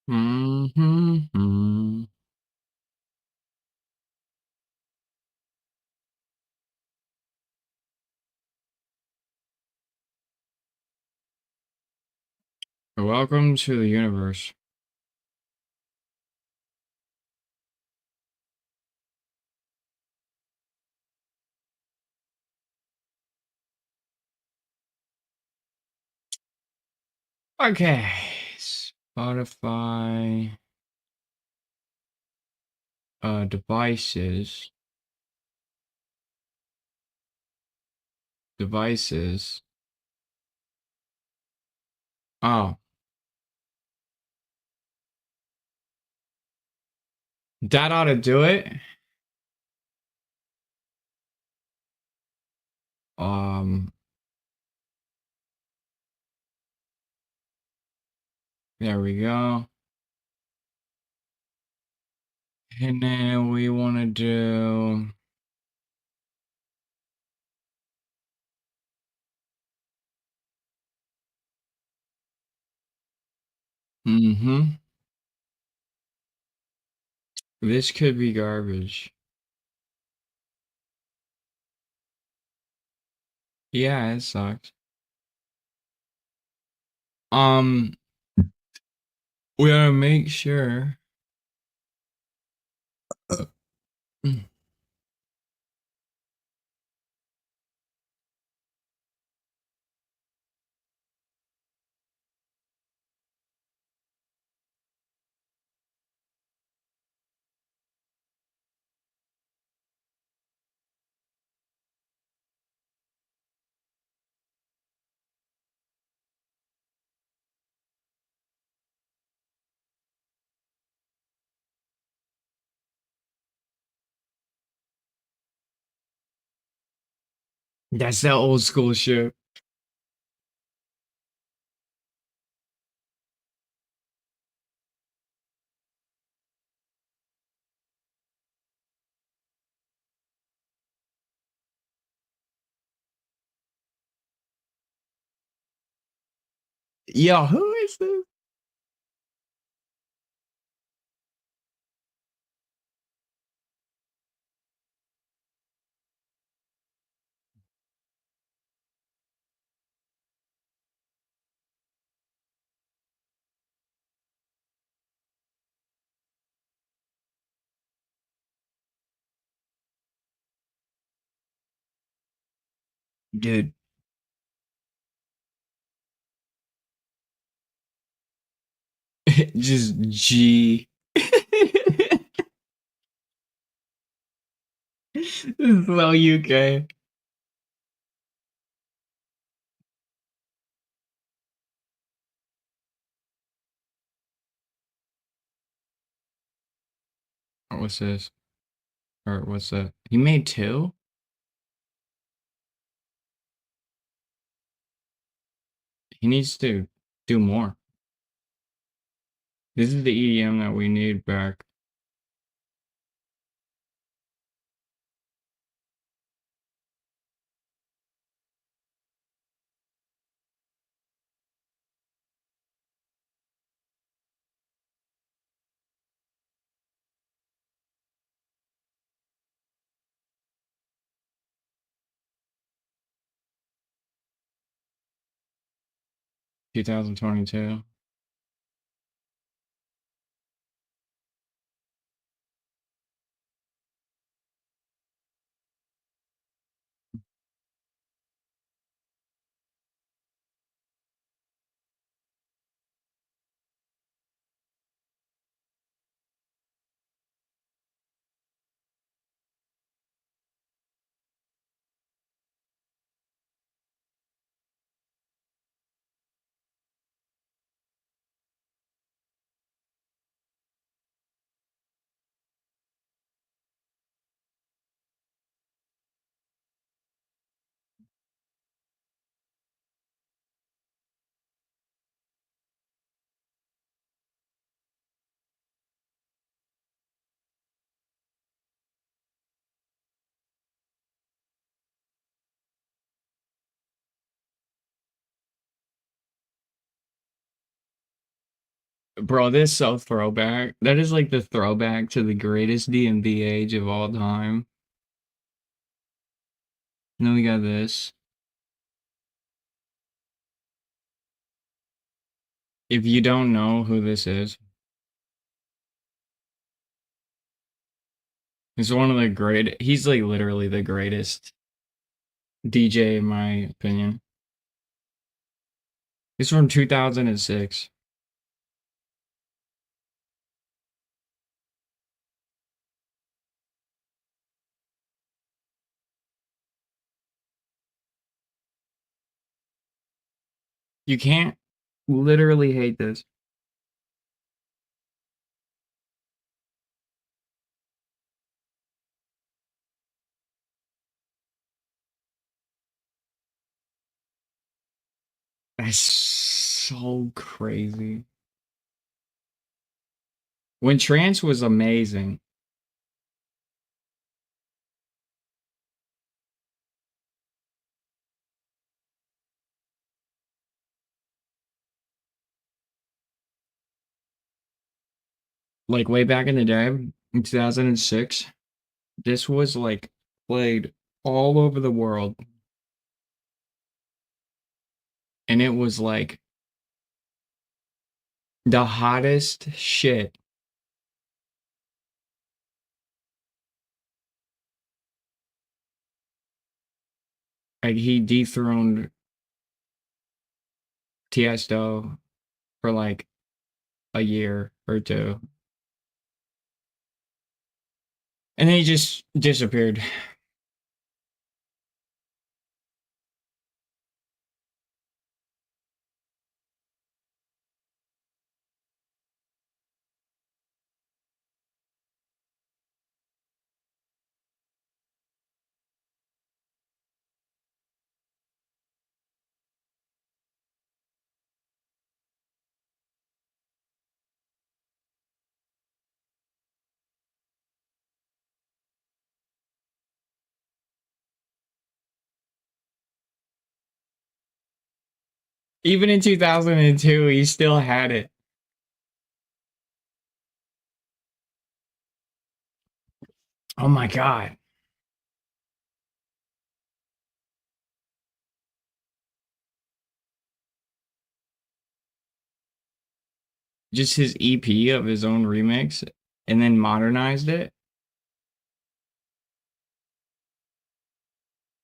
Mhm. Welcome to the universe. Okay. Spotify devices. Devices. Oh, that ought to do it. Um, there we go. And then we want to do. Mm-hmm. This could be garbage. Yeah, it sucks. Um, we gotta make sure. Mm. 'That's that old school shit. Yo, who is this? Dude, just G. This is so UK. What's this? Or what's that? He made two? He needs to do more. This is the EDM that we need back. 2022. Bro, this is so throwback. That is like the throwback to the greatest D&D age of all time. And then we got this. If you don't know who this is, he's one of the great. He's like literally the greatest DJ in my opinion. He's from 2006. You can't literally hate this. That's so crazy. When trance was amazing, like way back in the day, in 2006, this was like played all over the world. And it was like the hottest shit. Like he dethroned Tiesto for like a year or two. And then he just disappeared. Even in 2002, he still had it. Oh my god. Just his EP of his own remix and then modernized it.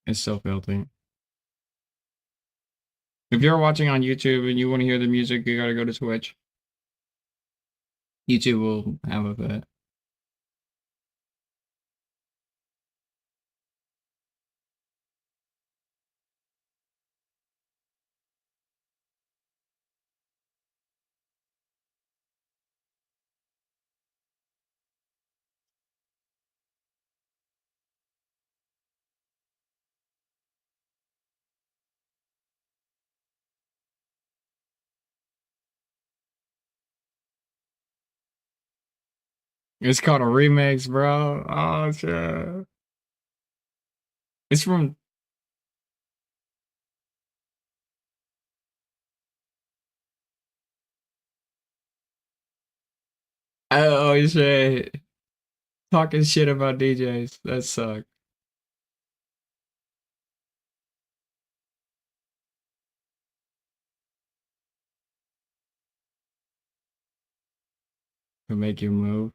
It's so filthy. If you're watching on YouTube and you want to hear the music, you gotta go to Twitch. YouTube will have a bit. It's called a remix, bro. Oh shit. It's from oh shit. Talking shit about DJs. That sucks. To make you move.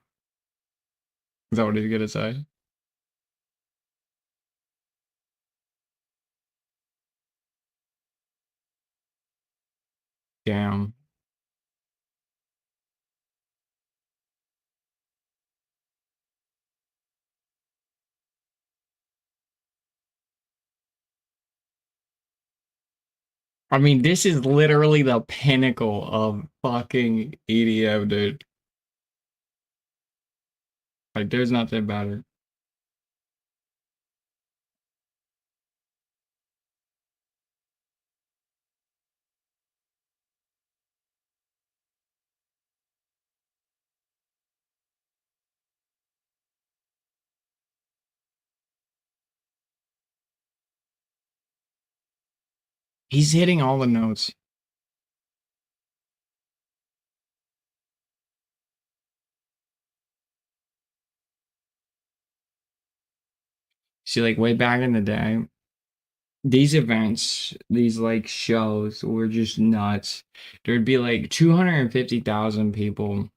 Is that what he's gonna say? Damn. I mean, this is literally the pinnacle of fucking EDM, dude. Like, there's nothing better. He's hitting all the notes. See, like way back in the day, these events, these like shows were just nuts. There'd be like 250,000 people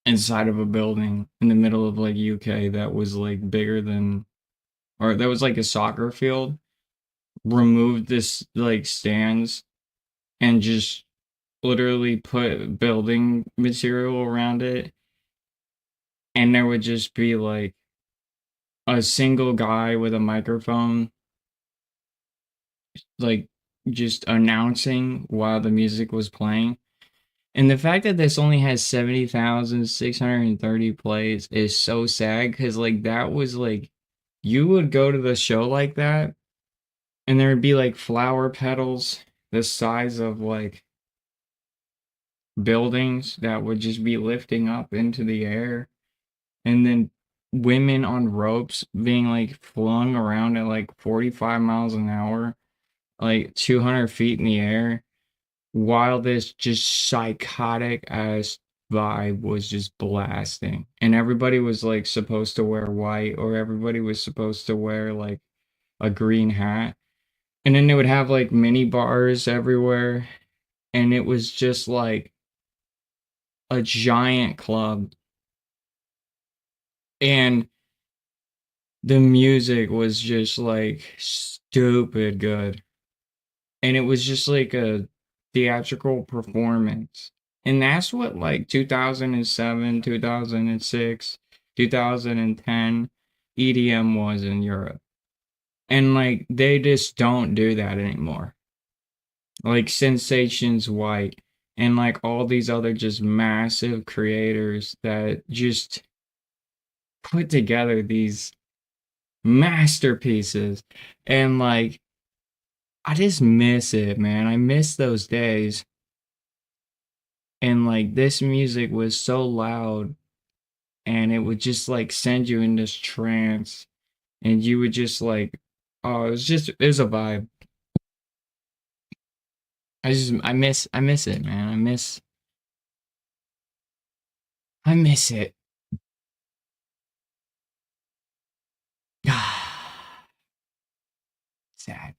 inside of a building in the middle of like UK that was like bigger than, or that was like a soccer field. Removed this like stands and just literally put building material around it, and there would just be like a single guy with a microphone, like just announcing while the music was playing. And the fact that this only has 70,630 plays is so sad, because like that was like, you would go to the show like that and there would be like flower petals the size of like buildings that would just be lifting up into the air, and then women on ropes being like flung around at like 45 miles an hour, like 200 feet in the air, while this just psychotic ass vibe was just blasting. And everybody was like supposed to wear white, or everybody was supposed to wear like a green hat. And then they would have like mini bars everywhere. And it was just like a giant club. And the music was just like stupid good. And it was just like a theatrical performance. And that's what like 2007, 2006, 2010 EDM was in Europe. And like they just don't do that anymore. Like Sensations White and like all these other just massive creators that just put together these masterpieces. And like I just miss it, man. I miss those days. And like this music was so loud, and it would just like send you in this trance, and you would just like, oh, it was a vibe. I miss it, man. I miss it. Sad.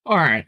All right.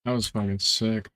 That was fucking sick.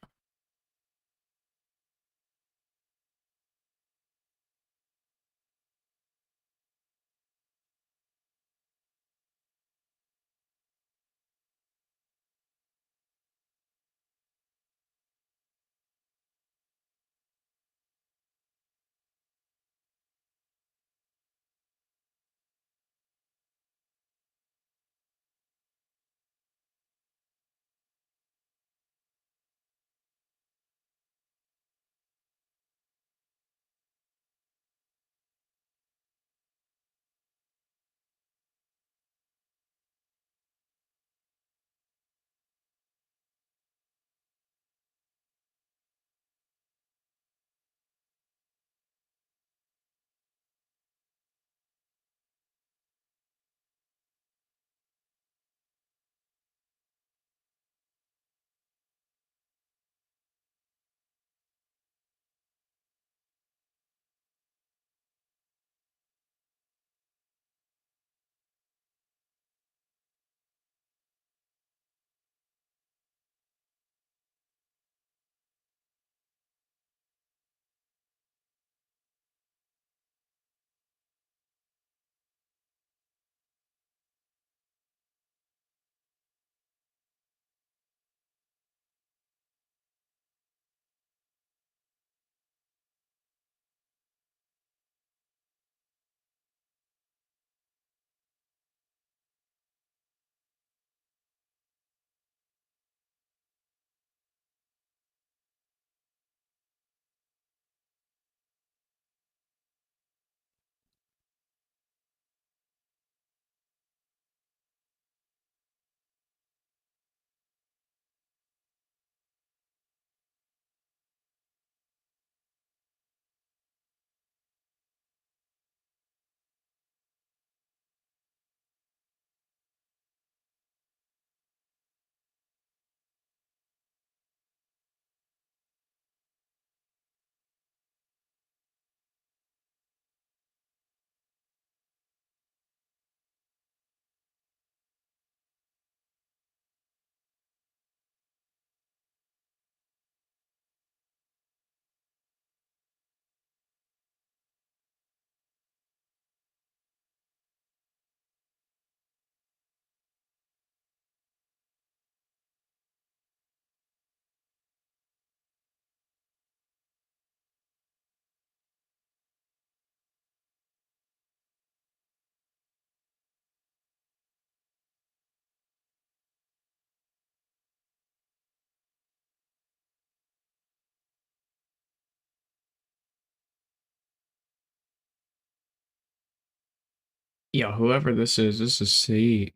Yeah, whoever this is C.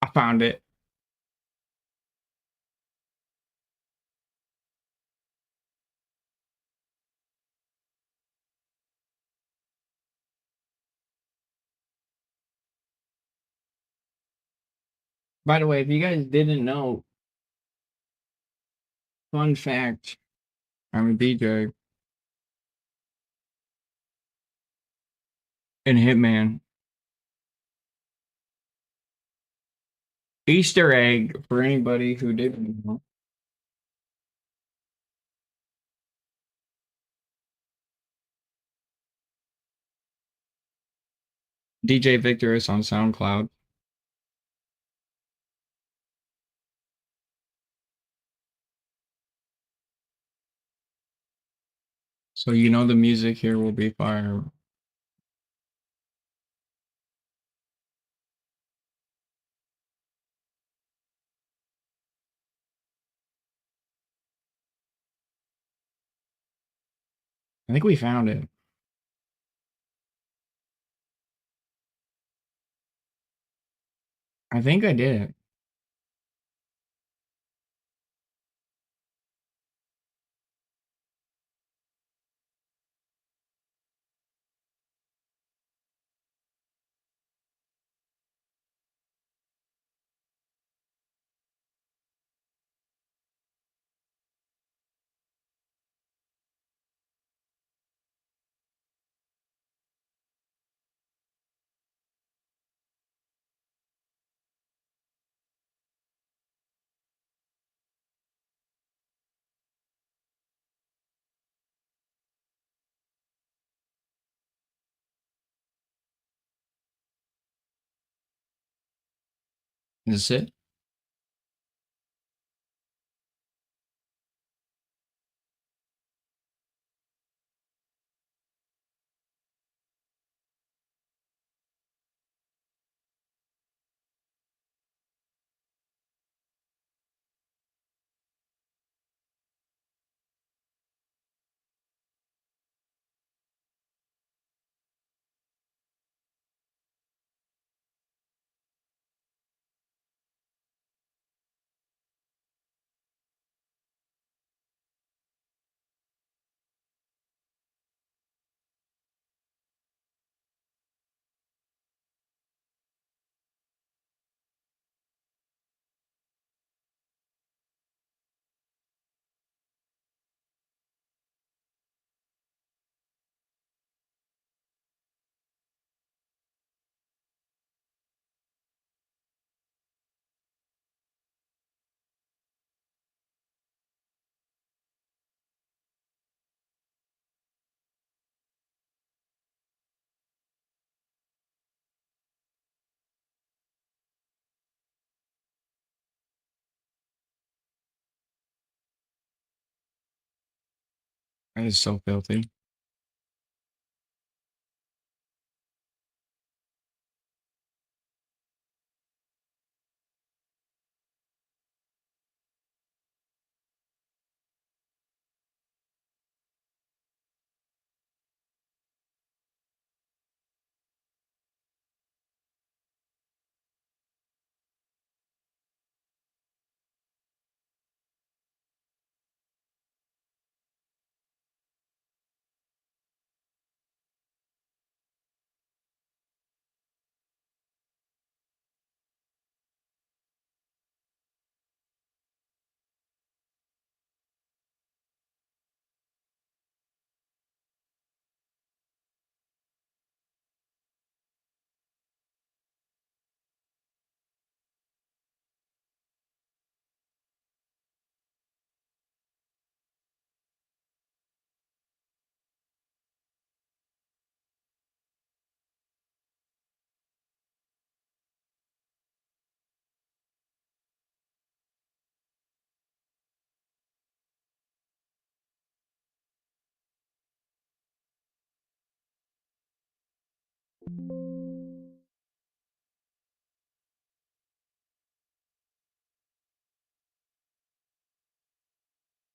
I found it. By the way, if you guys didn't know, fun fact, I'm a DJ in Hitman. Easter egg for anybody who didn't know. DJ Victorous on SoundCloud. So you know the music here will be fire. I think we found it. I think I did it. Is it? That is so filthy.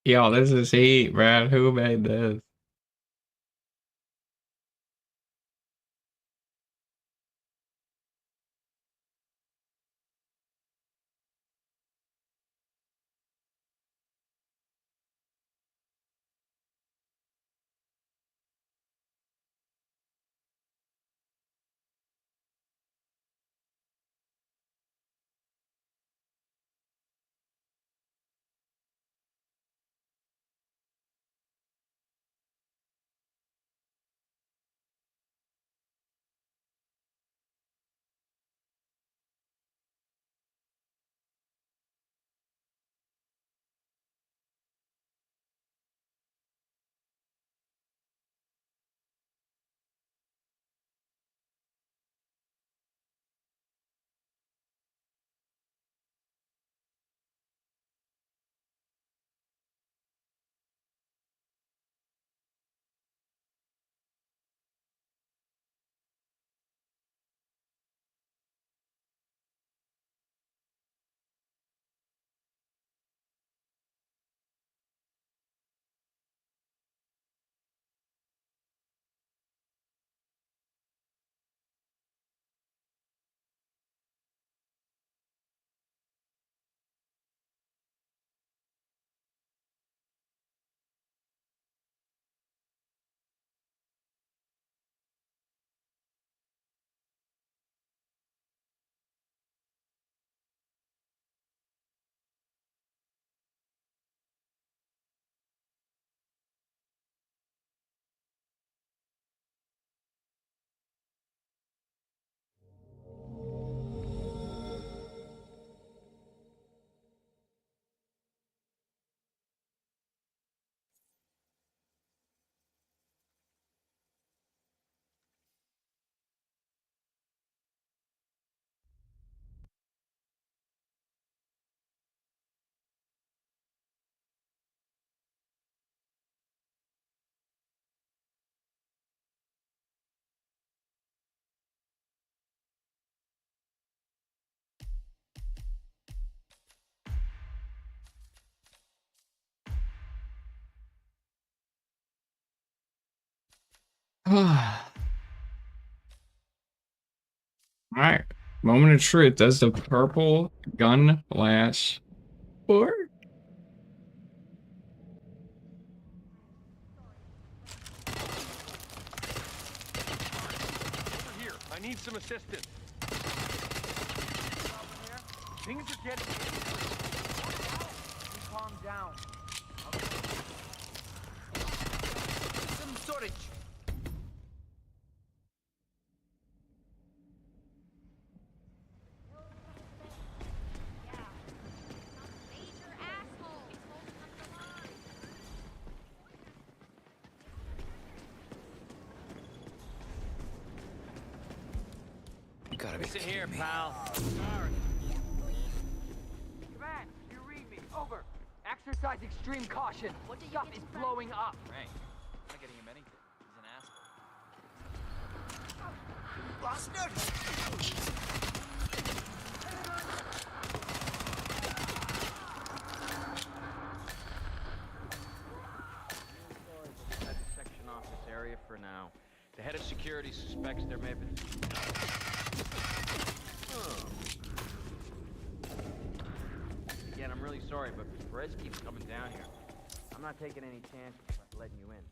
Yo, this is heat, Brad. Who made this? Alright. Moment of truth. Does the purple gun flash work? Over here. I need some assistance. Things are getting calm down. Some storage. Major assholes holding up the line. Gotta be Listen here, pal. Command, you read me. Over. Exercise extreme caution. What stuff is blowing up? Frank, I'm not getting him anything. He's an asshole. Bastard! Head the section off this area for now. The head of security suspects there may have been... Again, I'm really sorry, but Perez keeps coming down here. I'm not taking any chances by letting you in.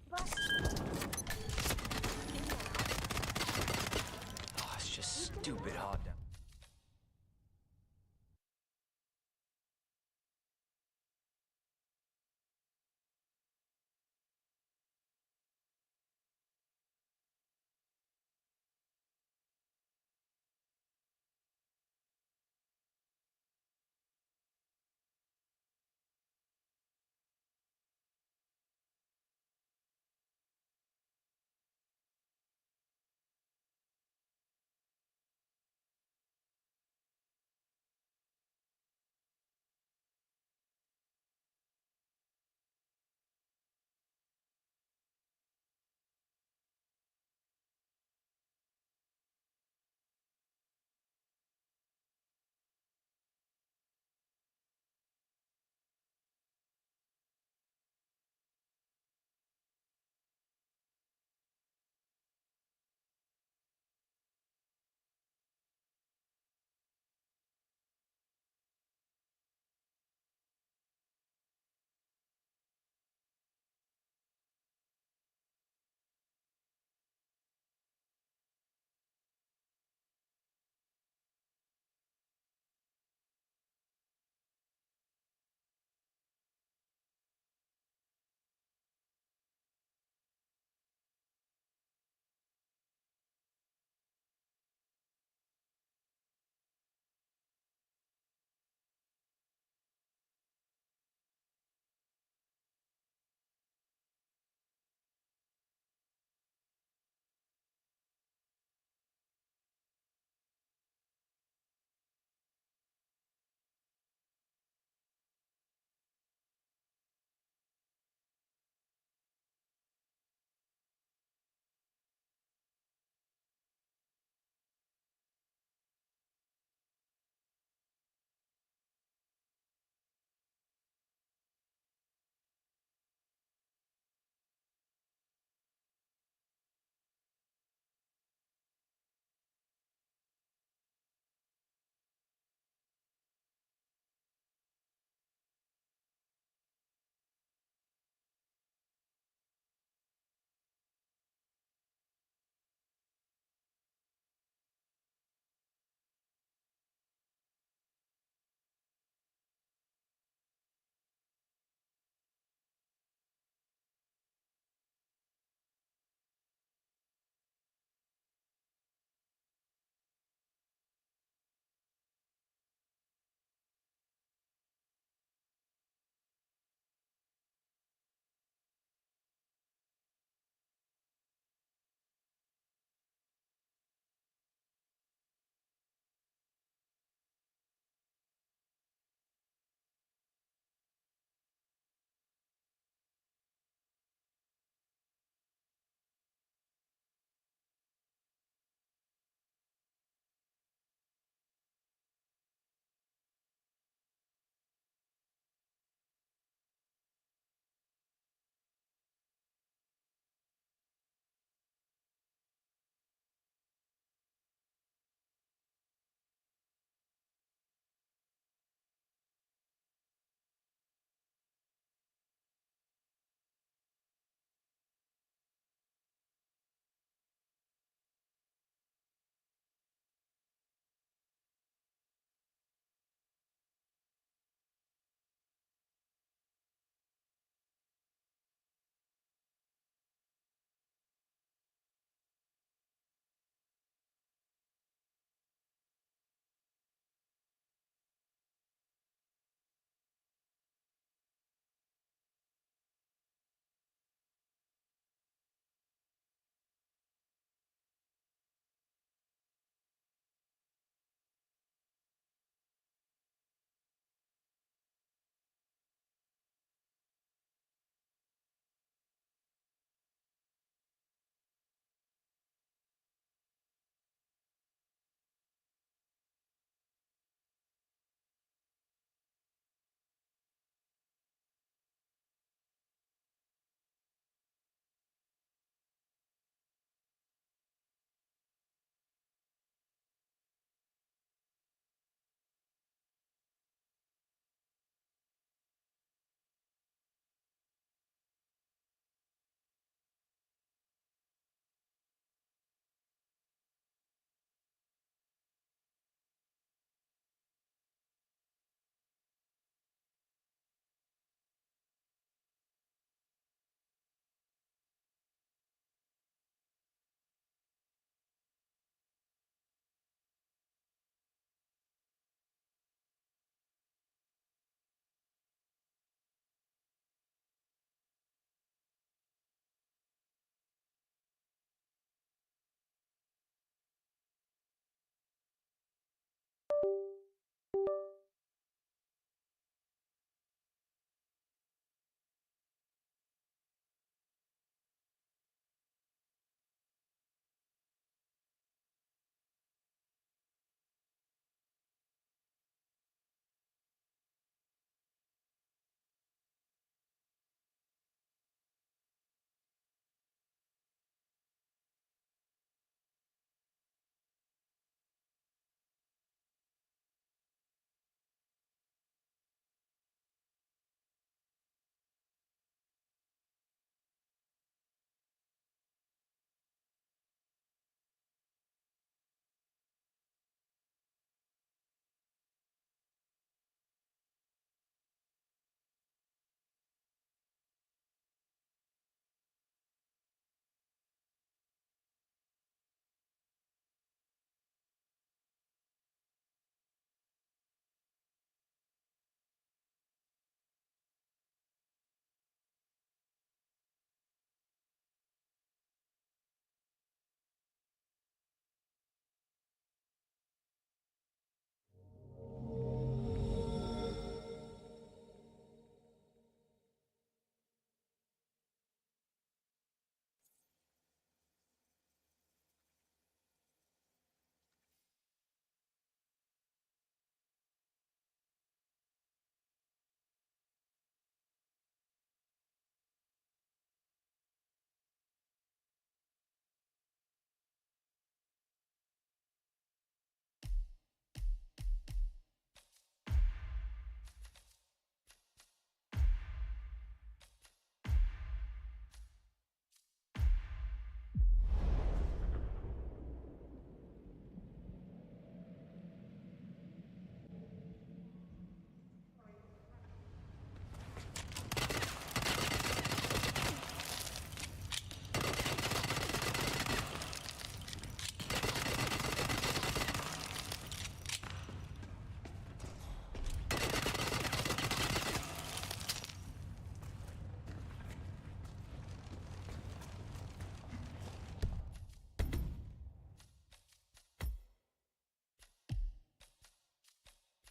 Oh, it's just stupid hard down.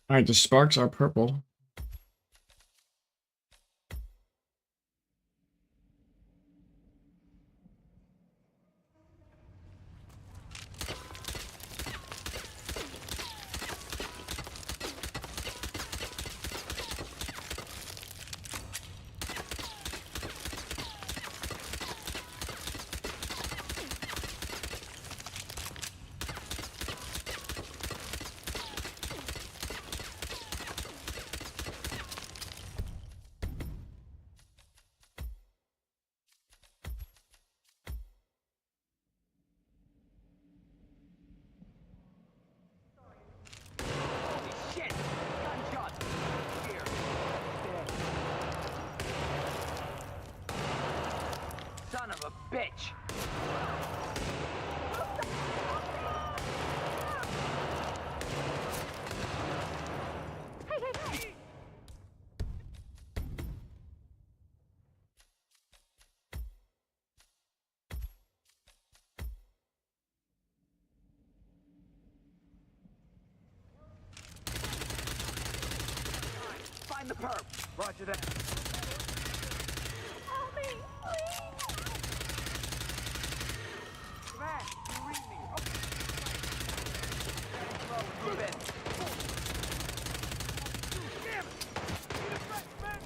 Alright, the sparks are purple. Holy shit! Gunshot! Here. Dead. Son of a bitch! Find the perp! Roger that. Help me, please. Smash! You read me! Move in. Damn it! Need a fresh man!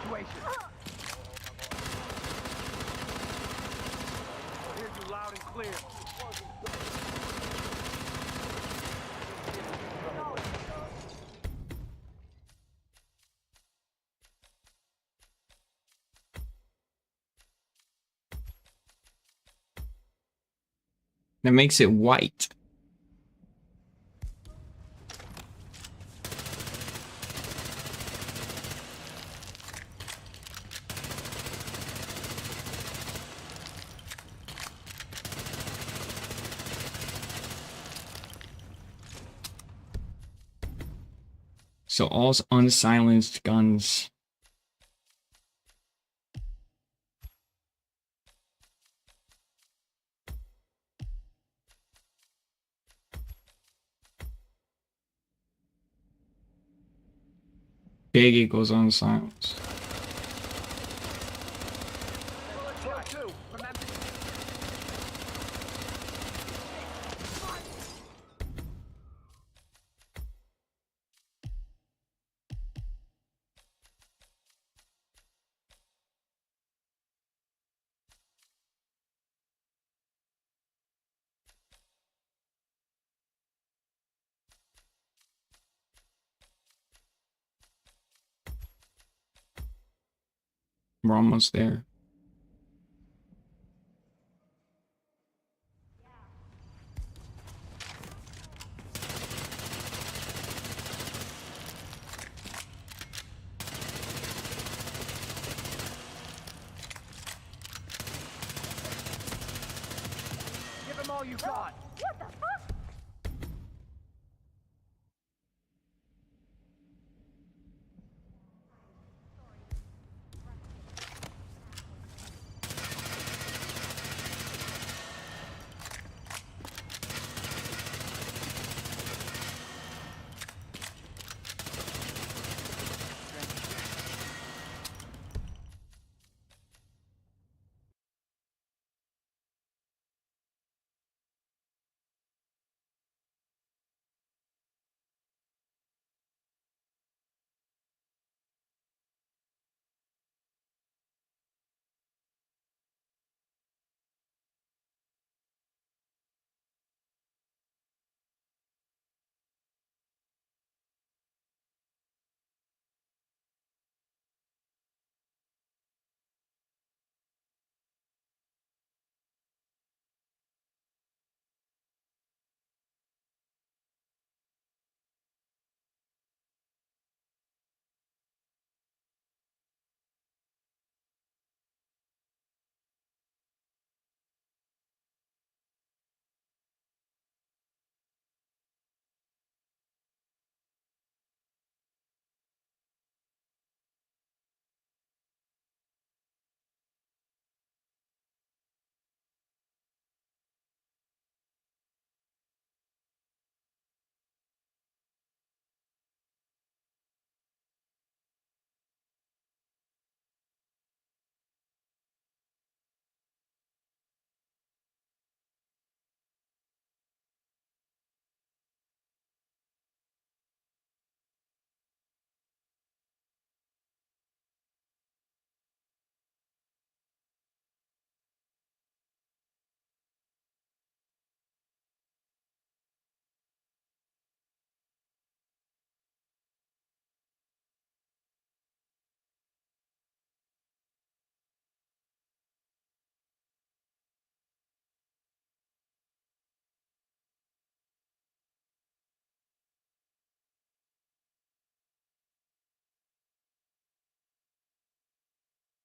Situation. I hear you loud and clear. That makes it white. So all's unsilenced guns. Big equals unsilenced. Two. Remember. We're almost there. Give him all you got. What the fuck?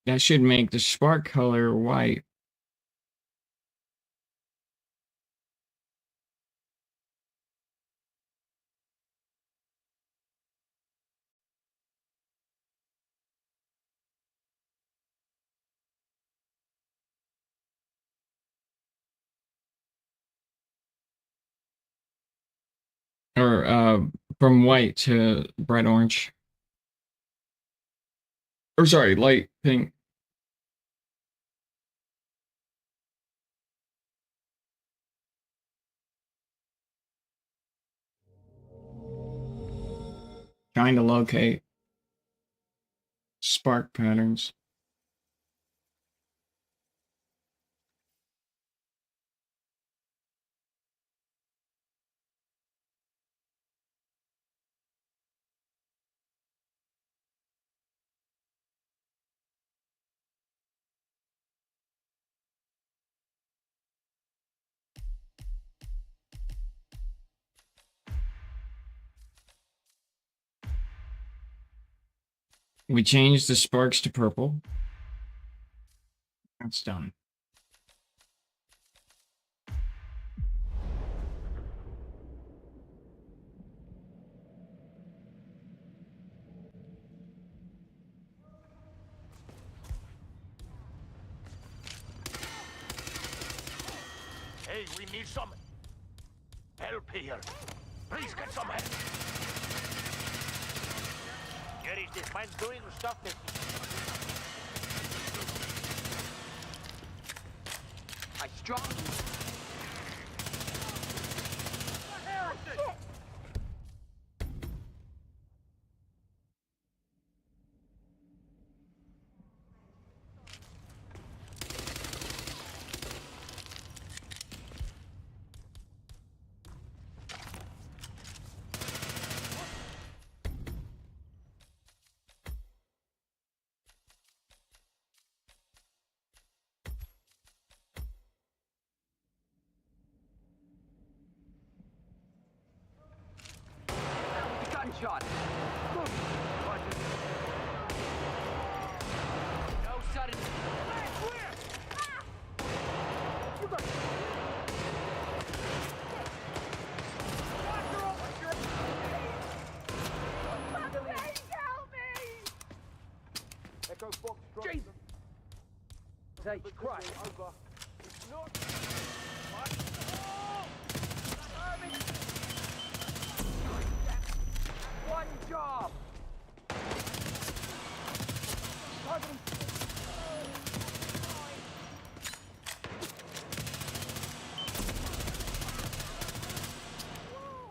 That should make the spark color white. Or from white to bright orange. Or sorry, light pink. Trying to locate spark patterns. We changed the sparks to purple. That's done. Hey, we need some help here. Please get some help. Here is this man doing stuff that... I strong. Gunshot. No sudden. Echo Fox Jesus. Take Christ. over. Not... One job.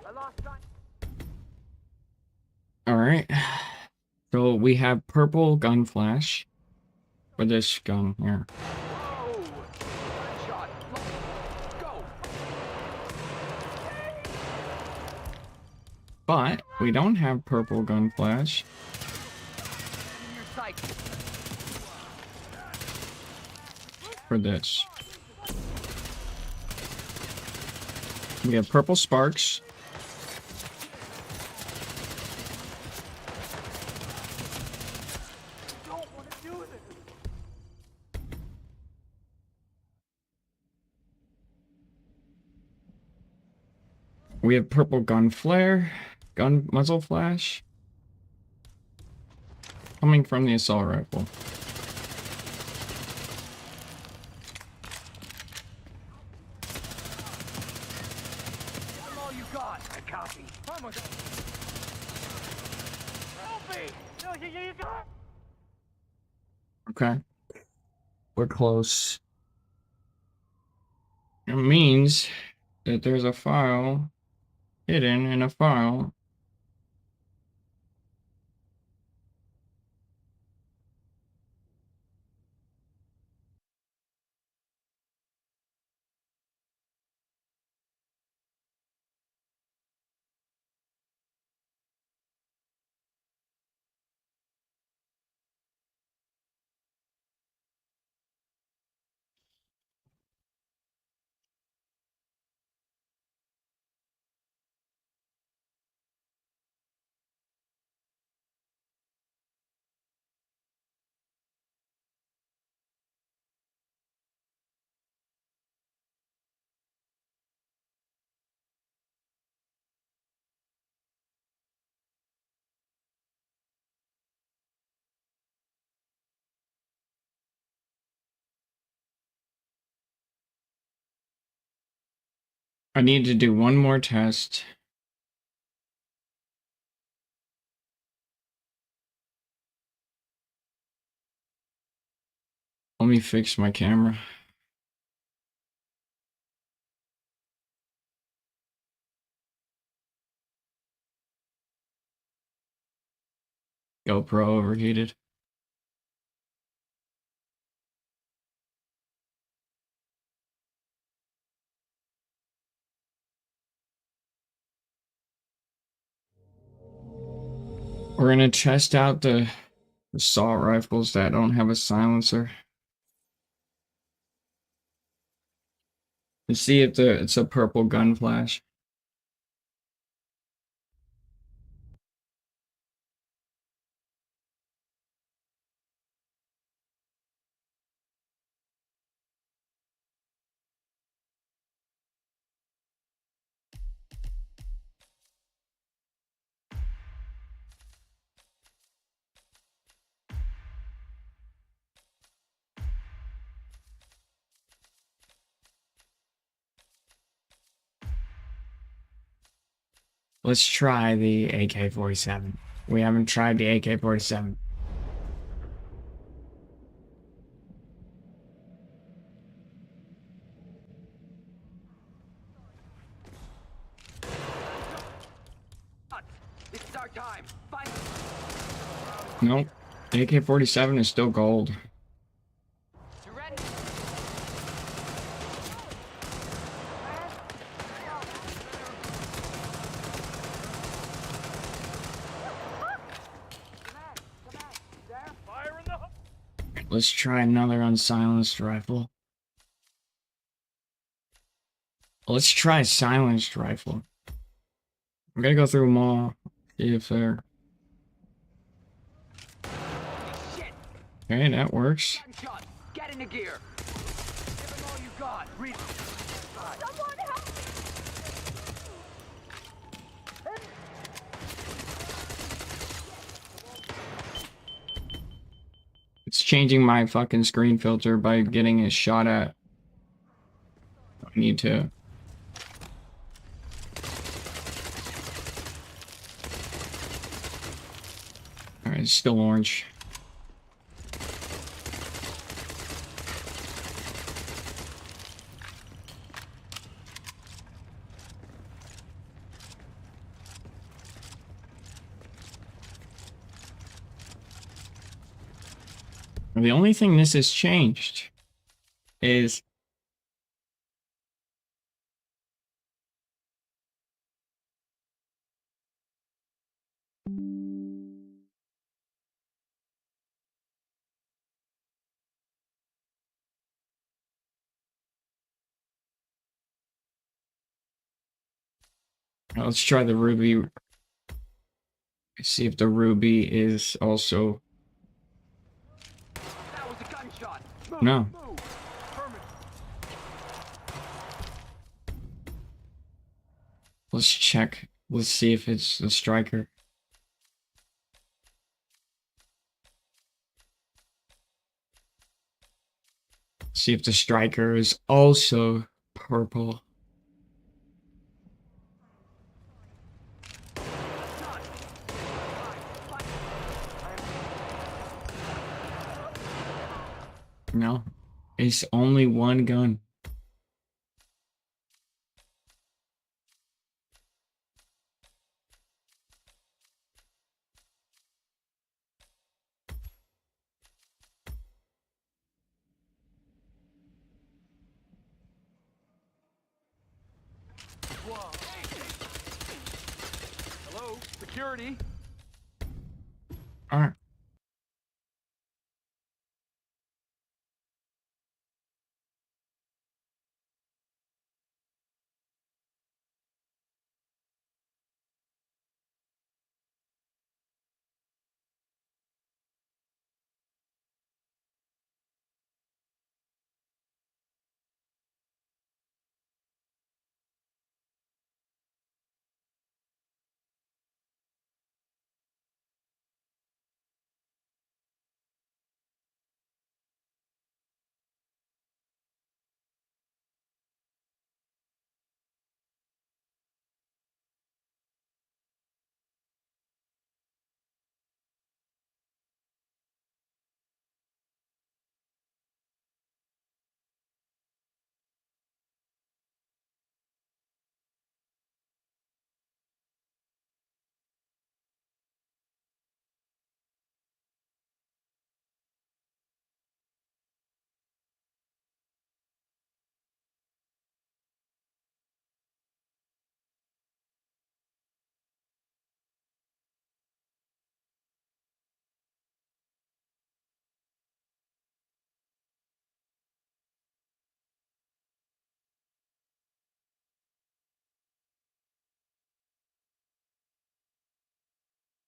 I lost sight. All right. So we have purple gun flash for this gun here. Whoa. Gunshot. Go. But we don't have purple gun flash In your sight. for this. We have purple sparks. Don't want to do this. We have purple gun flare, gun muzzle flash. Coming from the assault rifle. Give them all you got. I copy. Oh my God. Help me! No, you got... Okay. We're close. It means that there's a file hidden in a file. I need to do one more test. Let me fix my camera. GoPro overheated. We're gonna test out the assault rifles that don't have a silencer. And see if it's a purple gun flash. Let's try the AK-47. We haven't tried the AK-47. It's our time. Find. Nope. The AK-47 is still gold. You ready? Fire in the... Let's try another unsilenced rifle. Let's try a silenced rifle. I'm gonna go through them all. See if they're... Shit! Okay, that works. Gunshot! Get into gear! Give him all you got! Read. Someone help me! It's changing my fucking screen filter by getting a shot at. I need to. Alright, it's still orange. The only thing this has changed is let's try the ruby. See if the ruby is also That was a gunshot! Move! no. Move! Affirmative. Let's check. Let's see if it's the striker. See if the striker is also purple. No, it's only one gun. Hello? Security? All right.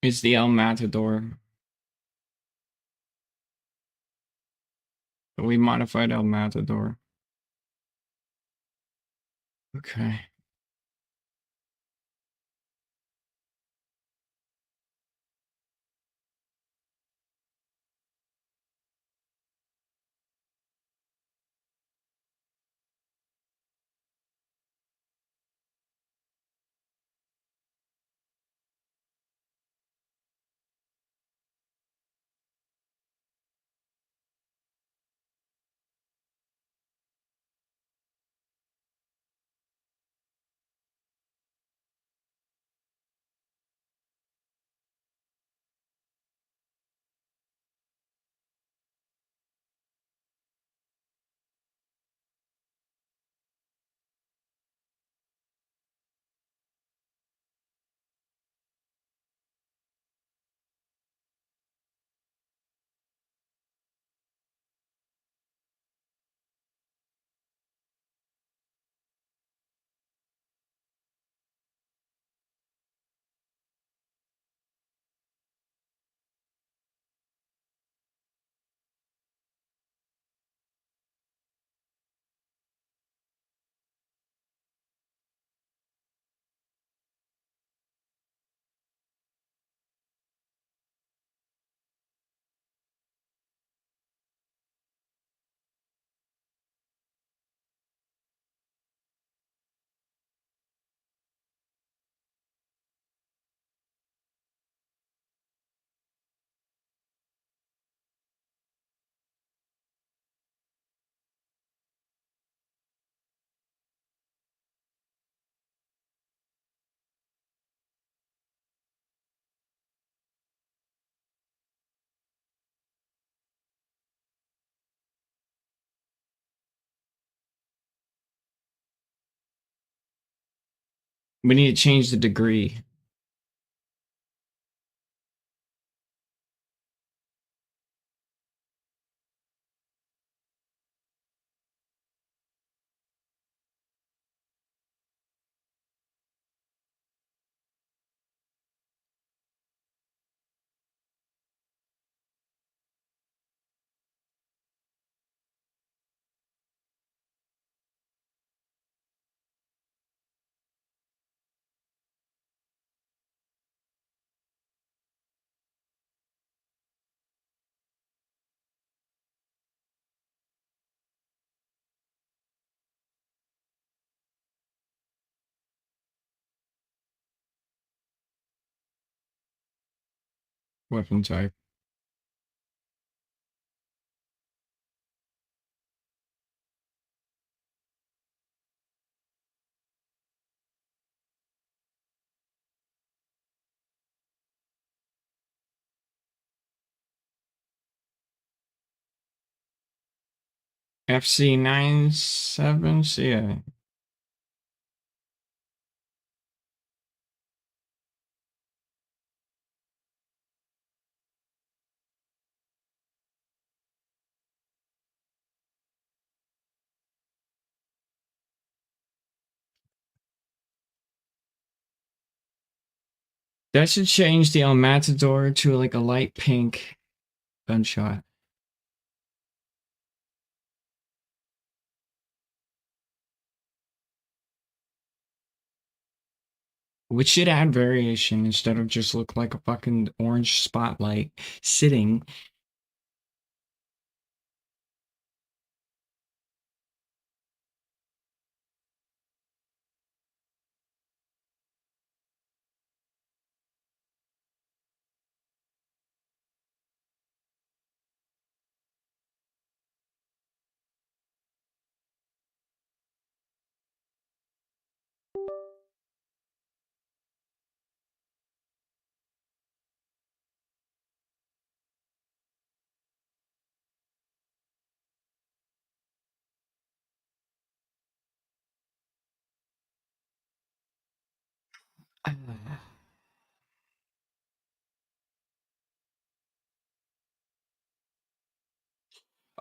It's the El Matador. We modified El Matador. Okay. We need to change the degree. Weapon type. FC97, yeah. That should change the El Matador to like a light pink gunshot. Which should add variation instead of just look like a fucking orange spotlight sitting.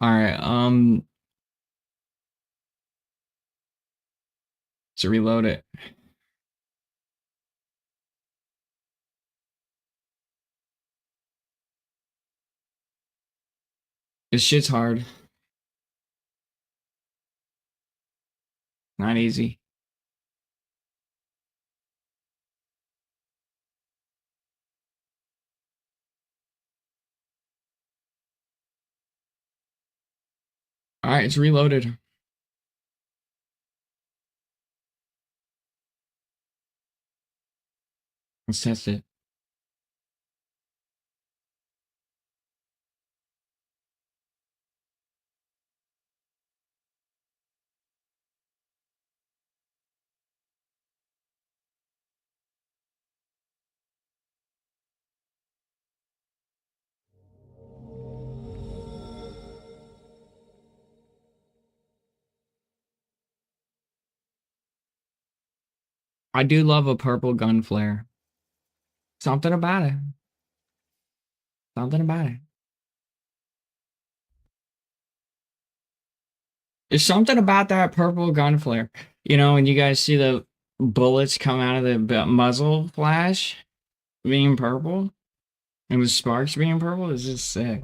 All right, to reload it. This shit's hard. Not easy. All right, it's reloaded. Let's test it. I do love a purple gun flare. Something about it. Something about it. There's something about that purple gun flare. You know, when you guys see the bullets come out of the muzzle flash being purple and the sparks being purple is just sick.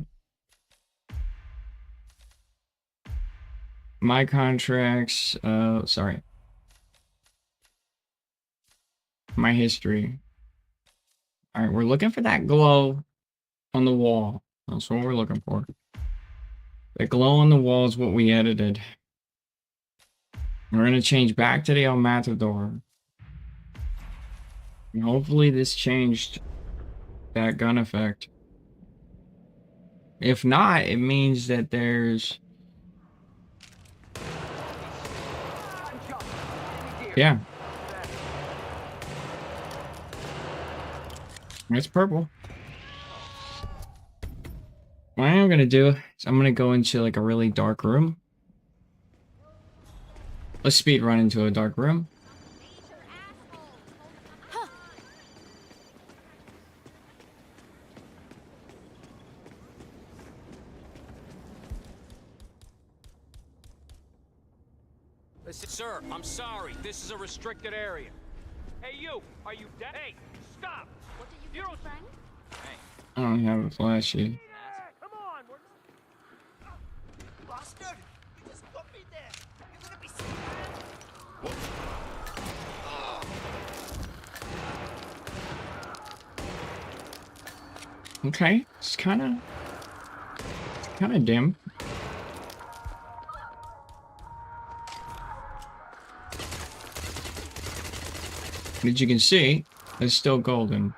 My contracts, sorry. My history. All right, we're looking for that glow on the wall. That's what we're looking for. The glow on the wall is what we edited. We're going to change back to the El Matador. And hopefully this changed that gun effect. If not, it means that there's... Yeah. It's purple. What I'm going to do is I'm going to go into like a really dark room. Let's speed run into a dark room. Major assholes. Listen, sir, I'm sorry. This is a restricted area. Hey, you! Are you dead? Hey, stop! What are you getting, friend? Hey, I don't have a flashy. come on! We're... Bastard! You just got me there! You're gonna be Okay, it's kind of dim. As you can see, it's still golden.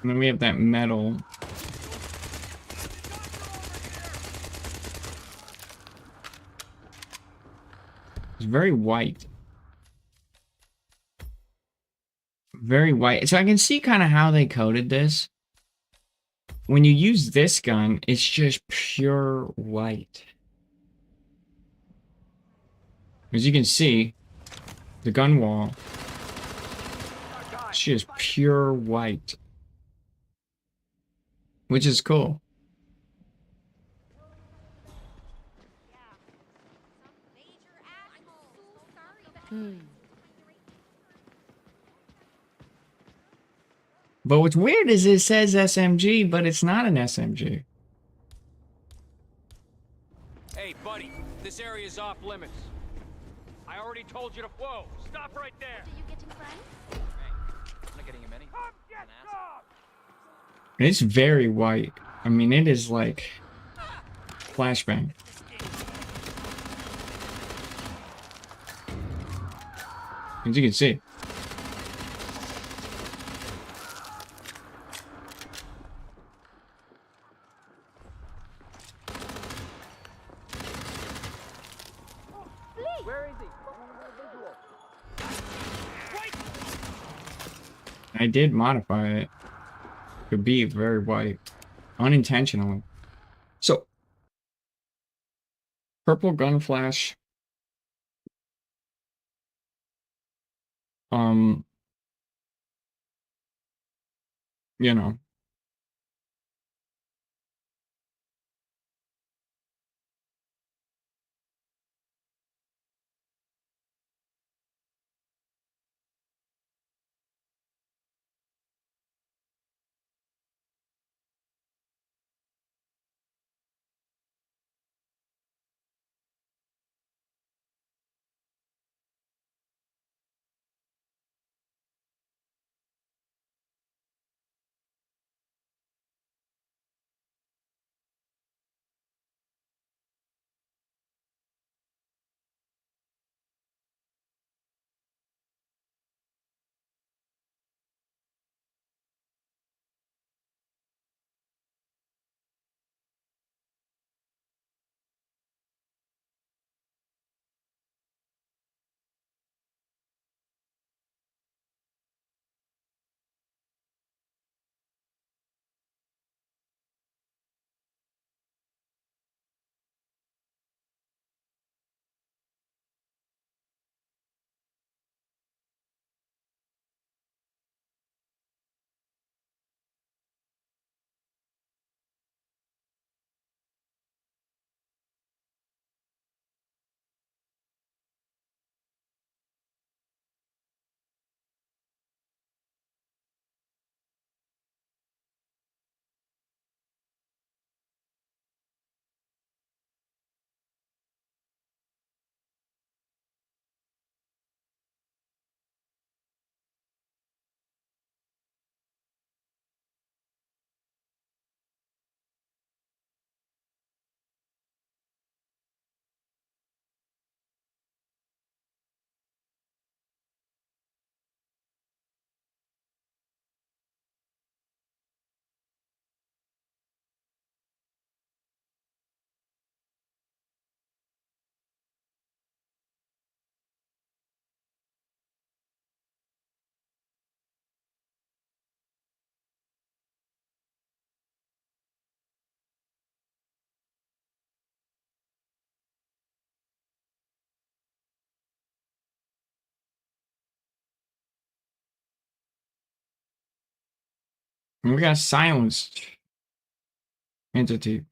And then we have that metal. It's very white. Very white. So I can see kind of how they coded this. When you use this gun, it's just pure white. As you can see, the gun wall, it's just pure white. Which is cool. Yeah. Some major assholes. I'm so sorry. But what's weird is it says SMG, but it's not an SMG. Hey, buddy, this area is off limits. I already told you to... Whoa, stop right there! What are you getting, friend? Hey, I'm not getting him any. Come get some! It's very white. I mean, it is like flashbang. As you can see. Where is he? I did modify it to be very white, unintentionally. So, purple gun flash. You know, We got a silenced entity.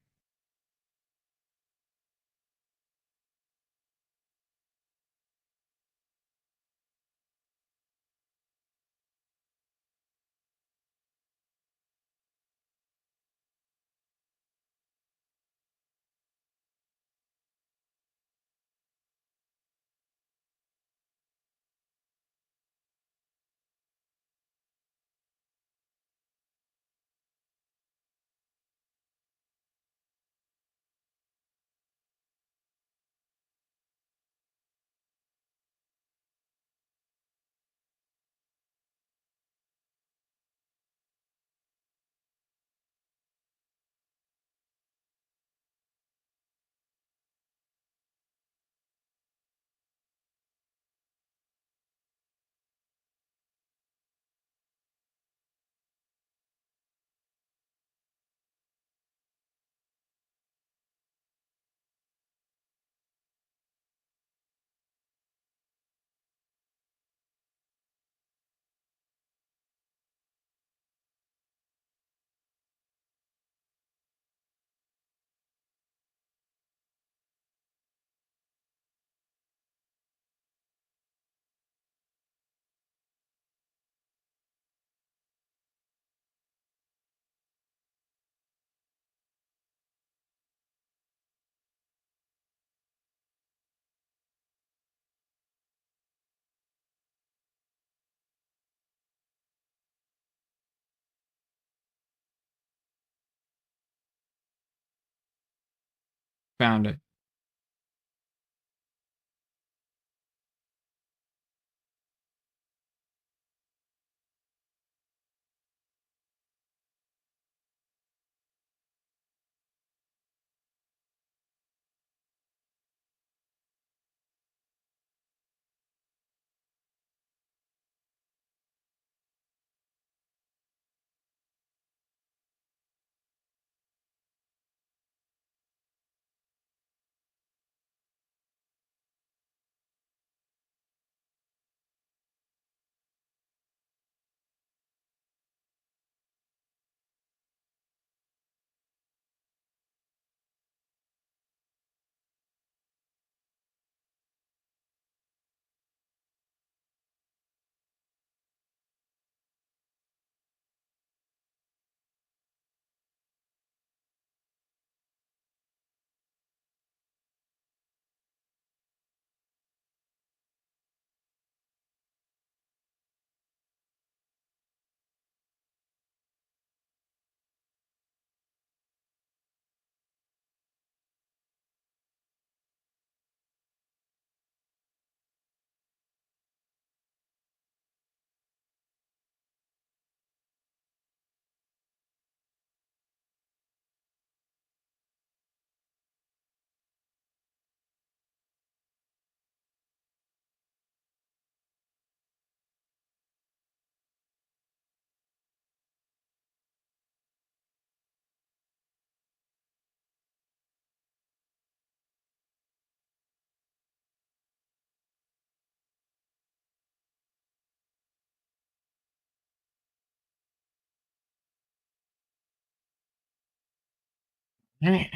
Found it. All right.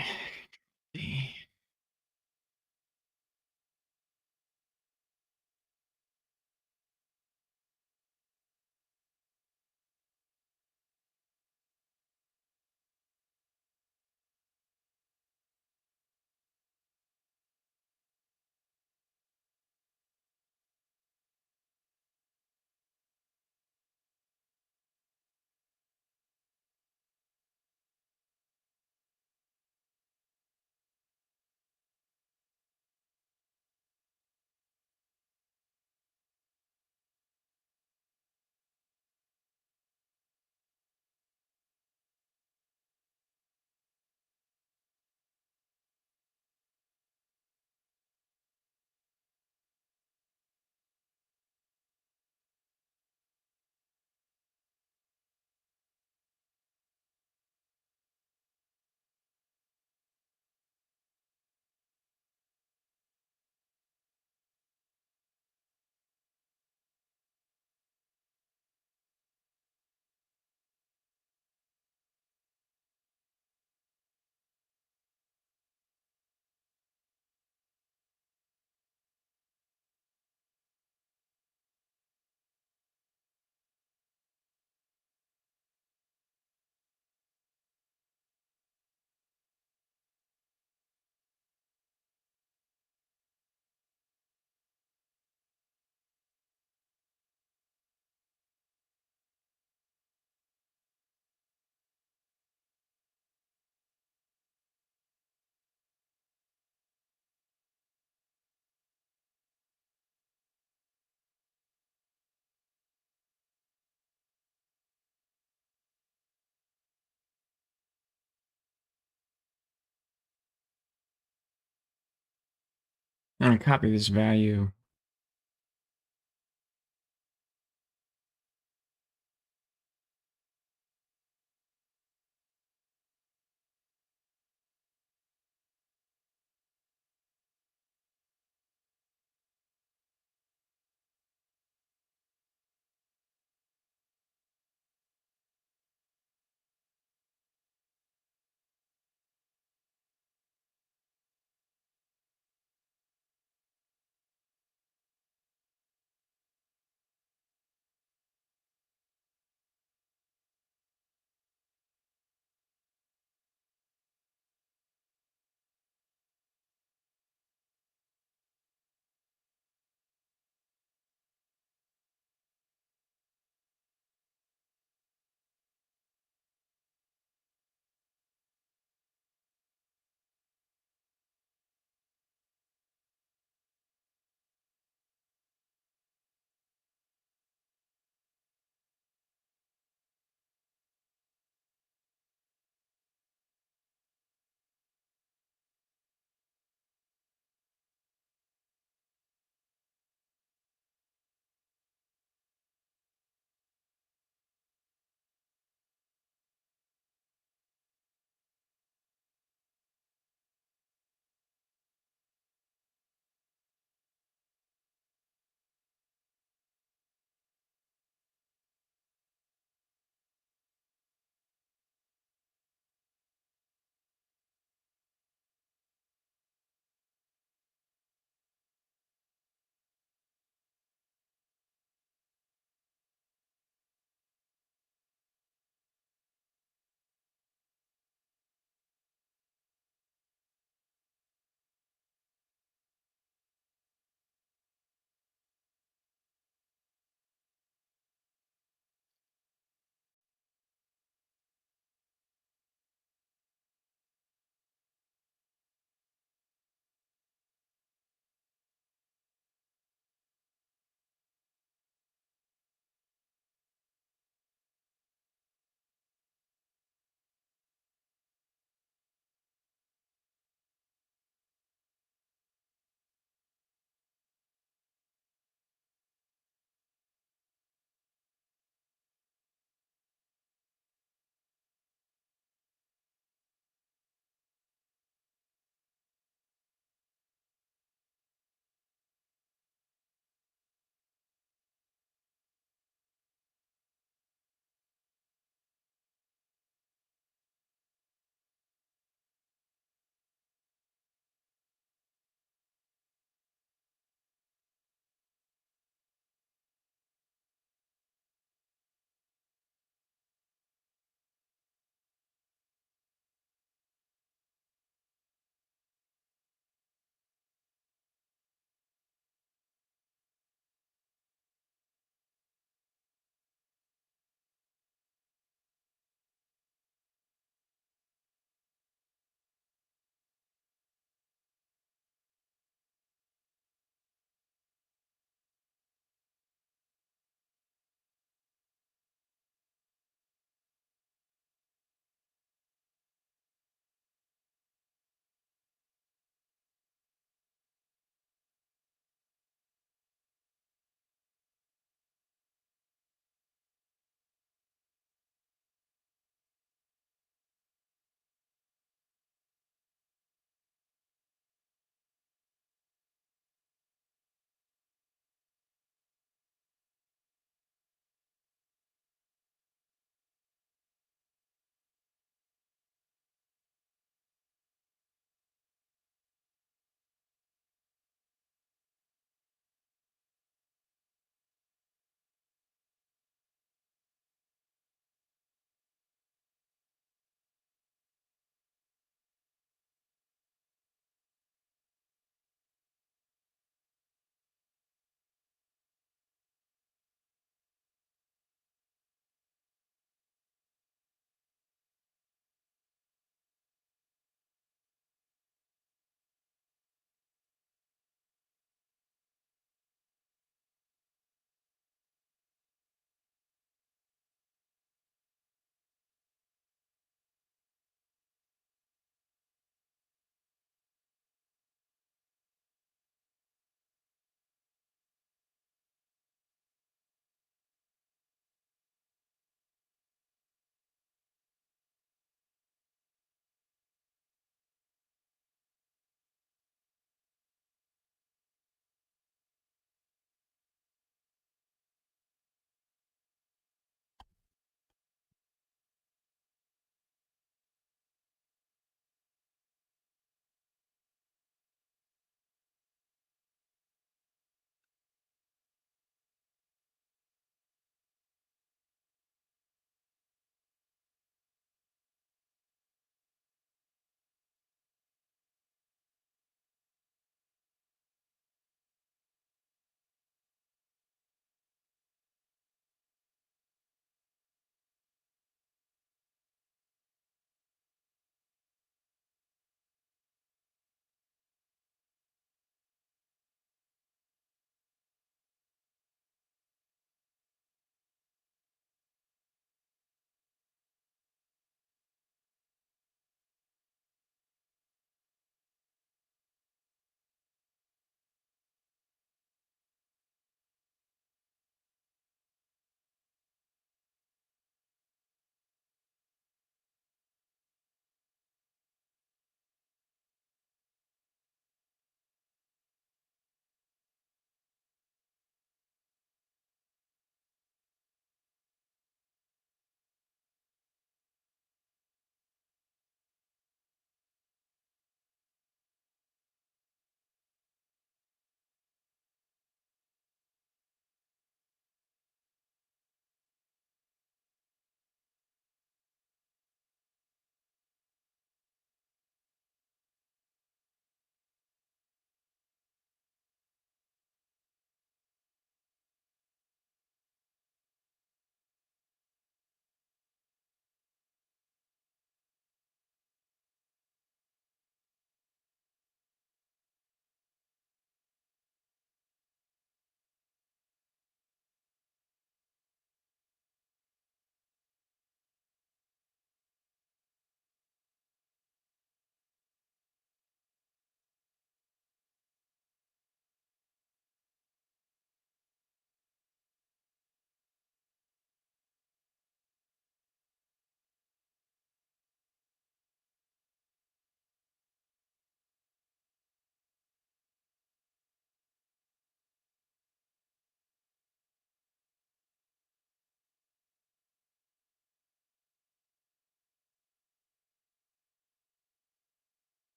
I'm gonna copy this value.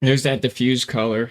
There's that diffused color.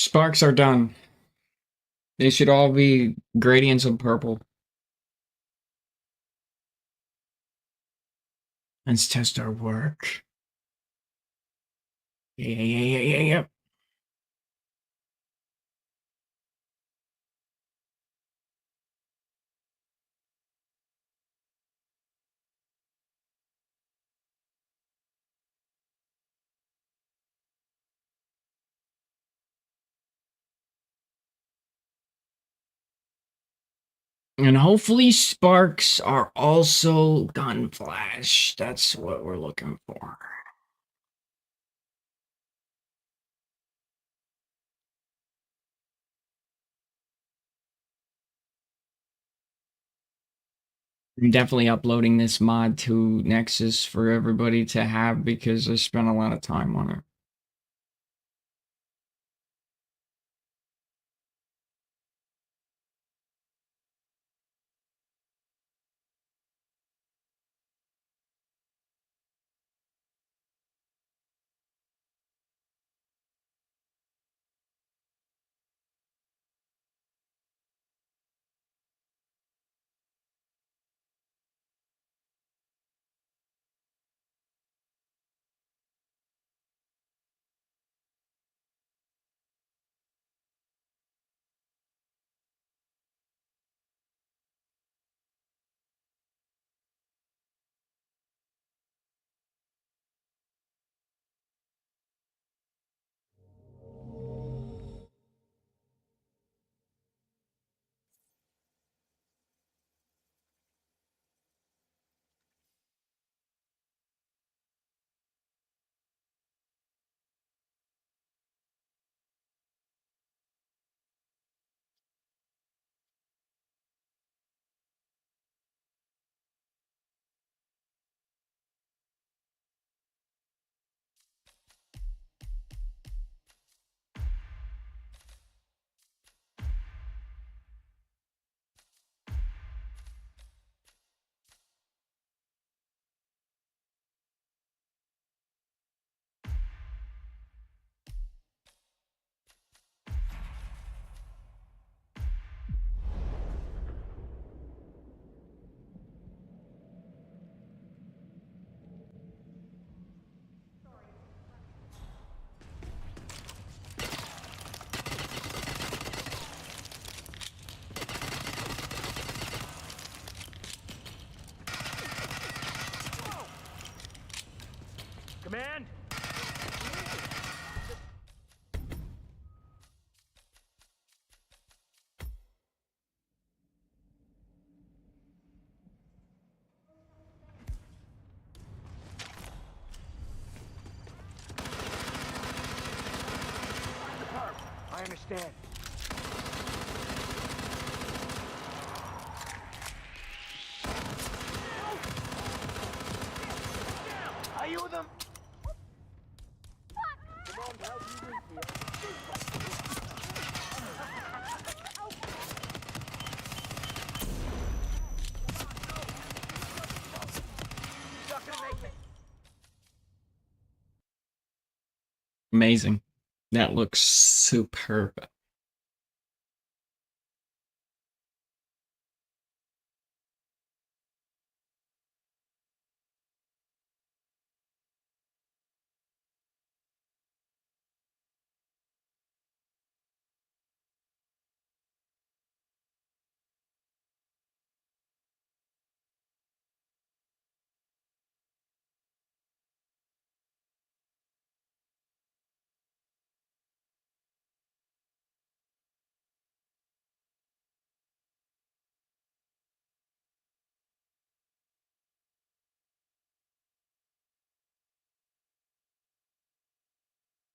Sparks are done. They should all be gradients of purple. Let's test our work. Yeah. And hopefully sparks are also gun flash. That's what we're looking for. I'm definitely uploading this mod to Nexus for everybody to have because I spent a lot of time on it. Command! I understand. Are you them? Amazing. That looks superb.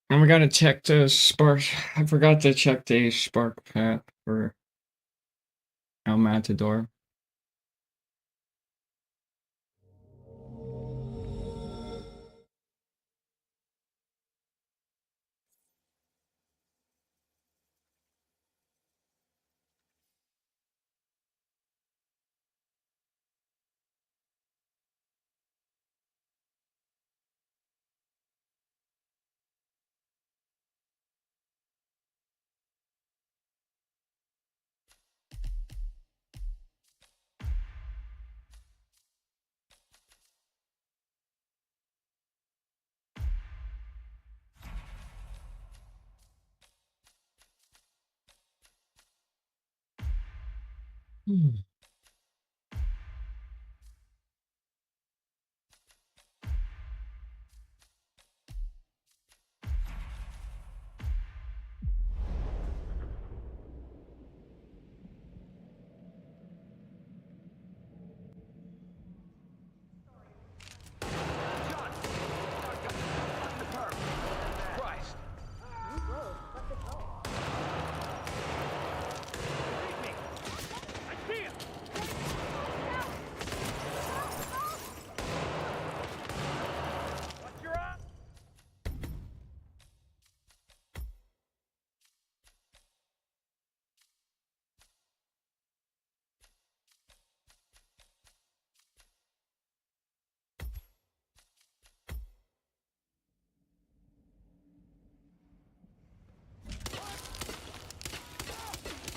And we gotta check the spark. I forgot to check the spark path for El Matador. Christ! Leave me! I see him! Watch your eye!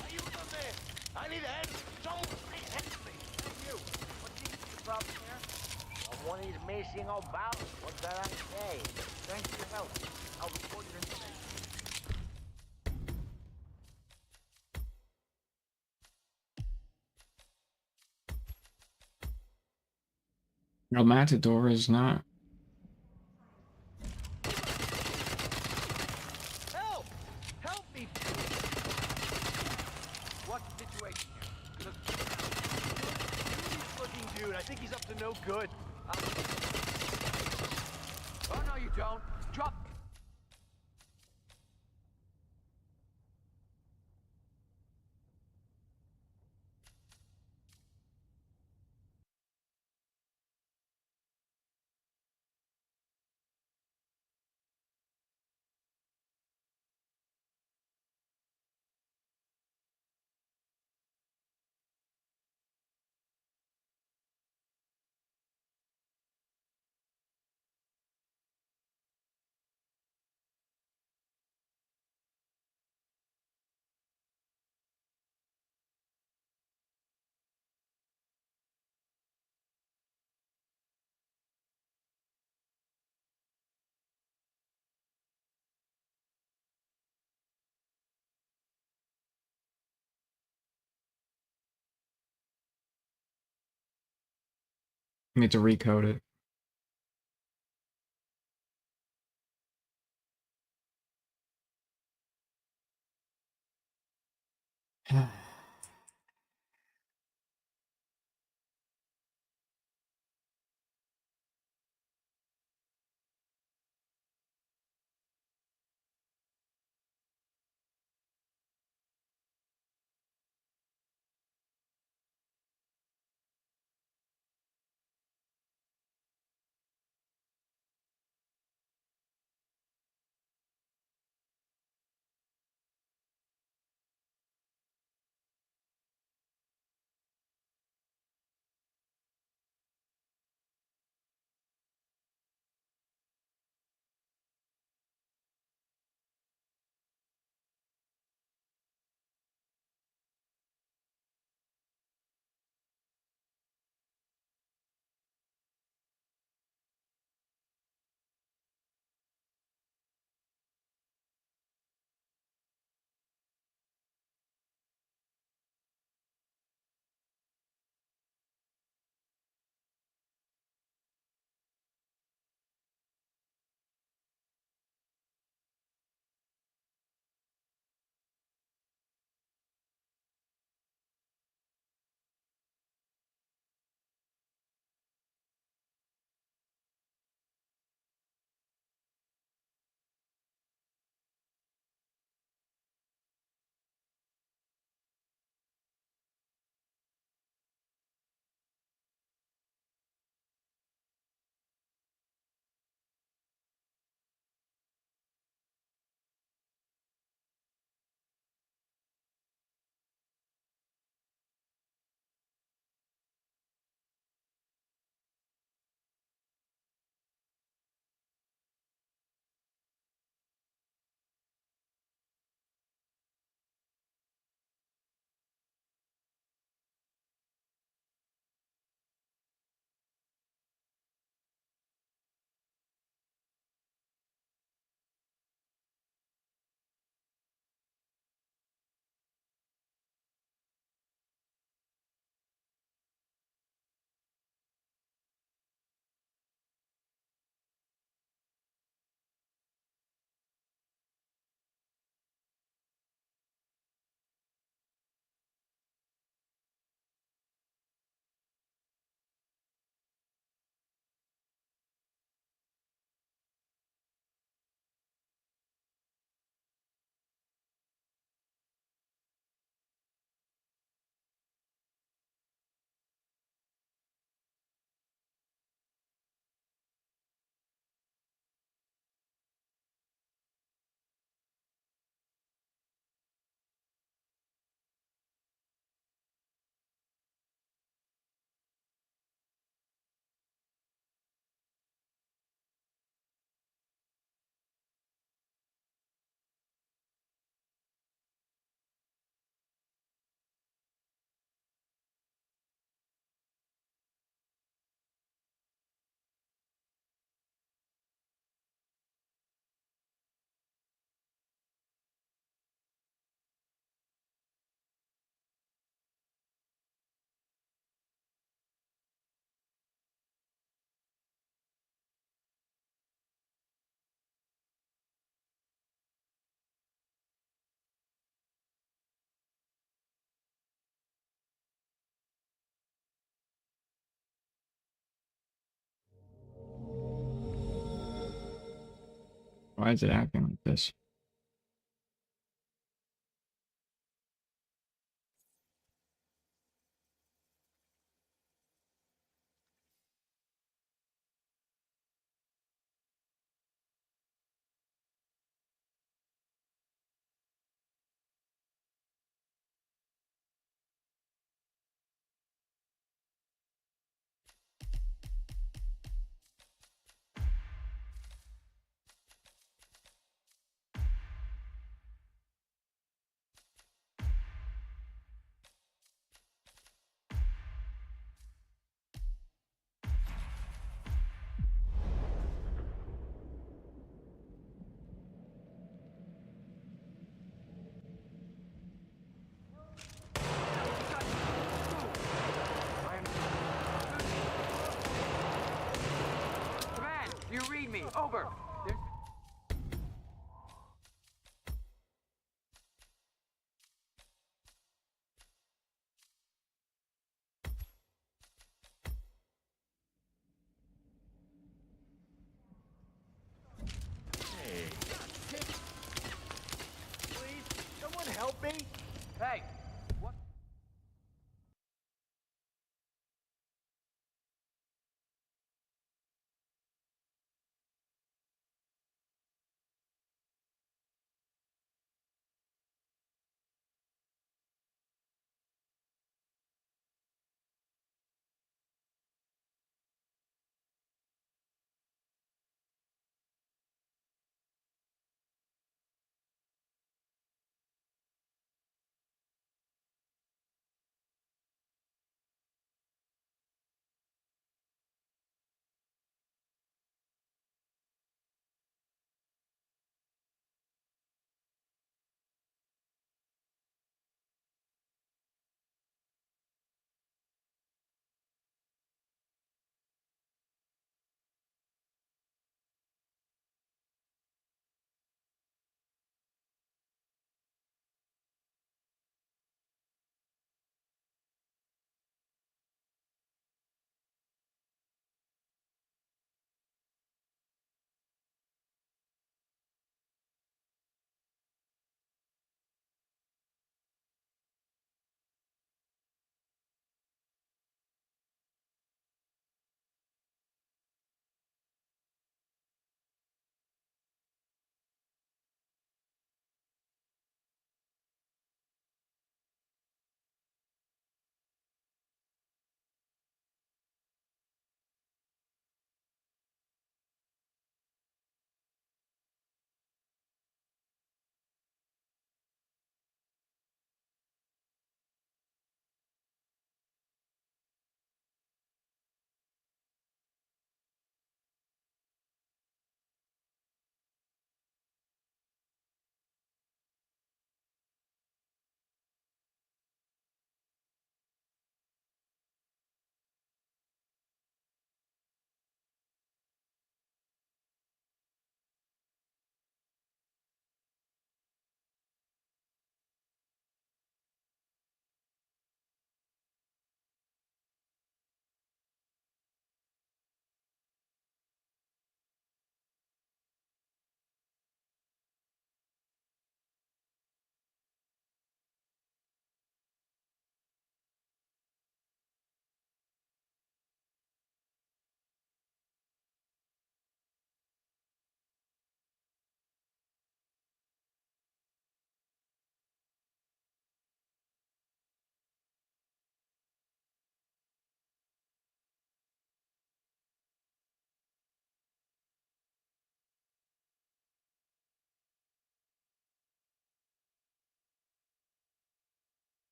Are you down there? I need a hand. Someone help me. You. What seems to be the problem here? One of these missing old balls. What's that I say? Thanks for your help. I'll report your information. No, Matador is not. Help! Help me! What's the situation here? Look, looking dude. I think he's up to no good. Oh, no, you don't. Drop. I need to recode it. Why is it acting like this? Command, do you read me? Over. There's Please, someone help me. Hey,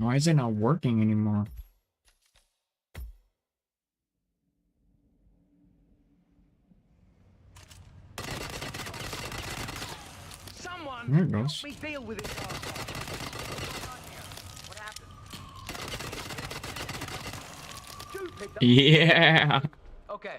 Why is it not working anymore? Someone There it goes. Help me deal with it. What happened? Dude picked up. Yeah. Okay.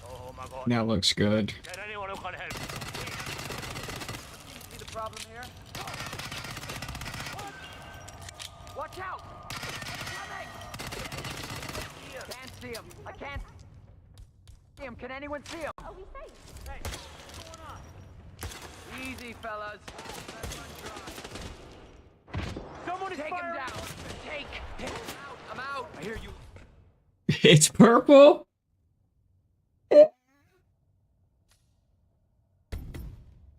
Oh my god. That looks good. Is there anyone who can help? See the problem here? Watch out! Coming! Can't see him. I can't see him. Can anyone see him? Are we safe? Hey, what's going on? Easy, fellas. Someone is Take him firing. down. Take him out. I'm out. I hear you. It's purple.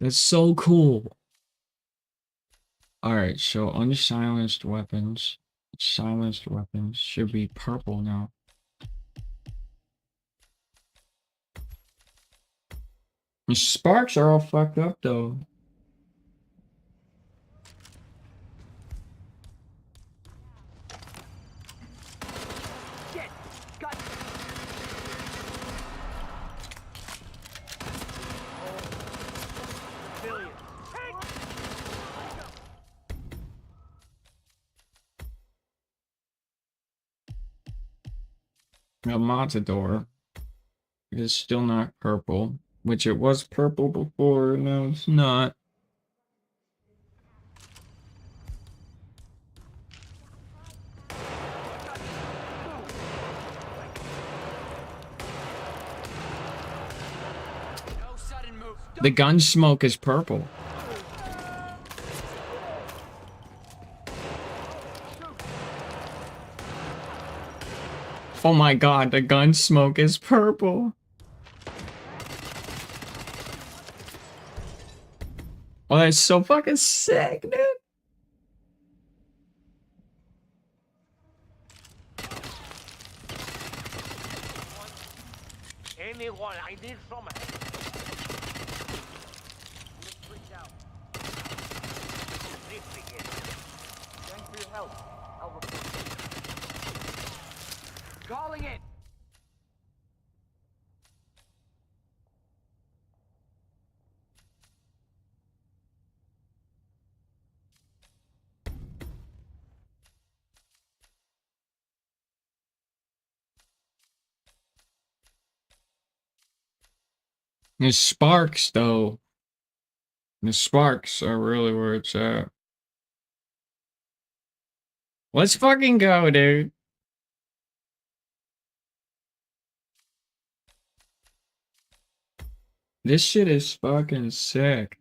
That's so cool. Alright, so unsilenced weapons. Silenced weapons should be purple now. The sparks are all fucked up though. Shit! Got Civilians. A Matador is still not purple, which it was purple before, no it's not. no sudden moves. The gun smoke is purple. Oh my god, the gun smoke is purple. Oh, that's so fucking sick, dude. Anyone, I need some help. Let's reach out. This begin. Thanks for your help. I'll report. Calling it. The sparks, though. The sparks are really where it's at. Let's fucking go, dude. This shit is fucking sick.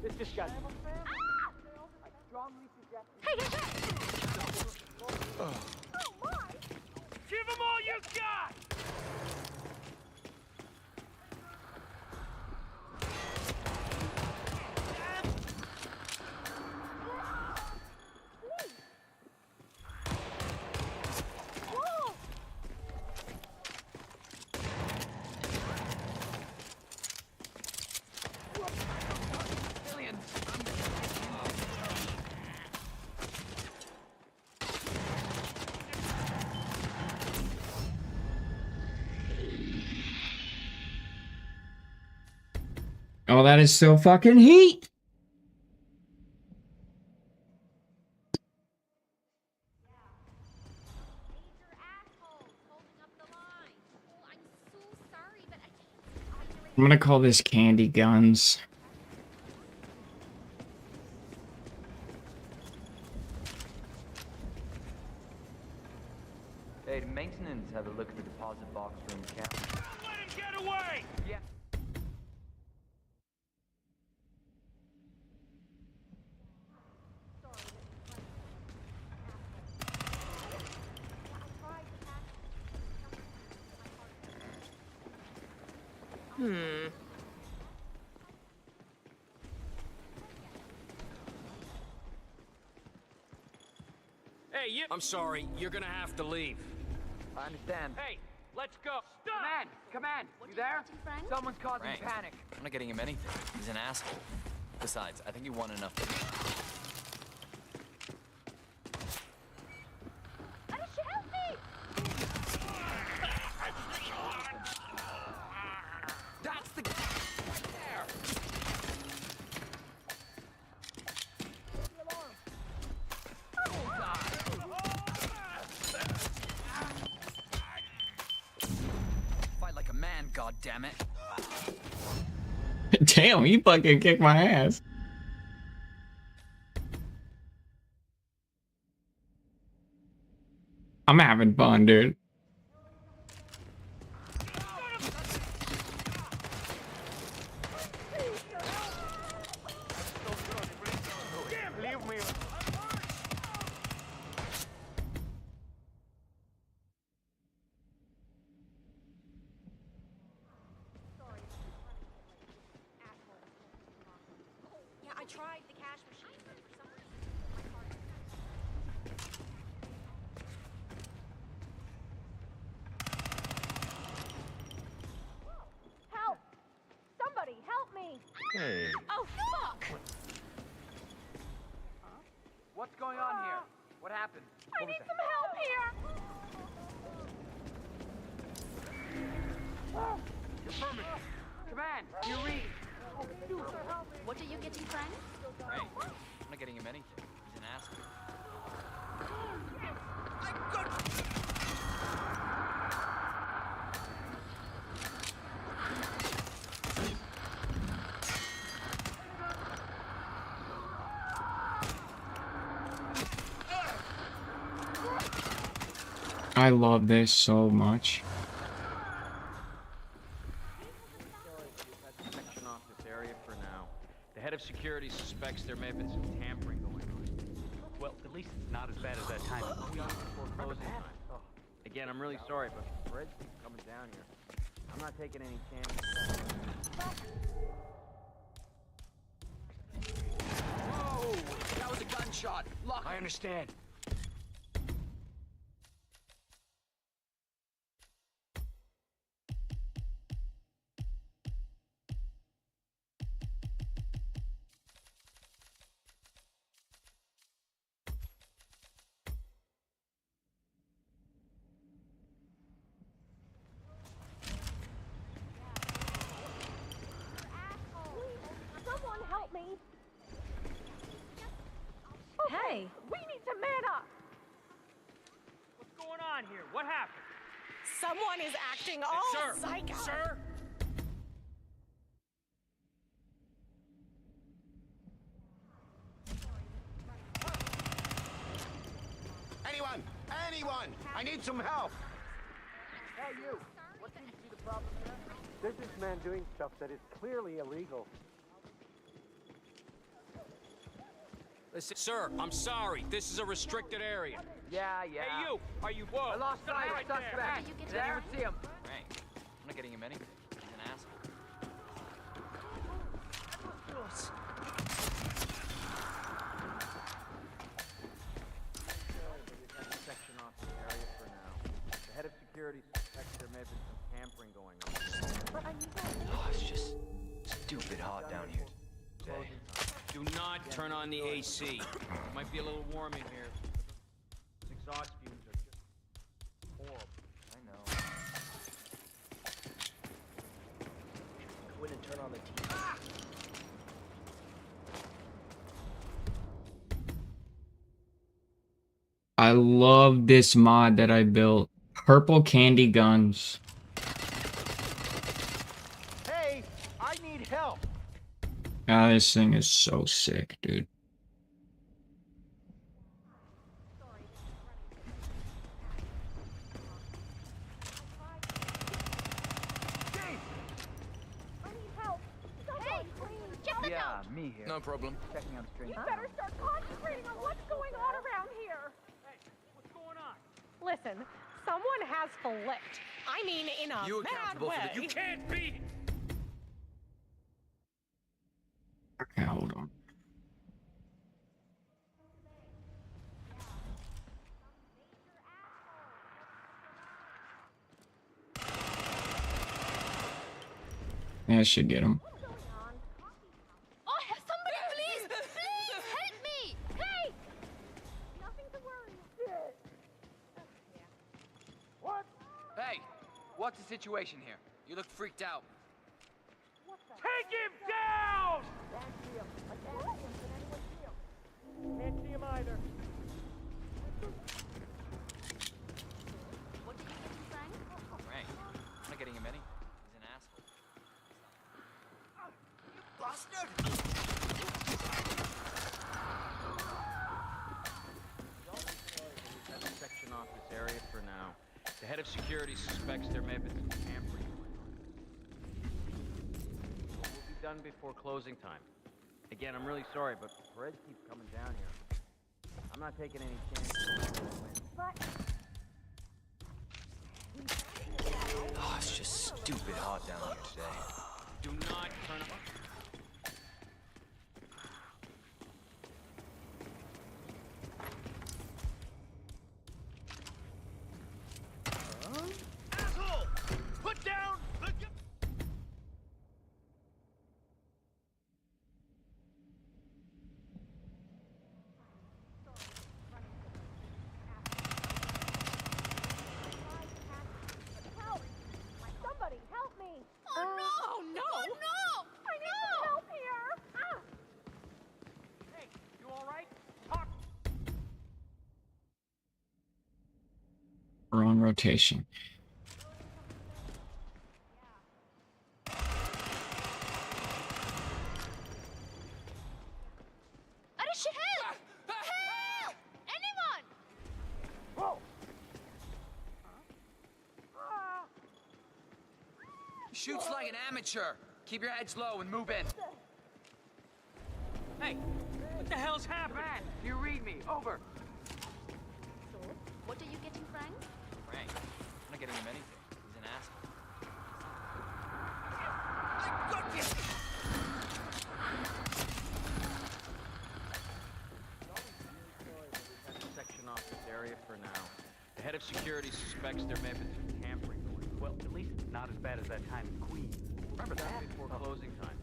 This just got. I strongly suggest. Give them all you got! Oh, that is so fucking heat. I'm gonna call this Candy Guns. Hey, did maintenance have a look at the deposit box room camp? Let him get away! Yeah. Hey, you. I'm sorry, you're gonna have to leave. I understand. Hey, let's go. Stop! Command, you there? Frank? Someone's causing Frank. panic. I'm not getting him anything. He's an asshole. Besides, I think he won enough. Anisha, help me! That's the right there. Fight like a man, goddammit. Damn, you fucking kicked my ass. I'm having fun, dude. Leave me. Yeah, I tried the cash machine, but for some reason my card. Help! Somebody help me! Hey. Oh fuck! What's going on here? What happened? I need some help here! Command, you read. What are you getting, Frank? Frank, I'm not getting him anything. He's an asshole. I love this so much. Section off this area for now. The head of security suspects there may have been some tampering going on. Well, at least it's not as bad as that time. We are before closing time. Again, I'm really sorry, but Fred's coming down here. I'm not taking any chances. Whoa! That was a gunshot. Look. I understand. Someone help me! Hey! We need to man up! What's going on here? What happened? Someone is acting all Sir! psycho. Sir! Anyone! Anyone! I need some help! Hey, you. What seems to be the problem here? There's this man doing stuff that is clearly illegal. Listen, sir, I'm sorry. This is a restricted area. Yeah. Hey, you! Are you... Whoa! I lost Stop sight of right there. suspect. You get Did anyone there? see him? Frank, I'm not getting him anything. He's an asshole. Section off this area for now. The head of security suspects there may have been some tampering going on. Oh, it's just stupid hot down here today. Do not turn on the AC. It might be a little warm in here. Those exhaust fumes are just horrible. I know. Go in and turn on the TV. I love this mod that I built. Purple Candy Guns. Hey, Ah, this thing is so sick, dude. I need help. Hey, please. Check this out. me here. No problem. Checking out a strange. You better start concentrating on what's going on around here. What's going on? Listen, someone has flipped. I mean, in a You mad accountable way. for the- You can't be. Okay, hold on. Yeah, I should get him. Oh, somebody please! Please help me! Hey! Nothing to worry. Hey, what's the situation here? You look freaked out. Take him down! Can't see him. I can't see him. Can anyone see him? Can't see him either. What did you get him, Frank? Frank. I'm not getting him any. He's an asshole. Section off this area for now. The head of security suspects there may have been some tampering going on. We'll be done before closing time. Again, I'm really sorry, but Perez keeps coming down here. I'm not taking any chances. Oh, it's just stupid hot down here today. Do not turn up. Asshole! Put down the gun! Help! Somebody help me! Oh, no! Oh, no! Oh, no! I need some help here! Ah! Hey, you all right? Talk. We're on rotation. Arisha, help! Help! Anyone! Whoa! Shoots like an amateur. Keep your heads low and move in. Hey, what the hell's happening? Man, you read me. Over. So, what are you getting, Frank? Frank. I'm not getting him anything. He's an asshole. Section off this area for now. The head of security suspects there may have been some tampering going on. Well, at least it's not as bad as that time in Queens. Remember that before closing time.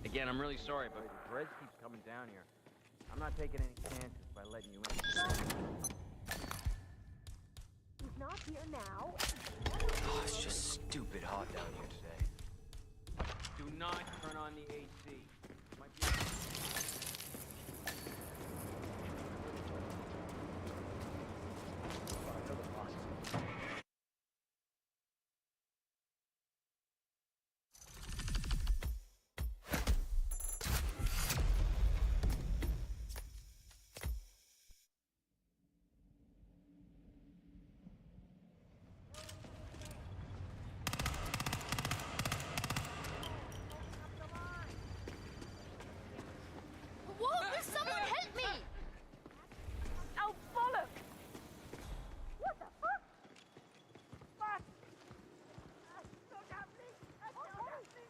Again, I'm really sorry, but Perez keeps coming down here. I'm not taking any chances by letting you in. He's not here now. Oh, it's just stupid hot down here today. Do not turn on the AC. Might be Whoa, will someone help me? Oh, bollocks! What the fuck? Fuck!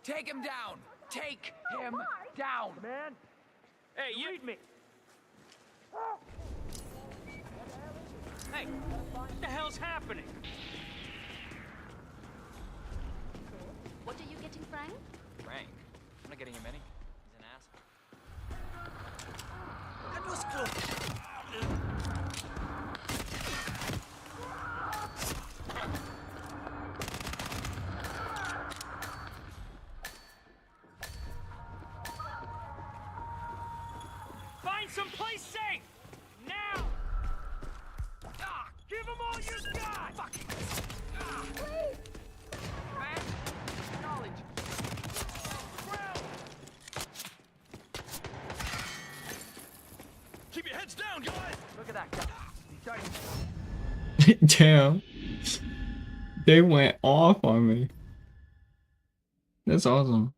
Take him down! Take him down! Man, Hey, you! read me. Hey, what the hell's happening? What are you getting, Frank? Frank. I'm not getting him any. He's an asshole. Find someplace safe! Now! Ah, give them all you got! Man, knowledge. Ground! Heads down, guys! Look at that guy. He's starting. Damn. They went off on me. That's awesome.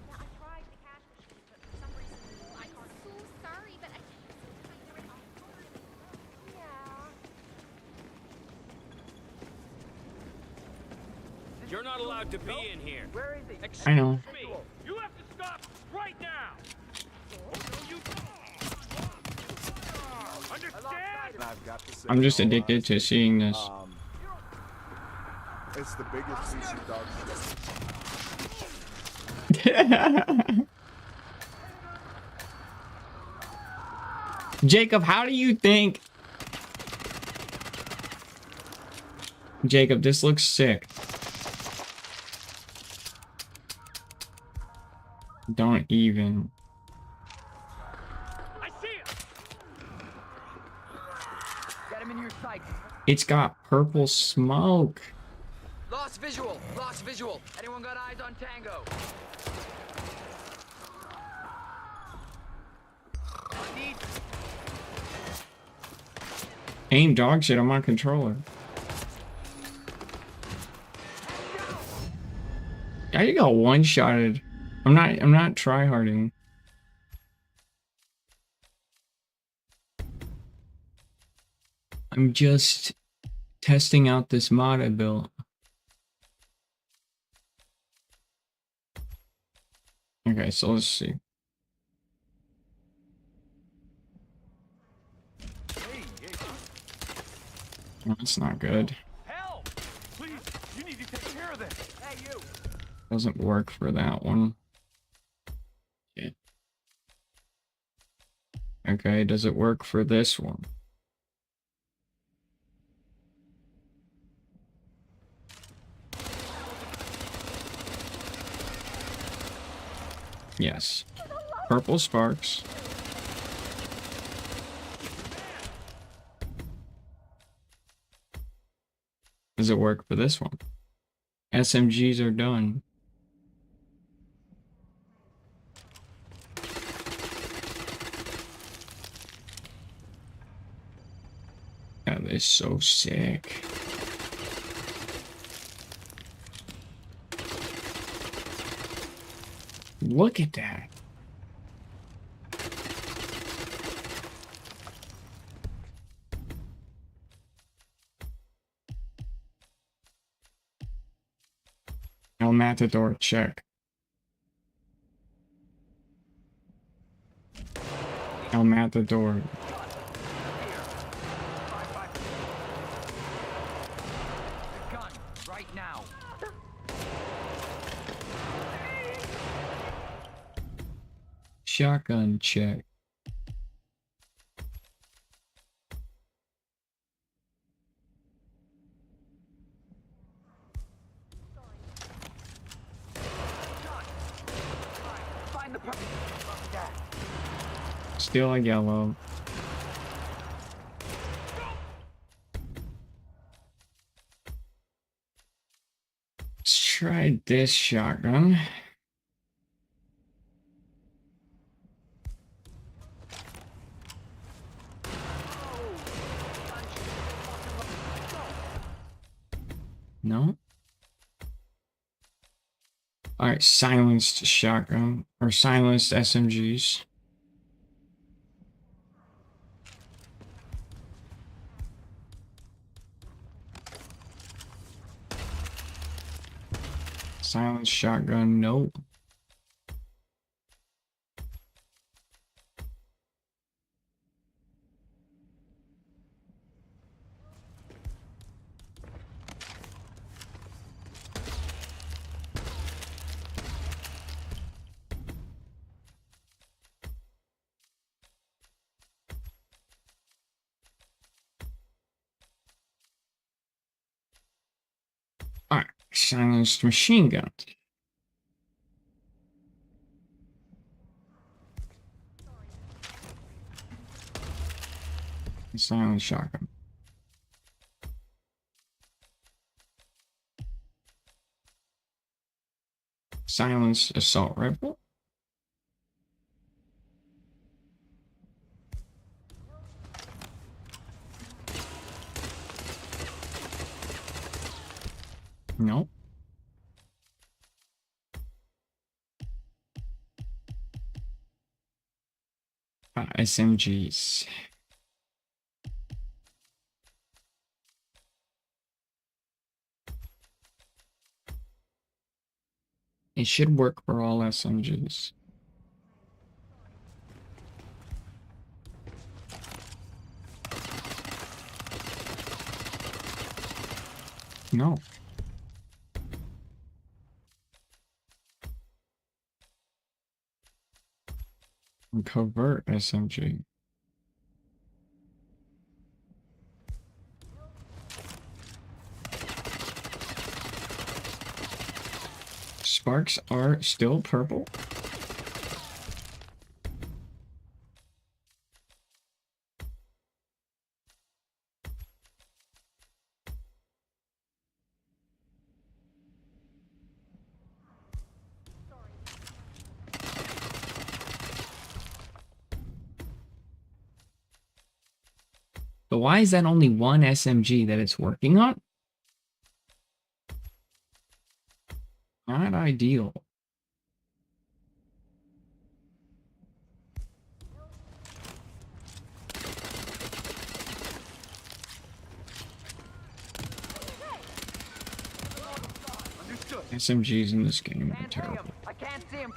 Now, I tried the cash machine, but for some reason, my card. I'm so sorry, but I can't find the right card. Yeah. You're not allowed to be in here. Where is he? I know. Me. You have to stop right now! Oh, no, you don't! Understand? I've got to say, I'm just in all addicted to honesty, seeing this. It's the biggest CC dog. Jacob, how do you think? Jacob, this looks sick. Don't even. I see him! Get him in your sights. It's got purple smoke. Lost visual. Lost visual. Anyone got eyes on Tango? Need. Aim dog shit on my controller. I got one-shotted. I'm not tryharding. I'm just testing out this mod I built. Okay, so let's see. Oh, that's not good. Help! Please, you need to take care of this! Hey, you. Doesn't work for that one. Yeah. Okay, does it work for this one? Yes. Purple sparks. Does it work for this one? SMGs are done. That is so sick. Look at that. El Matador, check. El Matador. Gun. Right now. Shotgun, check. Find the person. Still a yellow. Let's try this shotgun. No? Alright, silenced shotgun. Or silenced SMGs. Silenced shotgun, nope. Alright, silenced machine gun. Silenced shotgun. Silenced assault rifle. Nope. SMGs. It should work for all SMGs. No. Covert SMG. Sparks are still purple. But why is that only one SMG that it's working on? Not ideal. SMGs in this game are terrible. I can't see him.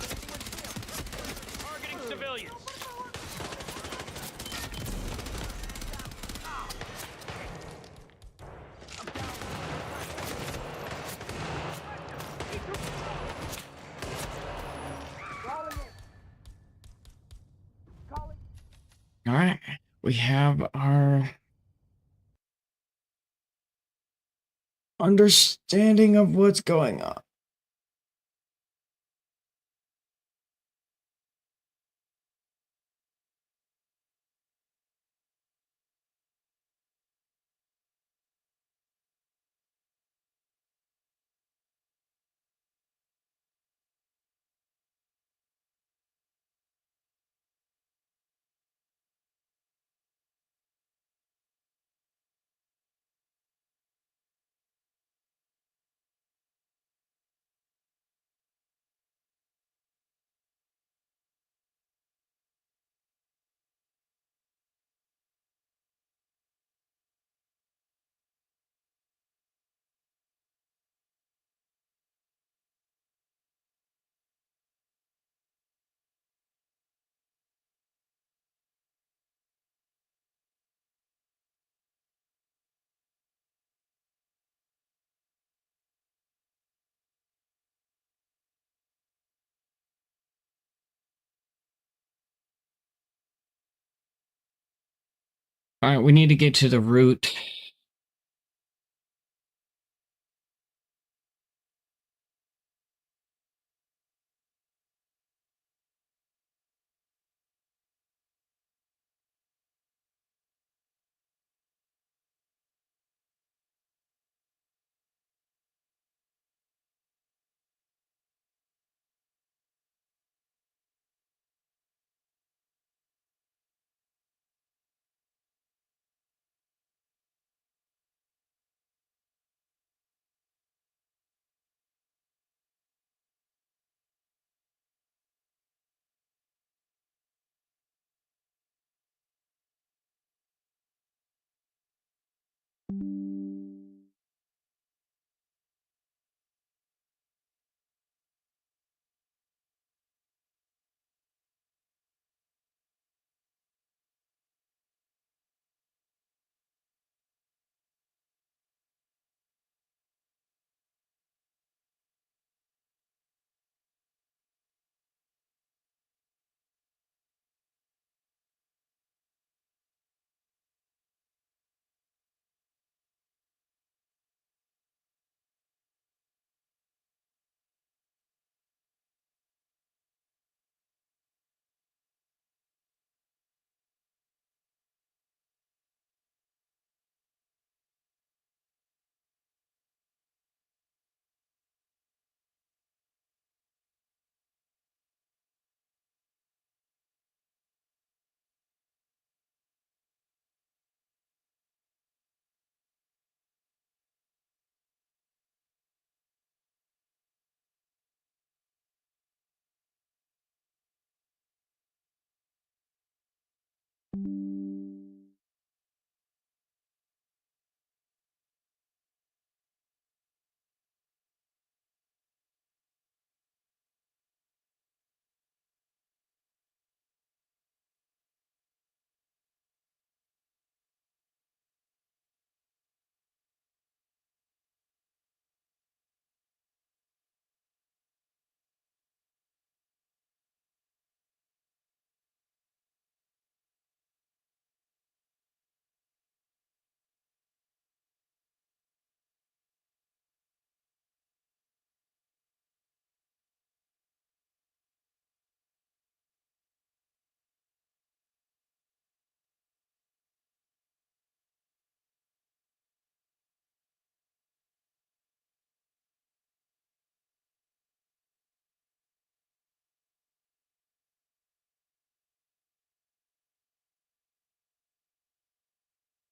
Targeting civilians. All right, we have our understanding of what's going on. All right, we need to get to the root.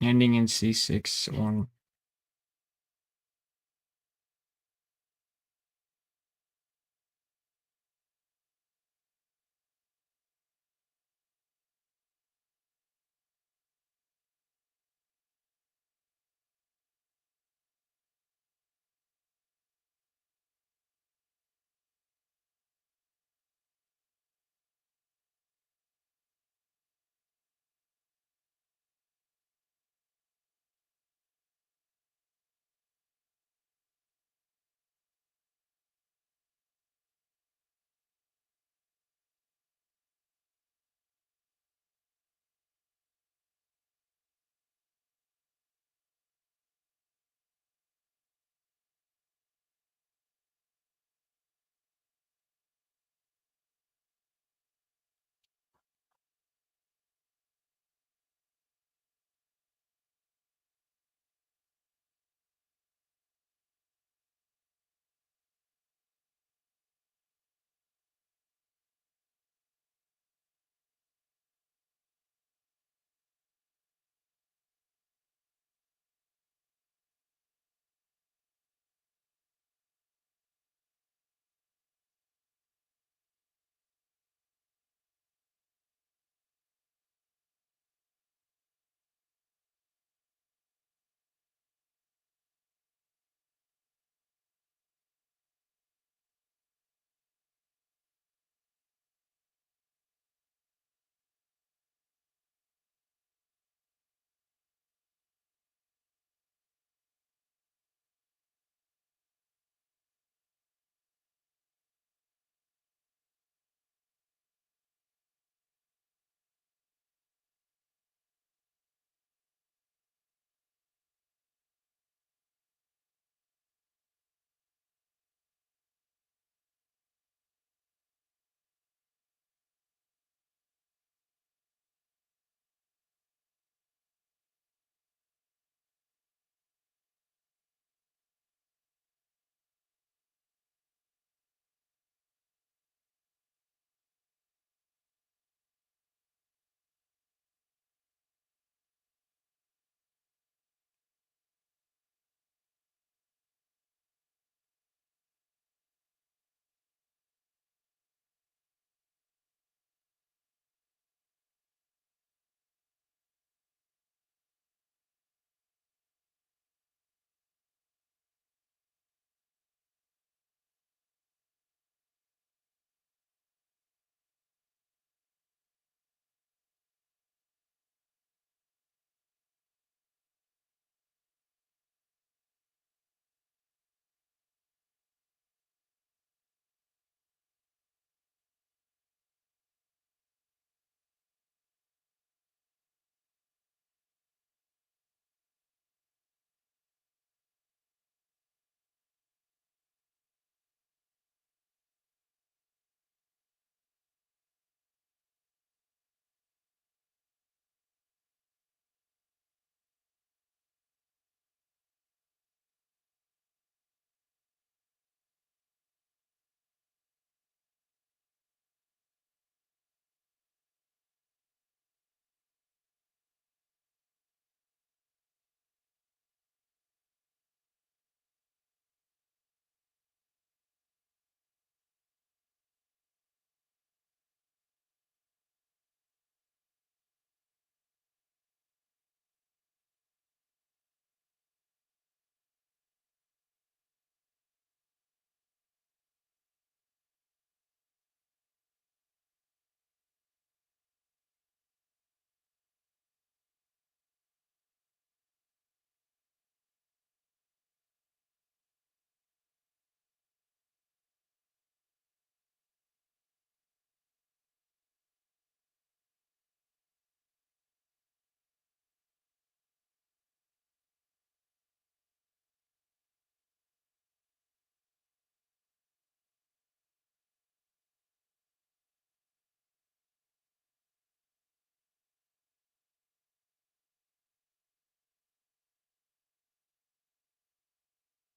Ending in C6 one.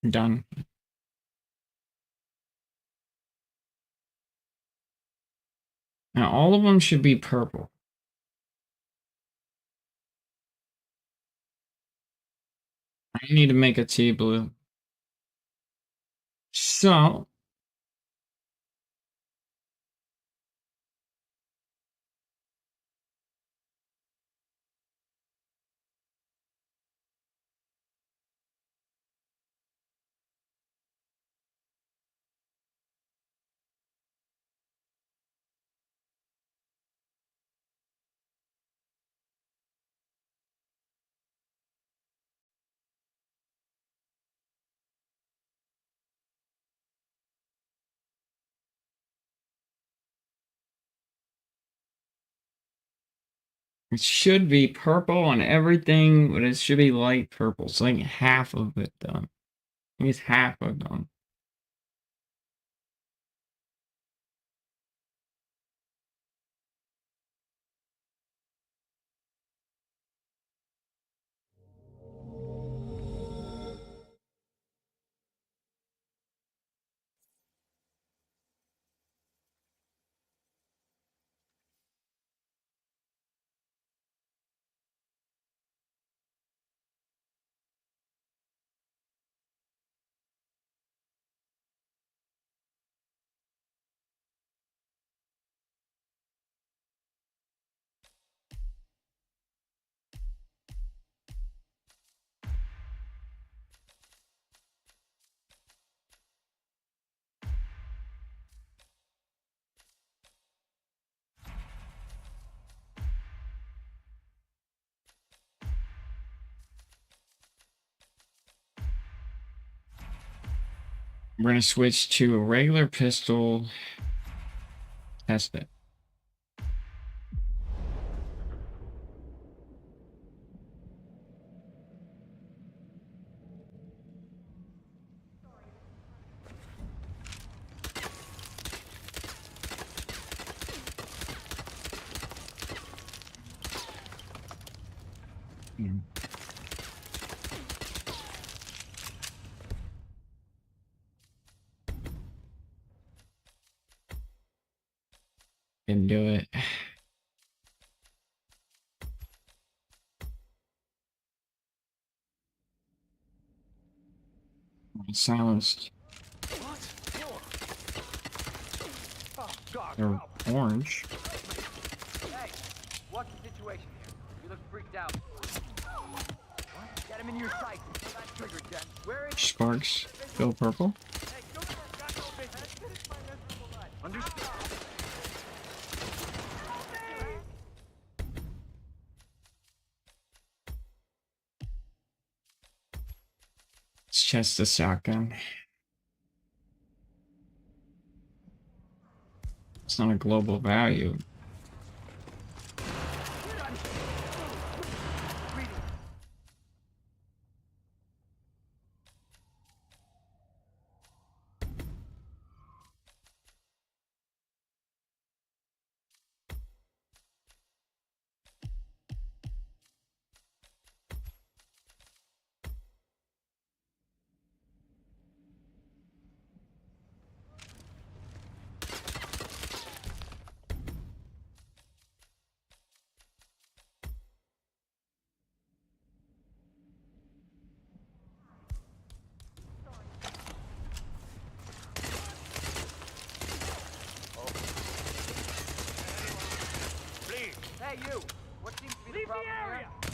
Done. Now all of them should be purple. I need to make a tea blue. So it should be purple on everything, but it should be light purple. It's like half of it done. I think it's half of them. We're gonna switch to a regular pistol. Test it. Can do it. Silenced. They're orange. Hey, what's the situation here? You look freaked out. What? Get him in your sights. That trigger, Jen. Where is Sparks feel purple. Hey, go ahead, got no business. Finish my miserable life. Understood. It's just a shotgun. It's not a global value. Hey, you. What seems to be the Leave problem the area! here?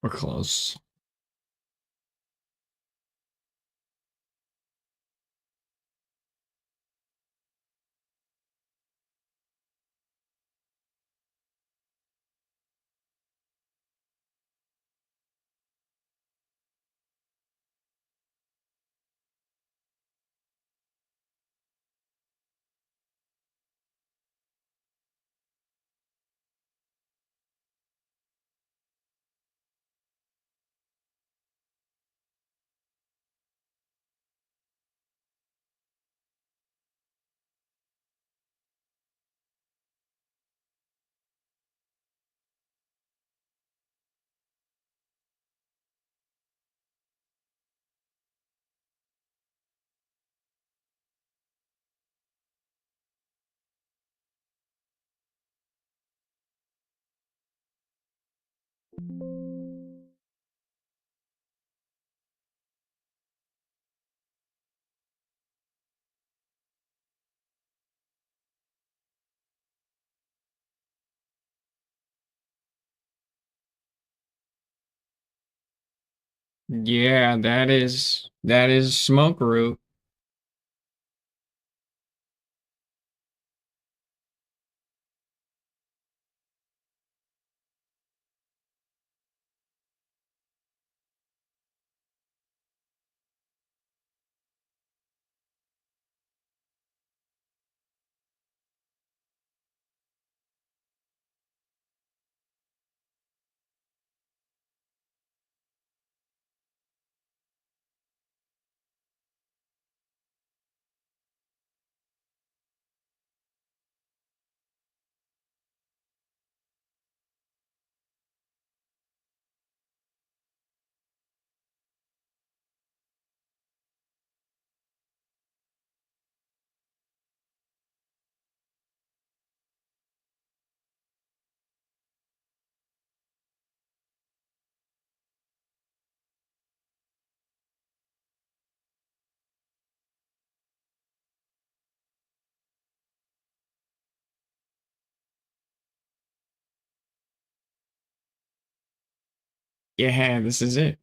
We're close. Yeah, that is smoke root. Yeah, this is it.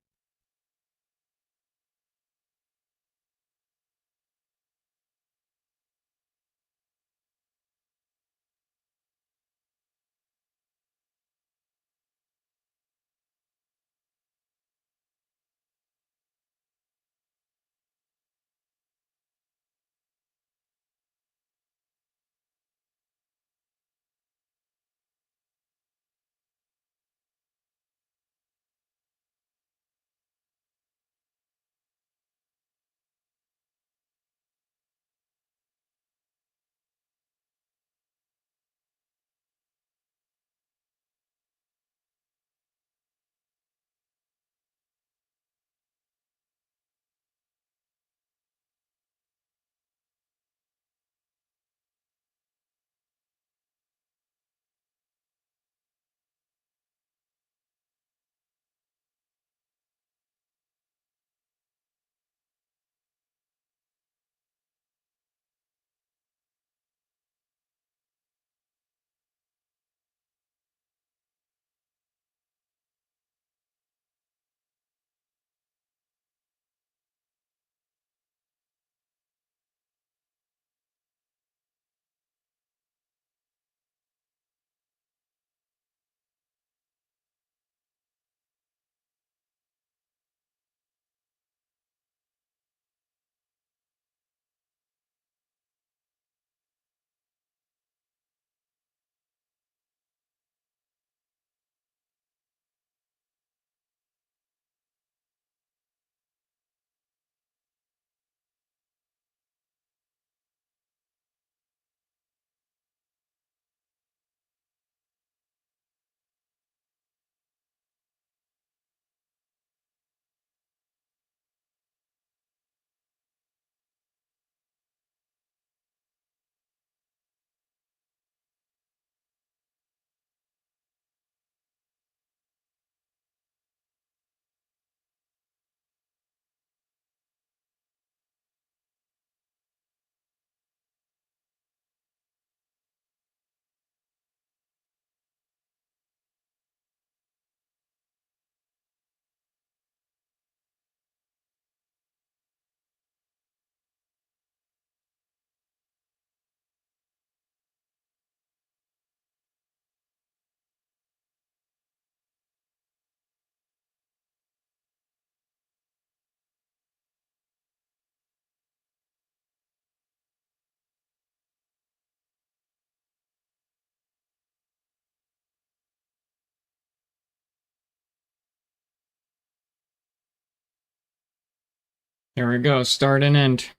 Here we go. Start and end.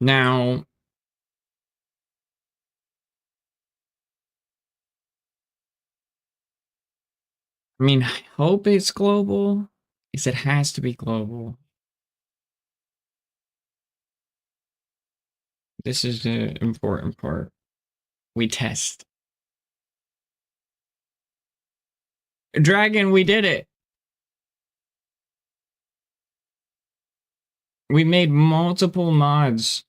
Now, I mean, I hope it's global, because it has to be global. This is the important part. We test. Dragon, we did it! We made multiple mods.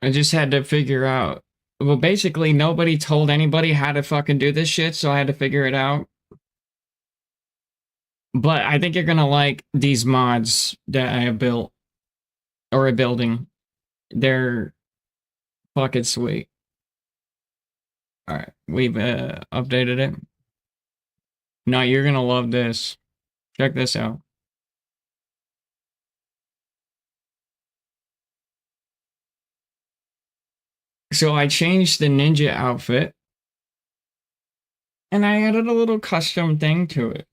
I just had to figure out. Well, basically, nobody told anybody how to fucking do this shit, so I had to figure it out. But I think you're gonna like these mods that I have built. Or a building. They're fucking sweet. Alright, we've updated it. No, you're gonna love this. Check this out. So I changed the ninja outfit. And I added a little custom thing to it.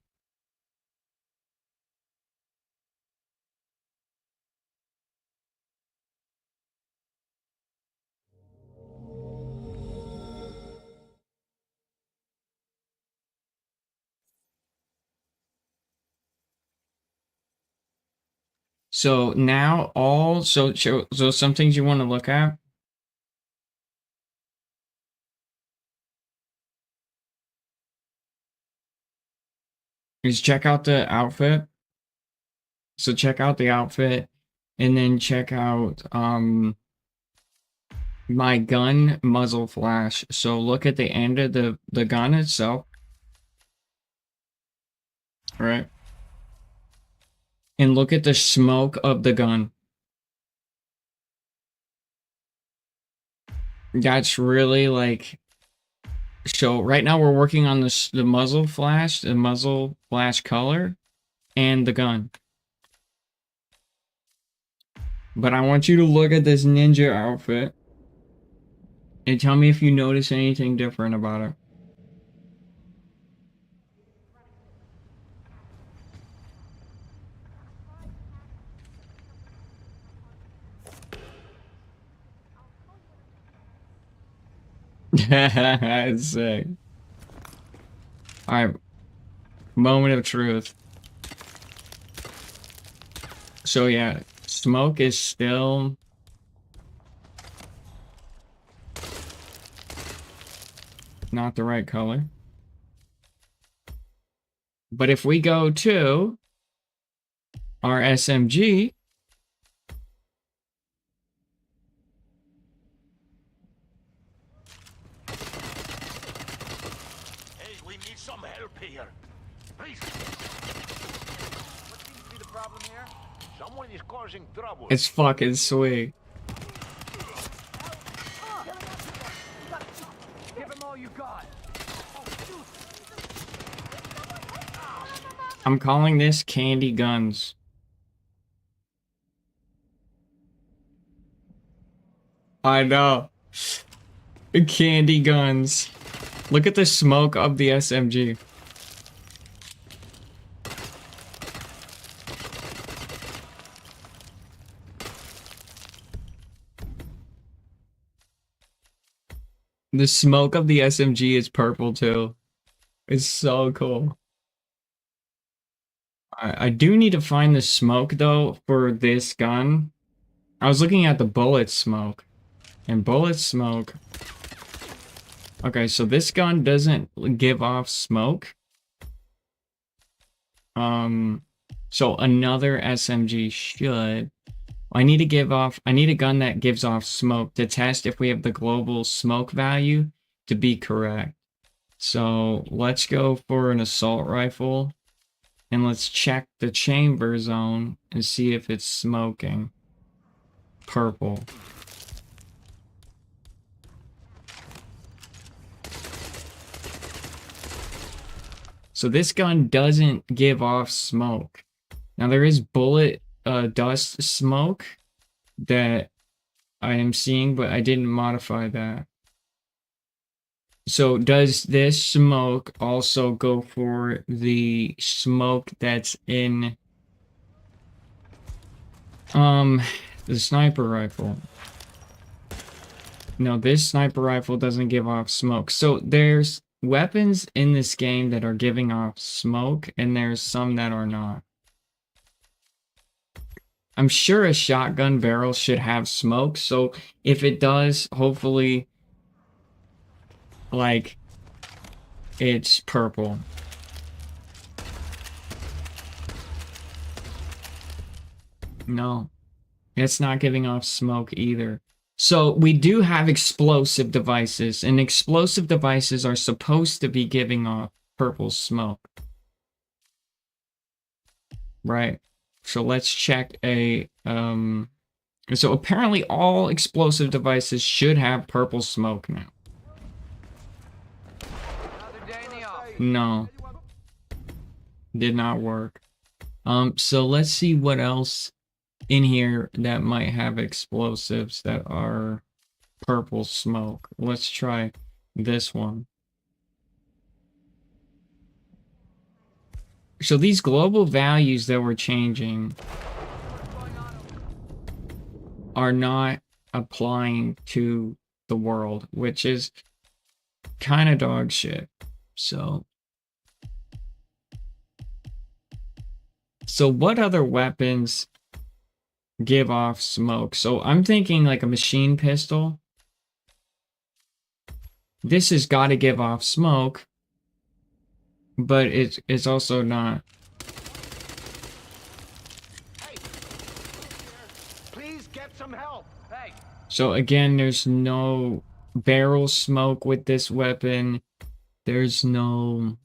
So now so some things you want to look at. Is check out the outfit. So check out the outfit and then check out my gun muzzle flash. So look at the end of the gun itself. Right? And look at the smoke of the gun. That's really like... So right now we're working on the muzzle flash color, and the gun. But I want you to look at this ninja outfit and tell me if you notice anything different about it. It's sick. Alright. Moment of truth. So yeah, smoke is still... not the right color. But if we go to our SMG... Some help here. Please. What seems to be the problem here? Someone is causing trouble. It's fucking sweet. Give him all you got. I'm calling this candy guns. I know. Candy guns. Look at the smoke of the SMG. The smoke of the SMG is purple too. It's so cool. I do need to find the smoke though for this gun. I was looking at the bullet smoke. And bullet smoke... Okay, so this gun doesn't give off smoke. So another SMG should. I need a gun that gives off smoke to test if we have the global smoke value to be correct. So let's go for an assault rifle and let's check the chamber zone and see if it's smoking. Purple. So this gun doesn't give off smoke. Now there is bullet dust smoke that I am seeing, but I didn't modify that. So does this smoke also go for the smoke that's in the sniper rifle? No, this sniper rifle doesn't give off smoke. So there's weapons in this game that are giving off smoke, and there's some that are not. I'm sure a shotgun barrel should have smoke, so if it does, hopefully, like, it's purple. No, it's not giving off smoke either. So we do have explosive devices, and explosive devices are supposed to be giving off purple smoke. Right. So let's check a, so apparently all explosive devices should have purple smoke now. No. Did not work. So let's see what else in here that might have explosives that are purple smoke. Let's try this one. So these global values that we're changing are not applying to the world, which is kind of dog shit. So what other weapons give off smoke? So I'm thinking like a machine pistol. This has got to give off smoke, but it's also not. Hey, please get some help. Hey. So again, there's no barrel smoke with this weapon. There's no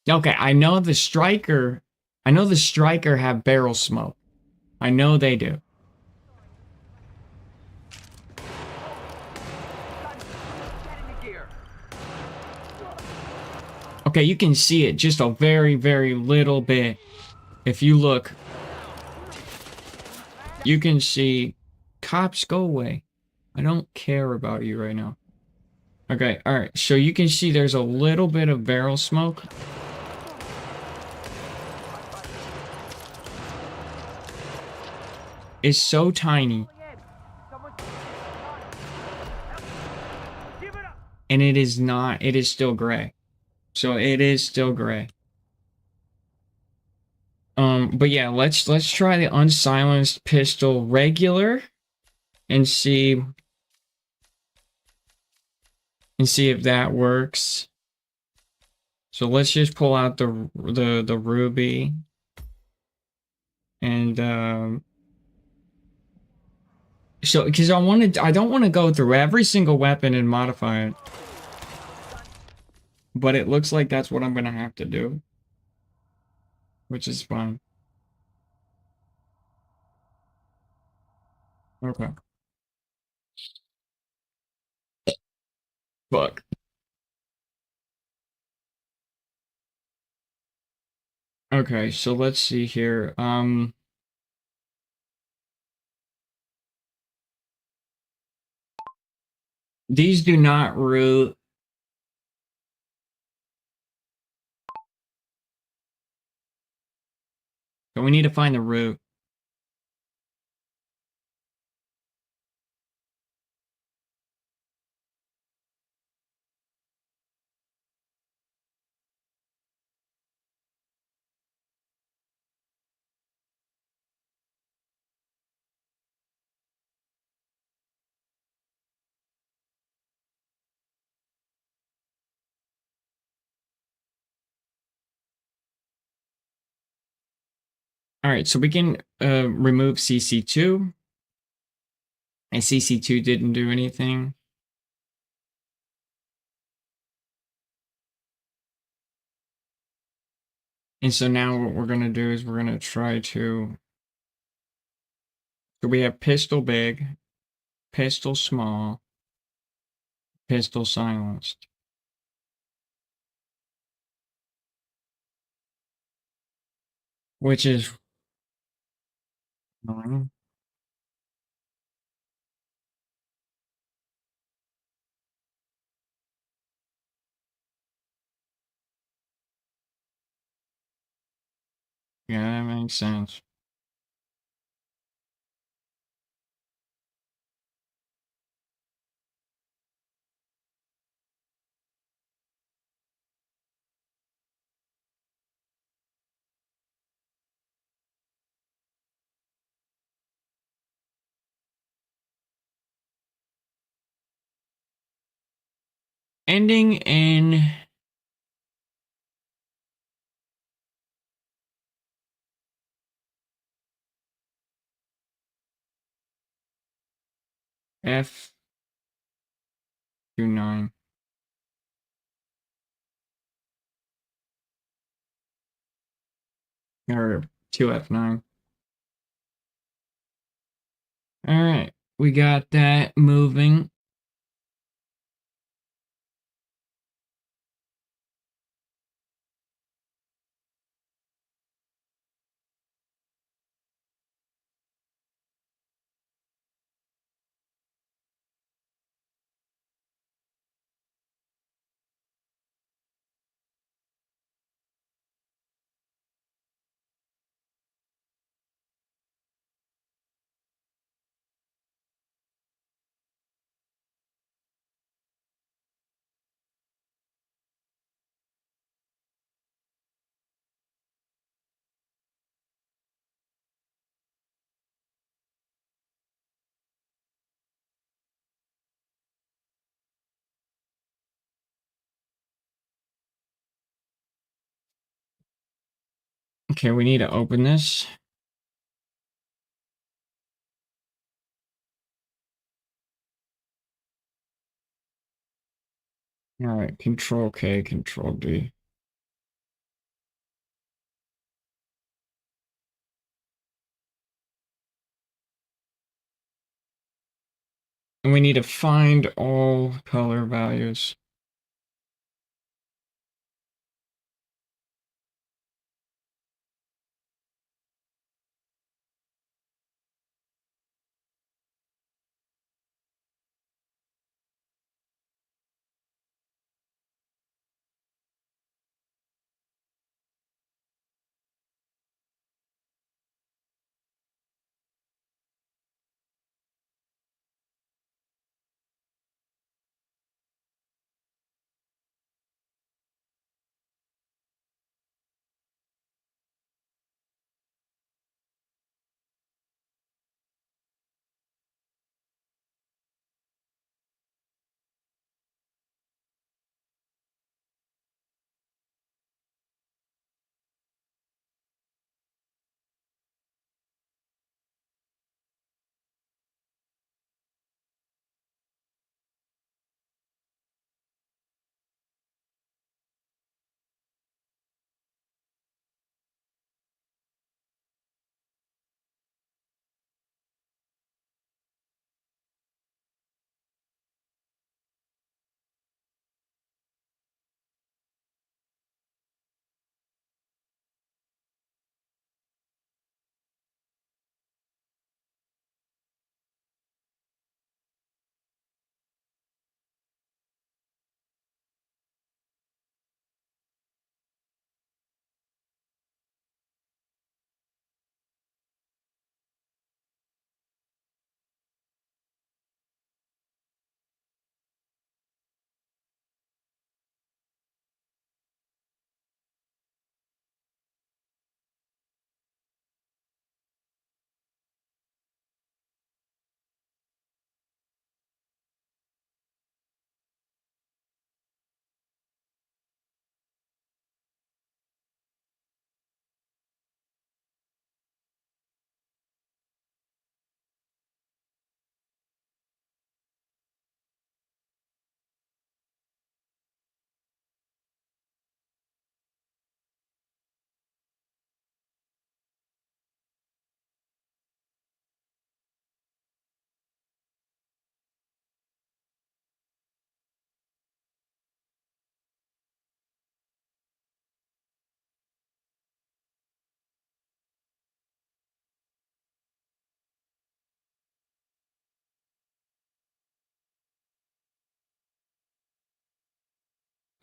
okay, I know the striker have barrel smoke. I know they do. Okay, you can see it just a very, very little bit. If you look, you can see cops go away. I don't care about you right now. Okay, alright, so you can see there's a little bit of barrel smoke. It's so tiny. And it is not, it is still gray. So it is still gray. But yeah, let's try the unsilenced pistol regular and see if that works. So let's just pull out the ruby and so because I don't want to go through every single weapon and modify it. But it looks like that's what I'm going to have to do. Which is fine. Okay. Fuck. Okay, so let's see here. These do not root. So we need to find the root. All right, so we can remove CC2. And CC2 didn't do anything. And so now what we're going to do is we're going to try to... So we have pistol big, pistol small, pistol silenced. Which is... Yeah, that makes sense. Ending in F29 or 2F9. All right, we got that moving. Okay, we need to open this. All right, Control K, Control D. And we need to find all color values.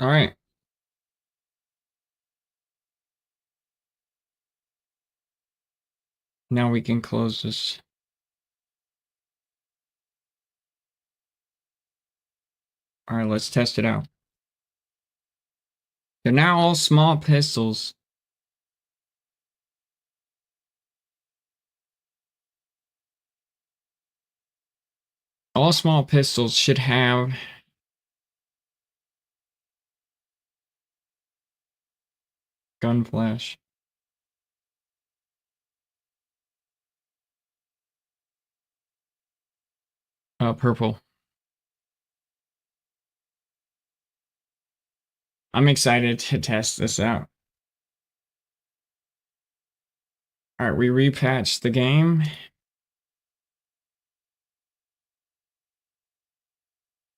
All right. Now we can close this. All right, let's test it out. They're now all small pistols. All small pistols should have gun flash. Purple. I'm excited to test this out. All right, we repatched the game.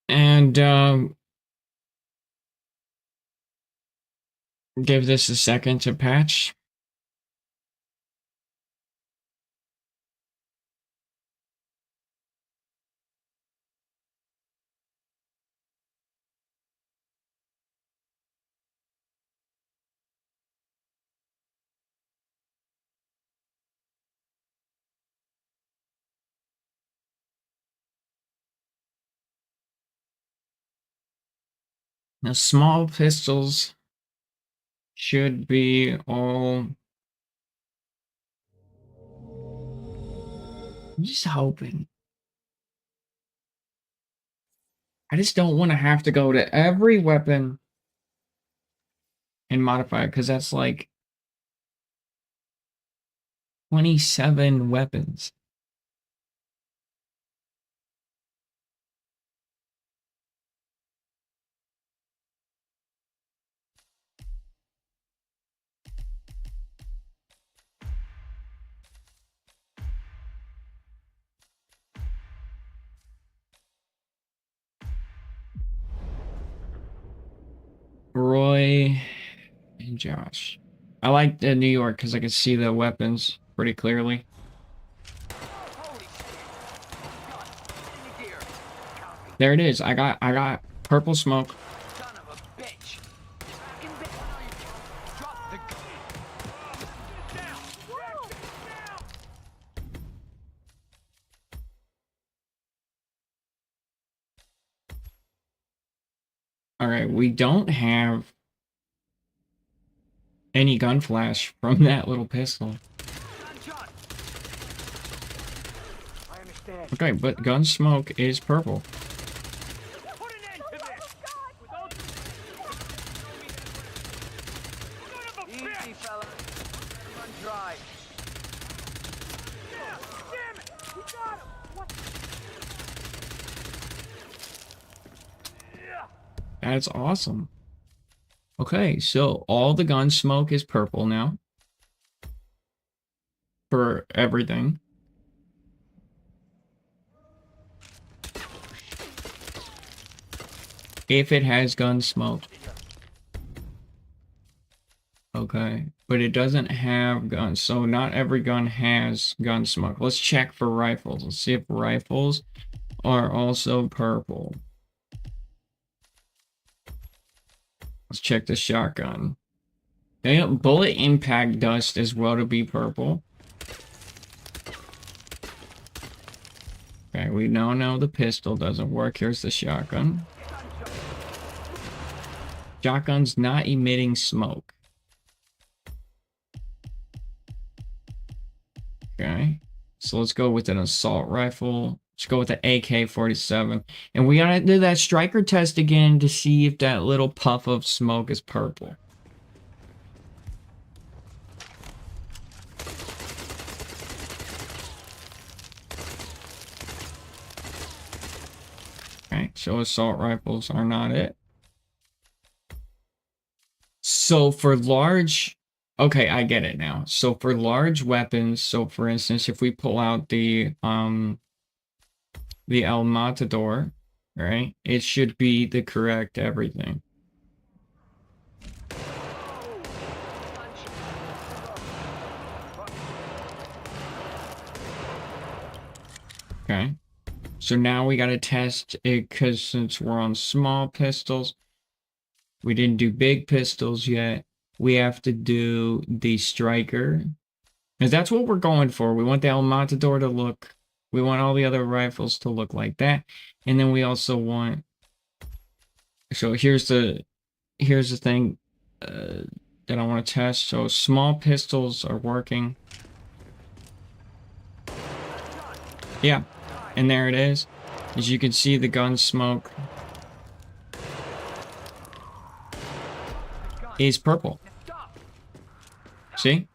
And give this a second to patch. Now, small pistols should be all... I'm just hoping. I just don't want to have to go to every weapon and modify it, because that's like 27 weapons. Roy and Josh. I like the New York because I can see the weapons pretty clearly. There it is. I got purple smoke. All right, we don't have any gun flash from that little pistol. Okay, but gun smoke is purple. Easy, fella. Run dry. Damn it! We got him! What? That's awesome. Okay, so all the gun smoke is purple now. For everything. If it has gun smoke. Okay, but it doesn't have guns, so not every gun has gun smoke. Let's check for rifles. Let's see if rifles are also purple. Let's check the shotgun. Okay, bullet impact dust as well to be purple. Okay, we now know the pistol doesn't work. Here's the shotgun. Shotgun's not emitting smoke. Okay, so let's go with an assault rifle. Let's go with the AK-47. And we gotta do that striker test again to see if that little puff of smoke is purple. Okay, so assault rifles are not it. So for large... Okay, I get it now. So for large weapons, so for instance, if we pull out the El Matador, right? It should be the correct everything. Okay. So now we gotta test it, because since we're on small pistols, we didn't do big pistols yet. We have to do the striker Because that's what we're going for. We want the El Matador to look, we want all the other rifles to look like that. And then we also want, so here's the thing that I want to test. So small pistols are working. Yeah, and there it is. As you can see, the gun smoke is purple. See?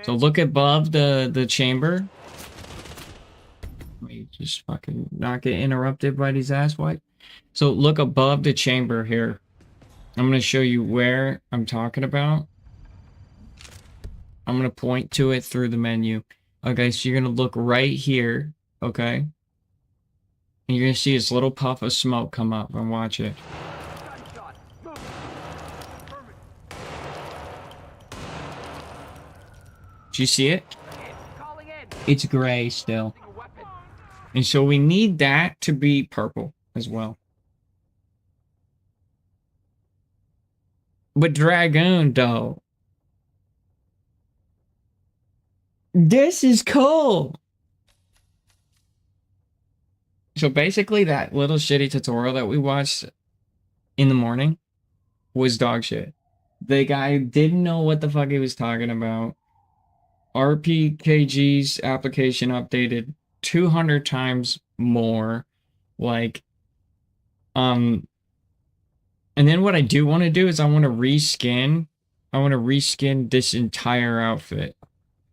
So look above the chamber. Let me just fucking not get interrupted by these asswipes. So look above the chamber here. I'm going to show you where I'm talking about. I'm going to point to it through the menu. Okay, so you're going to look right here. Okay? And you're going to see this little puff of smoke come up and watch it. Do you see it? It's gray still. And so we need that to be purple as well. But Dragoon, though. This is cool! So basically that little shitty tutorial that we watched in the morning was dog shit. The guy didn't know what the fuck he was talking about. RPKG's application updated 200 times more. Like, and then what I do want to do is I want to reskin this entire outfit.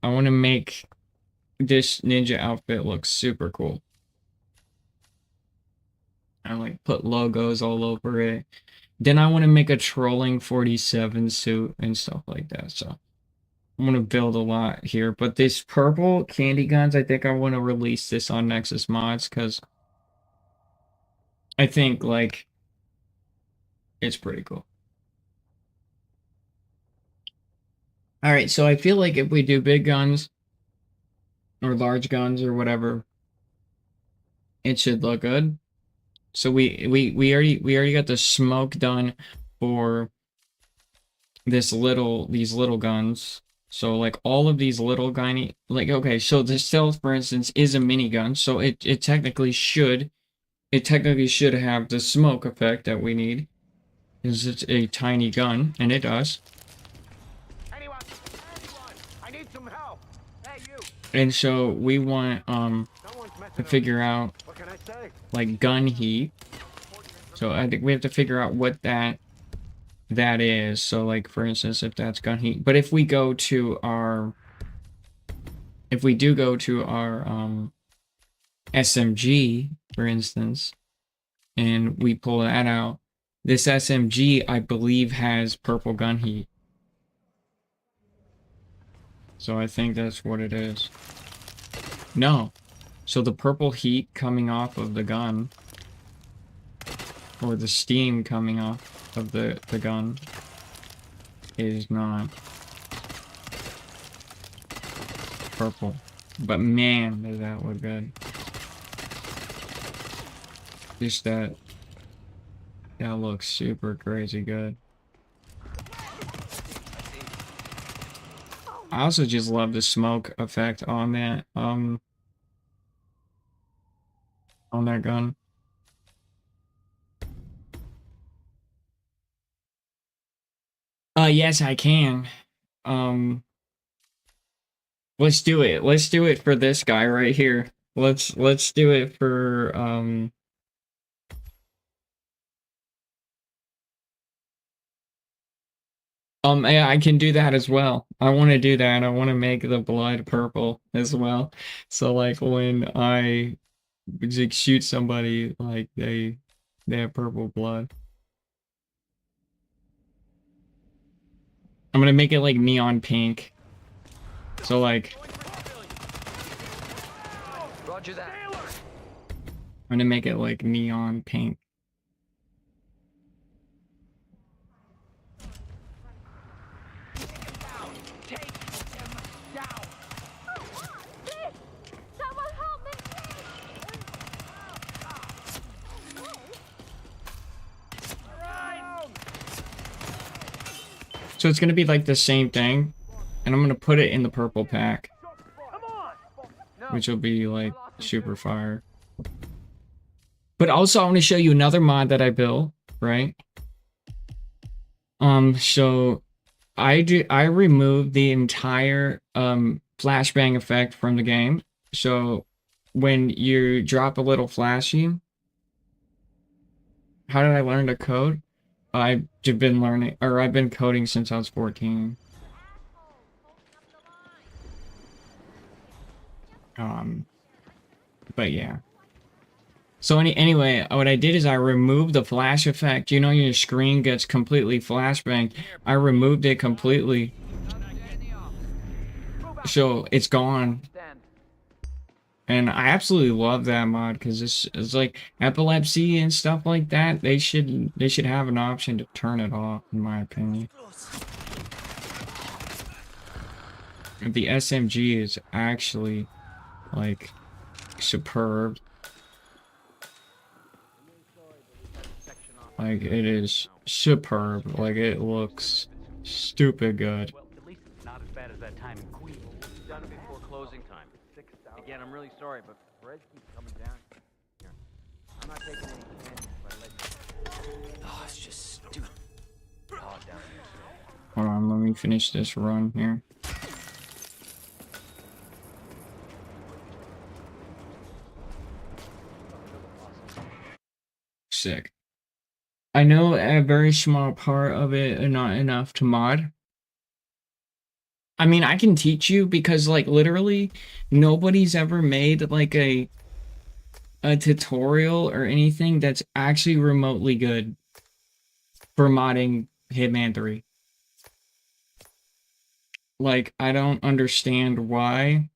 I want to make this ninja outfit look super cool. I like put logos all over it. Then I want to make a trolling 47 suit and stuff like that. So I'm going to build a lot here. But this purple candy guns, I think I want to release this on Nexus Mods because I think, like, it's pretty cool. Alright, so I feel like if we do big guns or large guns or whatever, it should look good. So we already got the smoke done for these little guns. So like all of these little guny, like, okay, so the stealth, for instance, is a minigun, so it technically should have the smoke effect that we need. Because it's a tiny gun, and it does. Anyone, I need some help. Hey, you. And so we want to figure out like gun heat. So I think we have to figure out what that is. So like, for instance, if that's gun heat. But if we go to our SMG, for instance, and we pull that out, this SMG, I believe, has purple gun heat. So I think that's what it is. No. So the purple heat coming off of the gun, or the steam coming off of the gun, is not purple. But man, does that look good. Just that looks super crazy good. I also just love the smoke effect on that gun. Yes, I can. Let's do it. Let's do it for this guy right here. Let's do it for yeah, I can do that as well. I want to do that. I want to make the blood purple as well. So like when I shoot somebody, like they have purple blood. I'm gonna make it like neon pink. So like, Roger that. I'm gonna make it like neon pink. So it's going to be like the same thing, and I'm going to put it in the purple pack. which will be like super fire. But also I want to show you another mod that I built, right? So I removed the entire flashbang effect from the game. So when you drop a little flashy, how did I learn to code? I've been learning, or I've been coding since I was 14. But yeah. So anyway, what I did is I removed the flash effect. You know, your screen gets completely flashbanged. I removed it completely. So it's gone. And I absolutely love that mod because it's like epilepsy and stuff like that. They should have an option to turn it off, in my opinion. The SMG is actually like superb. Like, it is superb. Like, it looks stupid good. Well, at least it's not as bad as that time in Queens. We've done it before closing time. Again, I'm really sorry, but Perez keeps coming down. Here. I'm not taking any chances if I let you. Oh, it's just stupid hot down here today. Hold on, let me finish this run here. Sick. I know a very small part of it and not enough to mod. I mean, I can teach you because, like, literally nobody's ever made like a tutorial or anything that's actually remotely good for modding Hitman 3. Like, I don't understand why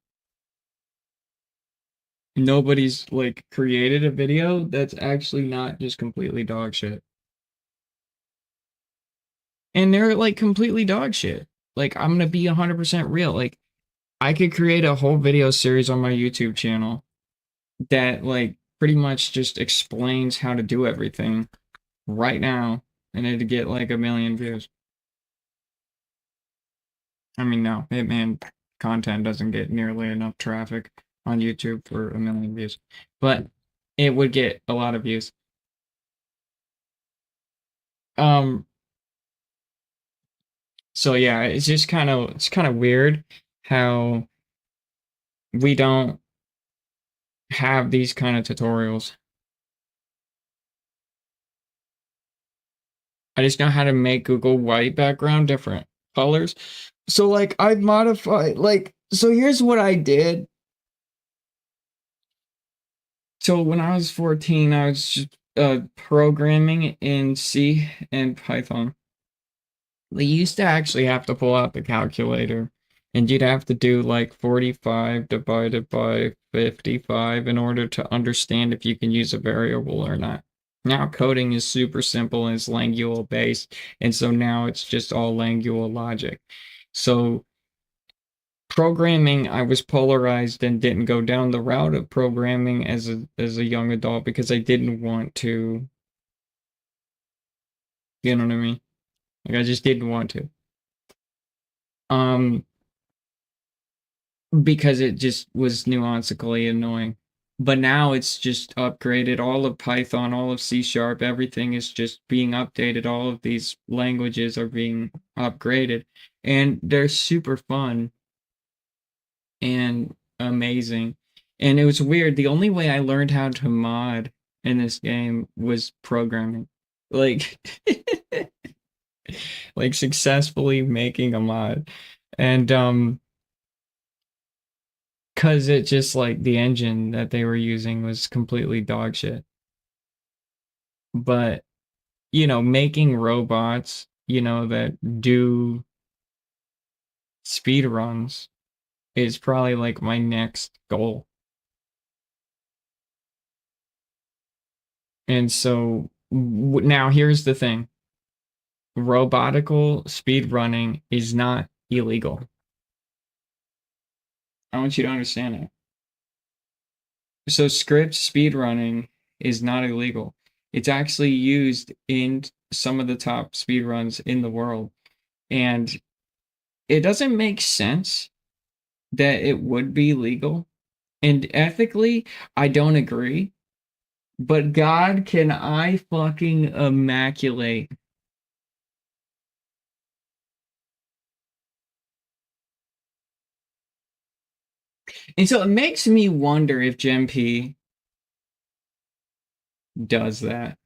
nobody's like created a video that's actually not just completely dog shit. And they're like completely dog shit. Like, I'm gonna be 100% real. Like, I could create a whole video series on my YouTube channel that like pretty much just explains how to do everything right now, and it'd get like 1 million views. I mean, no, Hitman content doesn't get nearly enough traffic on YouTube for 1 million views, but it would get a lot of views. So yeah, it's kind of weird how we don't have these kind of tutorials. I just know how to make Google White background different colors. So like I've modified, like, so here's what I did. So when I was 14, I was just programming in C and Python. They used to actually have to pull out the calculator, and you'd have to do like 45 divided by 55 in order to understand if you can use a variable or not. Now coding is super simple and it's Langual based, and so now it's just all Langual logic. So programming, I was polarized and didn't go down the route of programming as a young adult because I didn't want to, you know what I mean? Like, I just didn't want to. Because it just was nuancically annoying. But now it's just upgraded. All of Python, all of C#, everything is just being updated. All of these languages are being upgraded. And they're super fun and amazing. And it was weird. The only way I learned how to mod in this game was programming. Like, like successfully making a mod. And because it just like the engine that they were using was completely dog shit. But, you know, making robots, you know, that do speed runs is probably like my next goal. And so now here's the thing. Robotical speed running is not illegal. I want you to understand it. So script speedrunning is not illegal. It's actually used in some of the top speedruns in the world. And it doesn't make sense that it would be legal And ethically, I don't agree. But God, can I fucking immaculate? And so it makes me wonder if GenP does that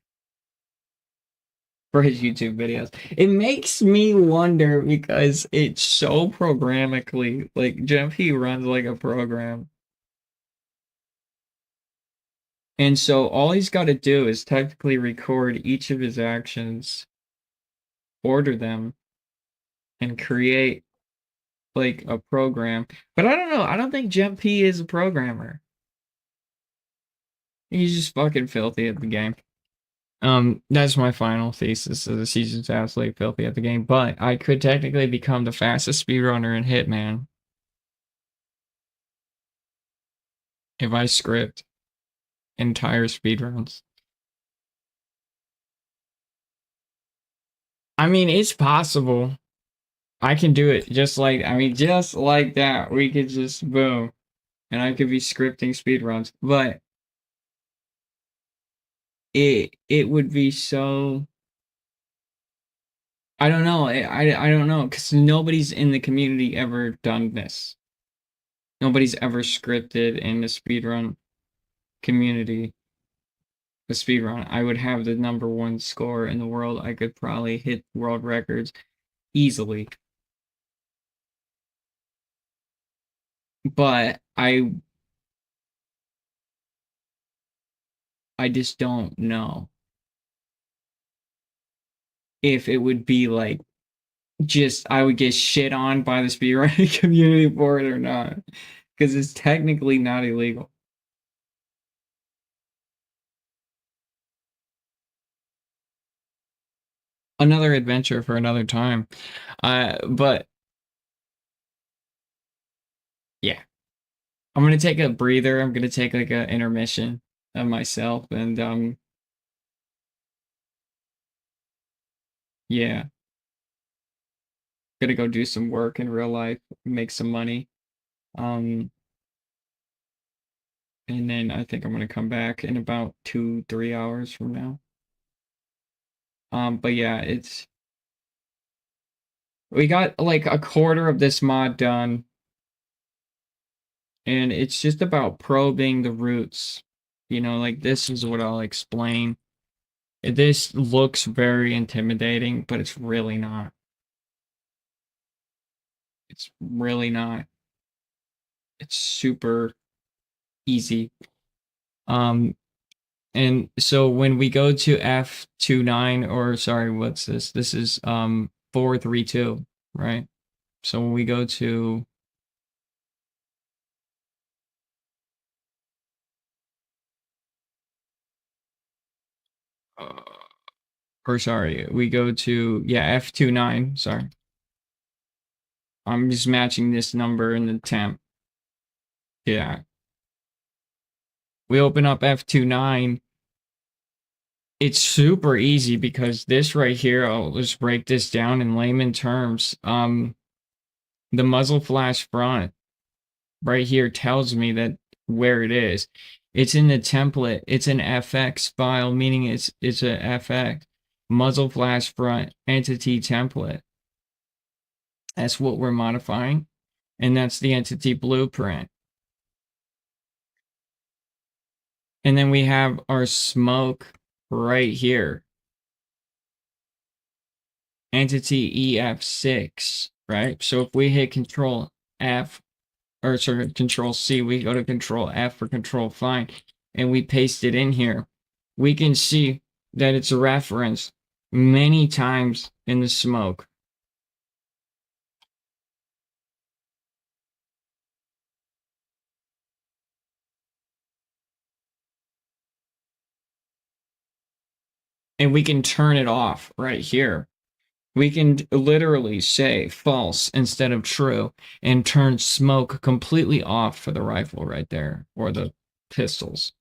for his YouTube videos. It makes me wonder because it's so programmatically, like GenP runs like a program. And so all he's got to do is technically record each of his actions, order them, and create like a program. But I don't know. I don't think GenP is a programmer. He's just fucking filthy at the game. That's my final thesis. Is he's just absolutely filthy at the game. But I could technically become the fastest speedrunner in Hitman if I script entire speedruns. I mean, it's possible. I can do it just like that. We could just boom, and I could be scripting speedruns. But it would be so. I don't know. I don't know because nobody's in the community ever done this. Nobody's ever scripted in the speedrun community. The speedrun, I would have the #1 score in the world. I could probably hit world records easily. But I just don't know if it would be like just I would get shit on by the speedrunning community for it or not, because it's technically not illegal. Another adventure for another time. But yeah, I'm gonna take a breather. I'm gonna take like an intermission of myself, and yeah, gonna go do some work in real life, make some money, and then I think I'm gonna come back in about 2-3 hours from now. But yeah, we got like a quarter of this mod done, and it's just about probing the roots. You know, like this is what I'll explain. This looks very intimidating, but it's really not. It's really not. It's super easy. And so when we go to F29, or sorry, what's this? This is 432, right? So when we go to or sorry, we go to F29, sorry. I'm just matching this number in the temp. Yeah. We open up F29. It's super easy because this right here, I'll just break this down in layman terms. The muzzle flash front right here tells me that where it is. It's in the template. It's an FX file, meaning it's a FX muzzle flash front entity template. That's what we're modifying, and that's the entity blueprint. And then we have our smoke right here. Entity EF6, right? So if we hit Control F, or sorry, Control C, we go to Control F for control find, and we paste it in here. We can see that it's referenced many times in the smoke. And we can turn it off right here. We can literally say false instead of true and turn smoke completely off for the rifle right there, or the pistols.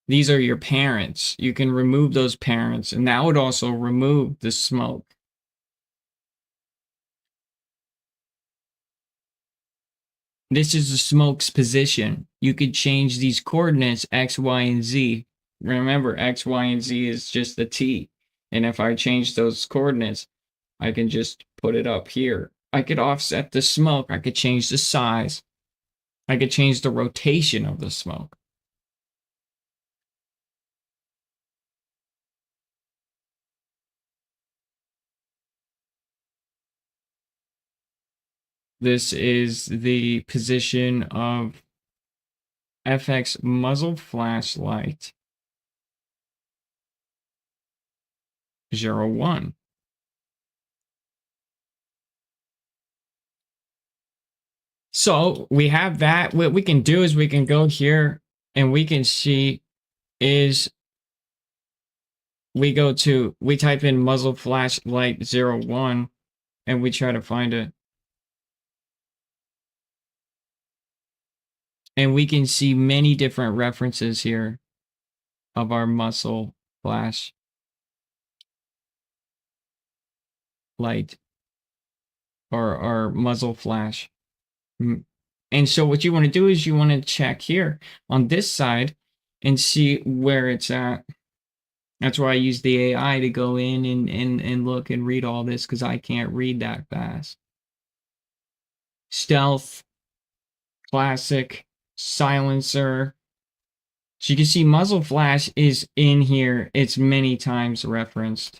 These are your parents. You can remove those parents, and that would also remove the smoke. This is the smoke's position. You could change these coordinates X, Y, and Z. Remember, X, Y, and Z is just the T. And if I change those coordinates, I can just put it up here. I could offset the smoke. I could change the size. I could change the rotation of the smoke. This is the position of FX muzzle flashlight 01. So we have that. What we can do is we can go here and we can see is we type in muzzle flashlight 01 and we try to find it. And we can see many different references here of our muzzle flash light or our muzzle flash. And so what you want to do is you want to check here on this side and see where it's at. That's why I use the AI to go in and look and read all this, because I can't read that fast. Stealth, classic, silencer. So you can see muzzle flash is in here. It's many times referenced.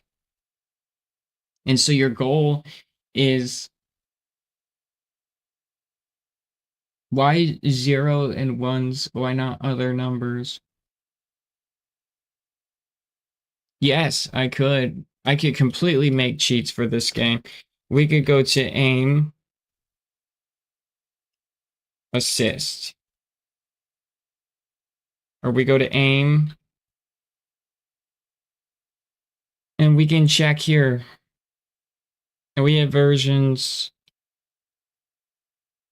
And so your goal is why 0 and 1s? Why not other numbers? Yes, I could. I could completely make cheats for this game. We could go to aim, assist. Or we go to aim. And we can check here. And we have versions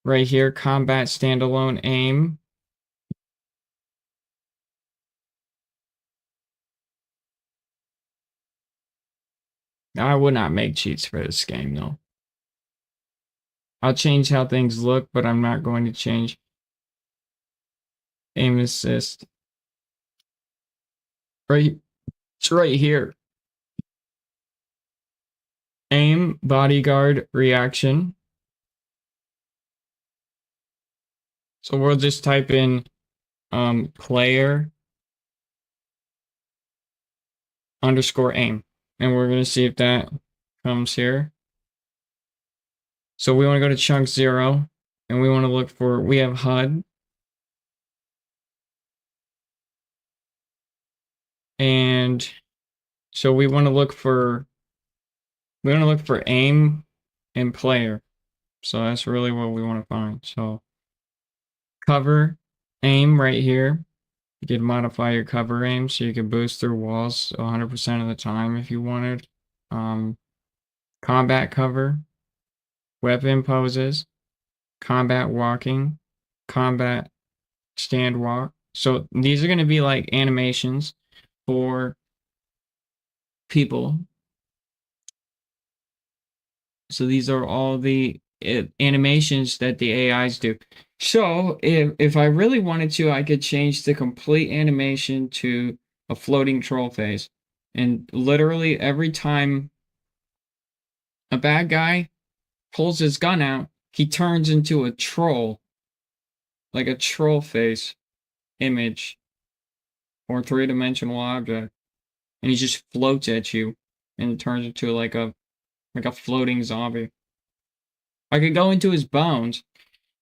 right here, combat standalone aim. I would not make cheats for this game, though. I'll change how things look, but I'm not going to change aim assist. It's right here. Aim, bodyguard, reaction. So we'll just type in player underscore aim. And we're going to see if that comes here. So we want to go to chunk 0. And we want to look for, we have HUD. And so we want to look for aim and player. So that's really what we want to find. So cover aim right here. You could modify your cover aim so you could boost through walls 100% of the time if you wanted. Combat cover, weapon poses, combat walking, combat stand walk. So these are going to be like animations for people. So these are all the animations that the AIs do. So if I really wanted to, I could change the complete animation to a floating troll face. And literally every time a bad guy pulls his gun out, he turns into a troll. Like a troll face image or three-dimensional object. And he just floats at you and it turns into like a floating zombie. I could go into his bones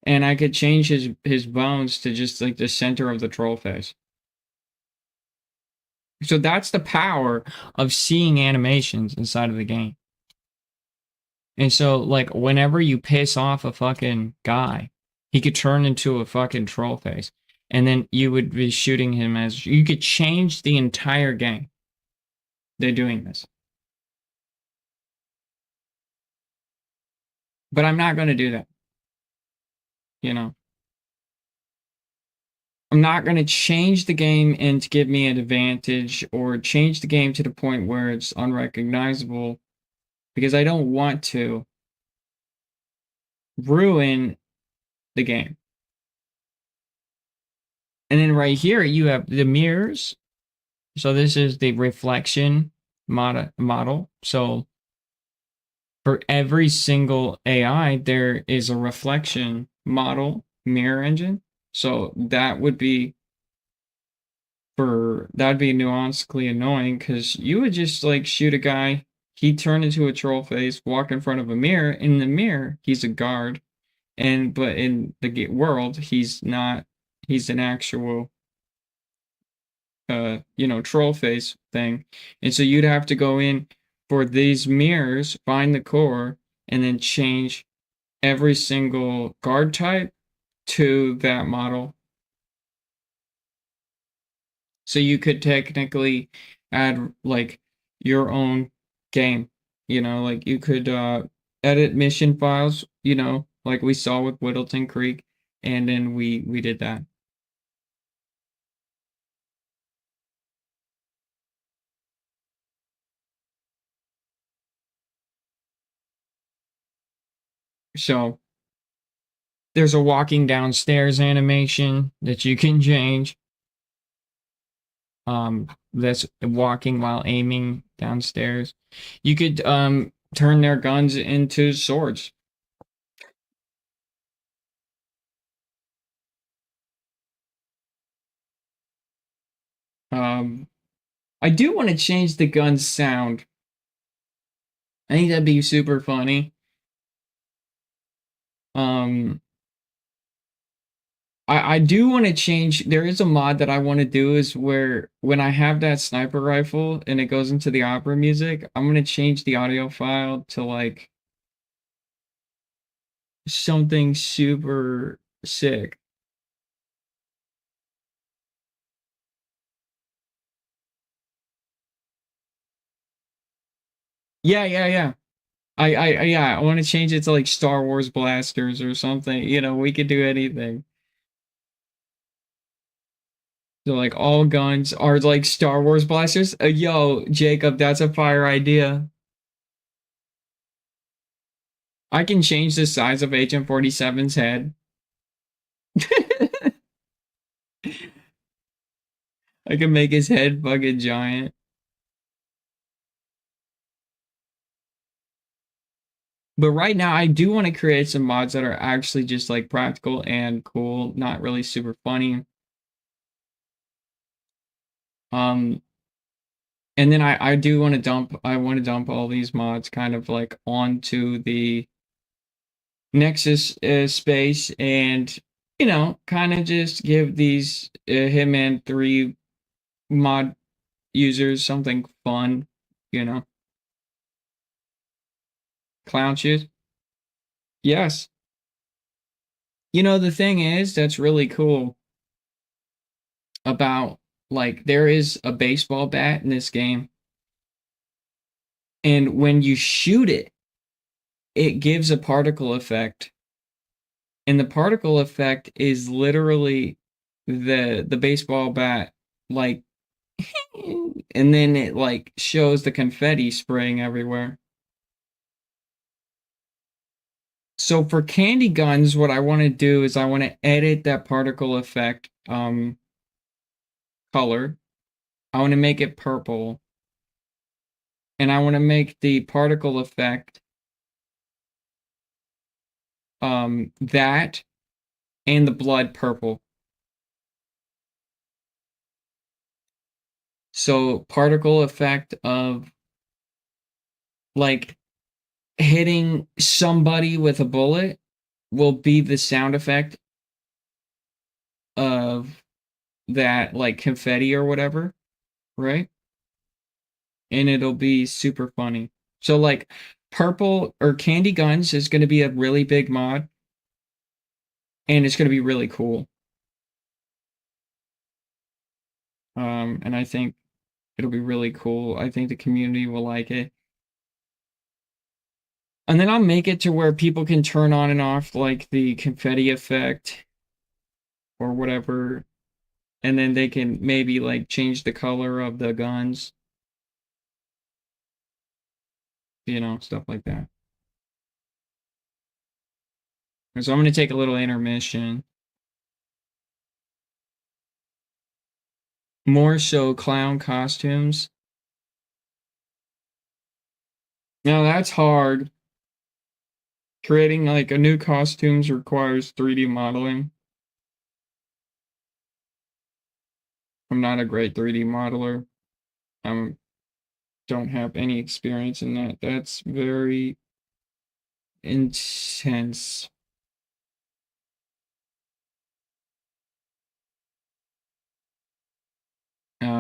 and I could change his bones to just like the center of the troll face. So that's the power of seeing animations inside of the game. And so like whenever you piss off a fucking guy, he could turn into a fucking troll face. And then you would be shooting him as, you could change the entire game. They're doing this. But I'm not going to do that. You know, I'm not going to change the game and to give me an advantage or change the game to the point where it's unrecognizable, because I don't want to ruin the game. And then right here you have the mirrors. So this is the reflection model. So for every single AI, there is a reflection model mirror engine. So that'd be nuancedly annoying because you would just like shoot a guy, he'd turn into a troll face, walk in front of a mirror. In the mirror, he's a guard, but in the world, he's not. He's an actual, troll face thing, and so you'd have to go in for these mirrors, find the core, and then change every single guard type to that model. So you could technically add like your own game, like you could edit mission files, like we saw with Whittleton Creek, and then we did that. So there's a walking downstairs animation that you can change. That's walking while aiming downstairs. You could turn their guns into swords. I do want to change the gun's sound. I think that'd be super funny. I do want to change. There is a mod that I want to do is where when I have that sniper rifle and it goes into the opera music, I'm going to change the audio file to like something super sick. Yeah. I want to change it to like Star Wars blasters or something. We could do anything. So like all guns are like Star Wars blasters. Yo, Jacob, that's a fire idea. I can change the size of Agent 47's head. I can make his head fucking giant. But right now, I do want to create some mods that are actually just like practical and cool, not really super funny. And then I do want to dump all these mods kind of like onto the Nexus space and kind of just give these Hitman 3 mod users something fun, Clown shoes. Yes. The thing is that's really cool about like there is a baseball bat in this game. And when you shoot it, it gives a particle effect. And the particle effect is literally the baseball bat like and then it like shows the confetti spraying everywhere. So for candy guns, what I want to do is I want to edit that particle effect color. I want to make it purple. And I want to make the particle effect that and the blood purple. So particle effect of like hitting somebody with a bullet will be the sound effect of that like confetti or whatever, right? And it'll be super funny. So like purple or candy guns is going to be a really big mod and it's going to be really cool. And I think it'll be really cool. I think the community will like it. And then I'll make it to where people can turn on and off like the confetti effect or whatever. And then they can maybe like change the color of the guns. Stuff like that. So I'm going to take a little intermission. more so clown costumes. Now that's hard. Creating like a new costumes requires 3D modeling. I'm not a great 3D modeler. Don't have any experience in that. That's very intense.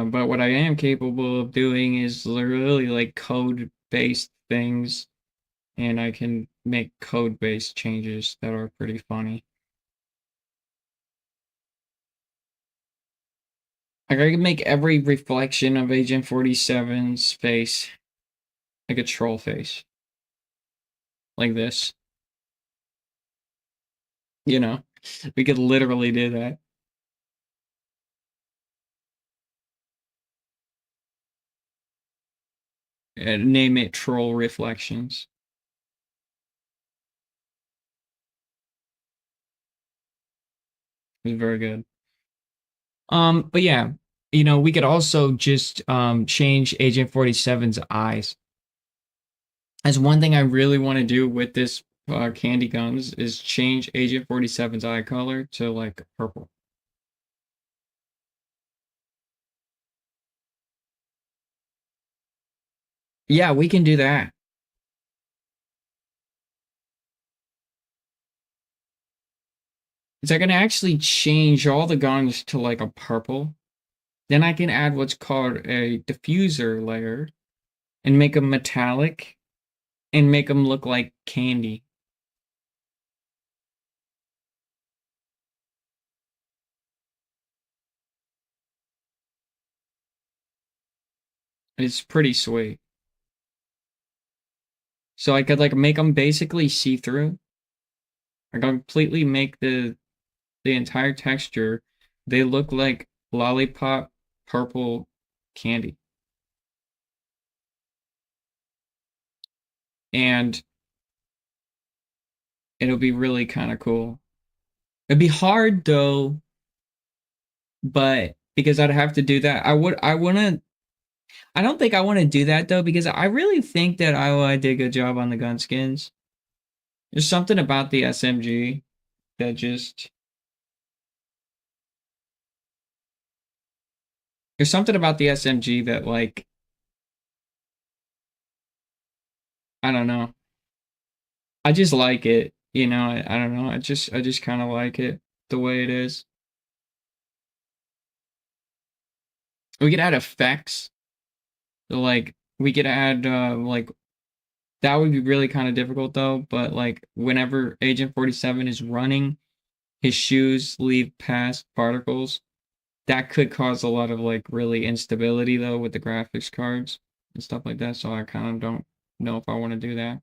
But what I am capable of doing is literally like code-based things, and I can make code-based changes that are pretty funny. Like I can make every reflection of Agent 47's face like a troll face. Like this. You know, we could literally do that. And name it Troll Reflections. It was very good. But yeah, you know, we could also just change Agent 47's eyes. As one thing I really want to do with this candy guns is change Agent 47's eye color to like purple. Yeah, we can do that. So I can actually change all the guns to like a purple. Then I can add what's called a diffuser layer and make them metallic and make them look like candy. It's pretty sweet. So I could like make them basically see-through. I completely make the entire texture. They look like lollipop purple candy. And it'll be really kind of cool. It'd be hard though, but because I'd have to do that, I don't think I want to do that though, because I really think that I did a good job on the gun skins. There's something about the SMG that just... There's something about the SMG that like... I don't know. I just like it, you know, I don't know. I just kind of like it the way it is. We could add effects. So, like, we could add, like, that would be really kind of difficult, though. But, like, whenever Agent 47 is running, his shoes leave past particles. That could cause a lot of, like, really instability, though, with the graphics cards and stuff like that. So I kind of don't know if I want to do that.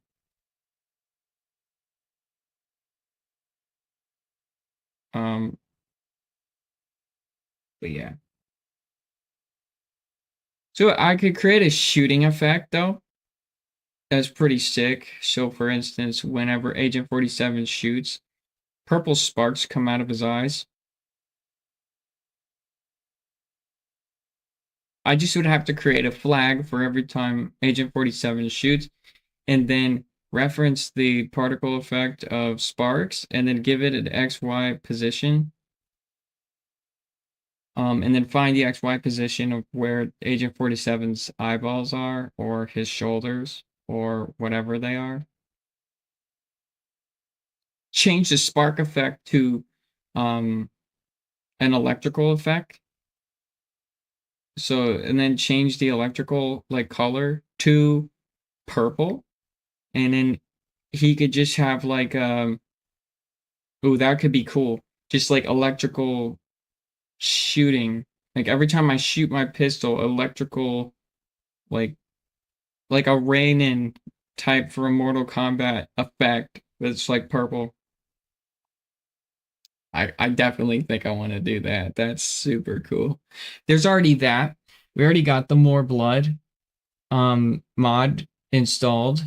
But yeah. So I could create a shooting effect, though. That's pretty sick. So, for instance, whenever Agent 47 shoots, purple sparks come out of his eyes. I just would have to create a flag for every time Agent 47 shoots, and then reference the particle effect of sparks, and then give it an XY position. And then find the XY position of where Agent 47's eyeballs are, or his shoulders, or whatever they are. Change the spark effect to an electrical effect. So, and then change the electrical like color to purple. And then he could just have like oh, that could be cool. Just like electrical shooting. Like every time I shoot my pistol, electrical like a Rainin type for a Mortal Kombat effect that's like purple. I definitely think I want to do that. That's super cool. There's already that. We already got the More Blood mod installed.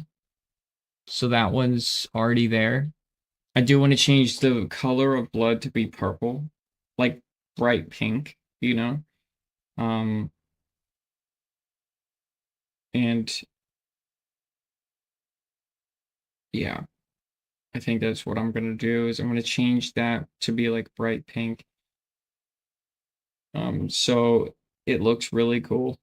So that one's already there. I do want to change the color of blood to be purple. Like bright pink, you know? And yeah, I think that's what I'm gonna do is I'm gonna change that to be like bright pink. So it looks really cool.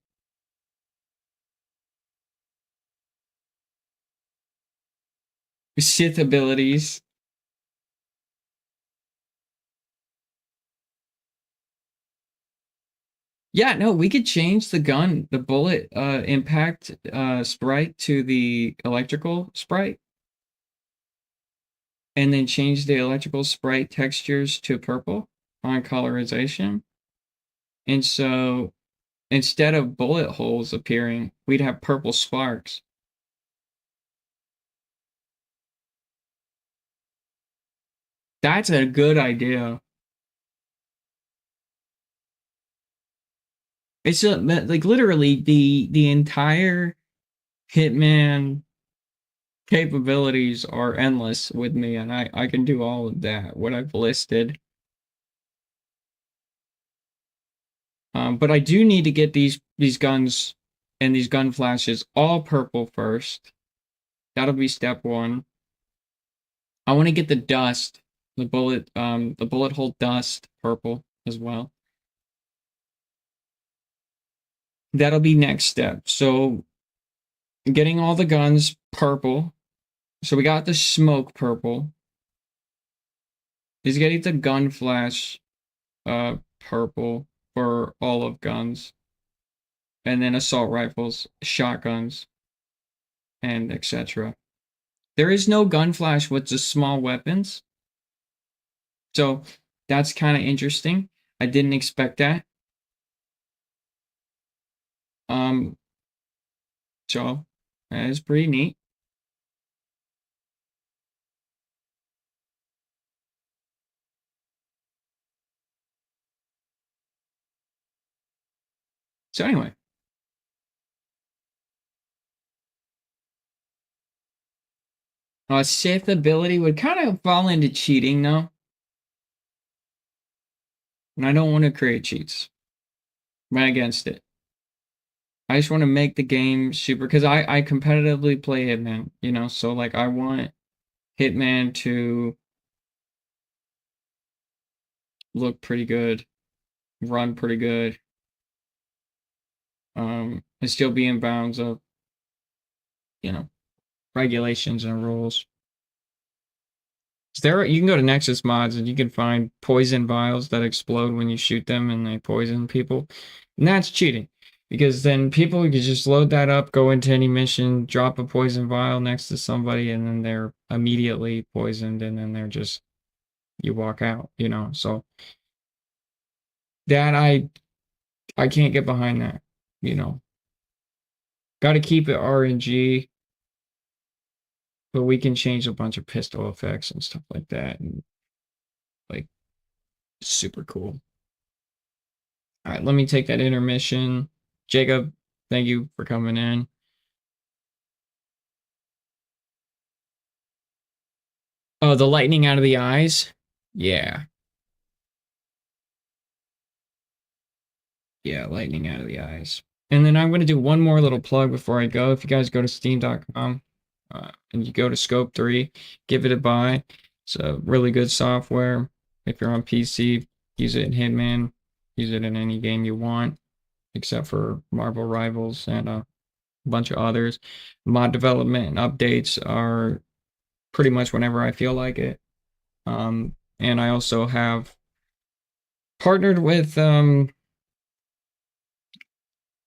Sith abilities. Yeah, no, we could change the gun, the bullet impact sprite to the electrical sprite. And then change the electrical sprite textures to purple on colorization. And so instead of bullet holes appearing, we'd have purple sparks. That's a good idea. It's like literally the entire Hitman capabilities are endless with me, and I can do all of that, what I've listed. But I do need to get these guns and these gun flashes all purple first. That'll be step one. I want to get the dust, the bullet hole dust purple as well. That'll be next step. So getting all the guns purple. So we got the smoke purple. Is getting the gun flash purple for all of guns. And then assault rifles, shotguns, and etc. There is no gun flash with the small weapons. So that's kind of interesting. I didn't expect that. So that is pretty neat. So anyway. Sith ability would kind of fall into cheating though. And I don't want to create cheats. I'm against it. I just want to make the game super, because I competitively play Hitman, you know, so like I want Hitman to look pretty good, run pretty good, and still be in bounds of, you know, regulations and rules. There, you can go to Nexus Mods and you can find poison vials that explode when you shoot them and they poison people. And that's cheating. Because then people could just load that up, go into any mission, drop a poison vial next to somebody, and then they're immediately poisoned, and then they're just, you walk out, you know. So that I can't get behind that, you know. Got to keep it RNG, but we can change a bunch of pistol effects and stuff like that, and like super cool. All right, let me take that intermission. Jacob, thank you for coming in. Oh, the lightning out of the eyes? Yeah. Yeah, lightning out of the eyes. And then I'm going to do one more little plug before I go. If you guys go to steam.com and you go to Scope 3, give it a buy. It's a really good software. If you're on PC, use it in Hitman. Use it in any game you want, except for Marvel Rivals and a bunch of others. Mod development and updates are pretty much whenever I feel like it. And I also have partnered with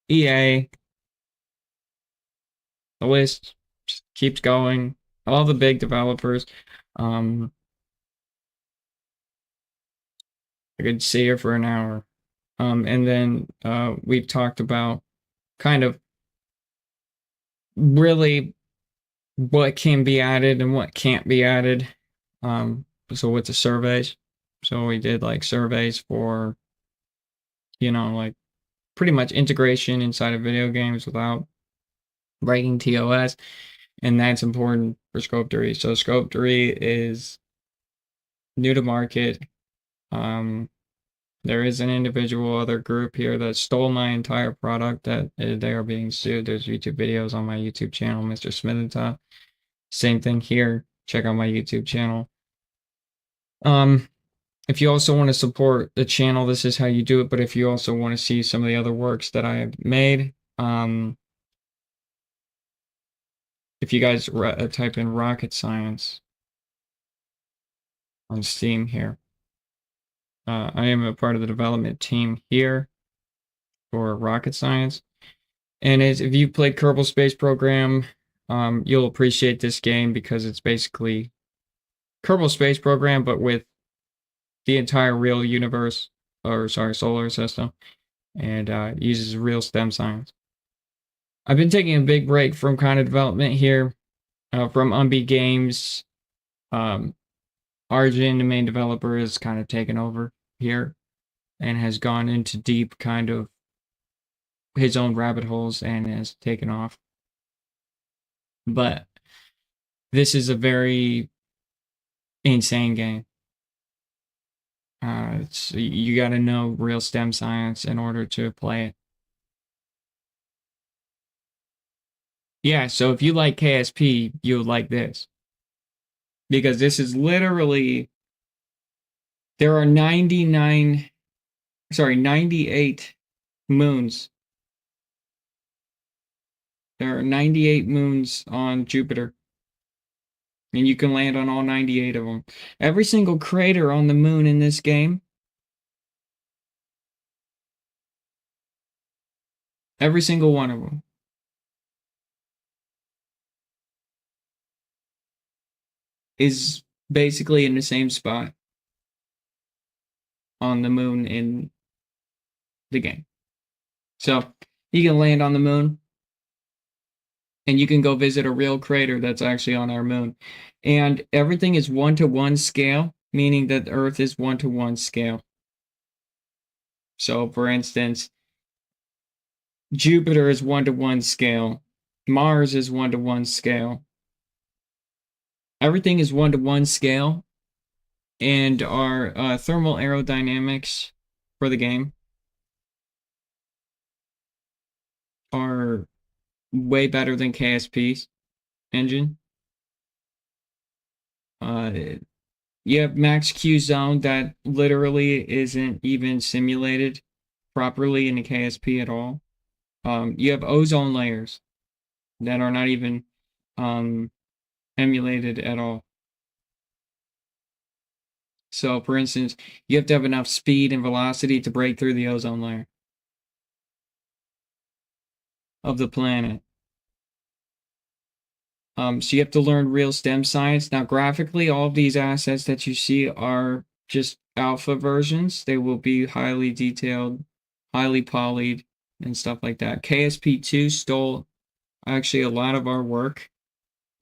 EA. The list just keeps going. All the big developers. I could sit here for an hour. And then we've talked about kind of really what can be added and what can't be added. So with the surveys. So we did like surveys for, you know, like pretty much integration inside of video games without writing TOS. And that's important for Scope 3. So Scope 3 is new to market. There is an individual other group here that stole my entire product that they are being sued. There's YouTube videos on my YouTube channel, Mr. Smithentop. Same thing here. Check out my YouTube channel. If you also want to support the channel, this is how you do it. But if you also want to see some of the other works that I have made, if you guys type in Rocket Science on Steam here, I am a part of the development team here for Rocket Science. And if you've played Kerbal Space Program, you'll appreciate this game because it's basically Kerbal Space Program, but with the entire real universe, or sorry, solar system, and uses real STEM science. I've been taking a big break from kind of development here, from Umbi Games. Arjun, the main developer, has kind of taken over here and has gone into deep kind of his own rabbit holes and has taken off. But this is a very insane game. You got to know real STEM science in order to play it. Yeah, so if you like KSP, you'll like this. Because this is literally, there are 98 moons. There are 98 moons on Jupiter. And you can land on all 98 of them. Every single crater on the moon in this game, every single one of them, is basically in the same spot on the moon in the game. So you can land on the moon and you can go visit a real crater that's actually on our moon. And everything is 1-to-1 scale, meaning that the Earth is 1-to-1 scale. So for instance, Jupiter is 1-to-1 scale. Mars is 1-to-1 scale. Everything is 1-to-1 scale. And our thermal aerodynamics for the game are way better than KSP's engine. You have max Q zone that literally isn't even simulated properly in the KSP at all. You have ozone layers that are not even emulated at all. So, for instance, you have to have enough speed and velocity to break through the ozone layer of the planet. So you have to learn real STEM science. Now, graphically, all of these assets that you see are just alpha versions. They will be highly detailed, highly polyed, and stuff like that. KSP2 stole actually a lot of our work.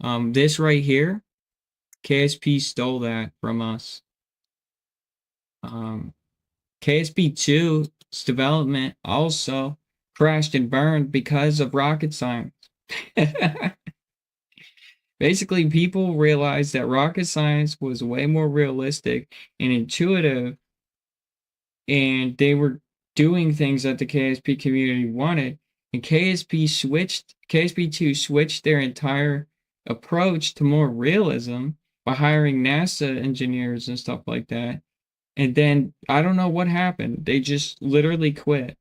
This right here, KSP stole that from us. KSP2's development also crashed and burned because of rocket science. Basically, people realized that rocket science was way more realistic and intuitive, and they were doing things that the KSP community wanted, and KSP2 switched their entire approach to more realism by hiring NASA engineers and stuff like that. And then, I don't know what happened. They just literally quit.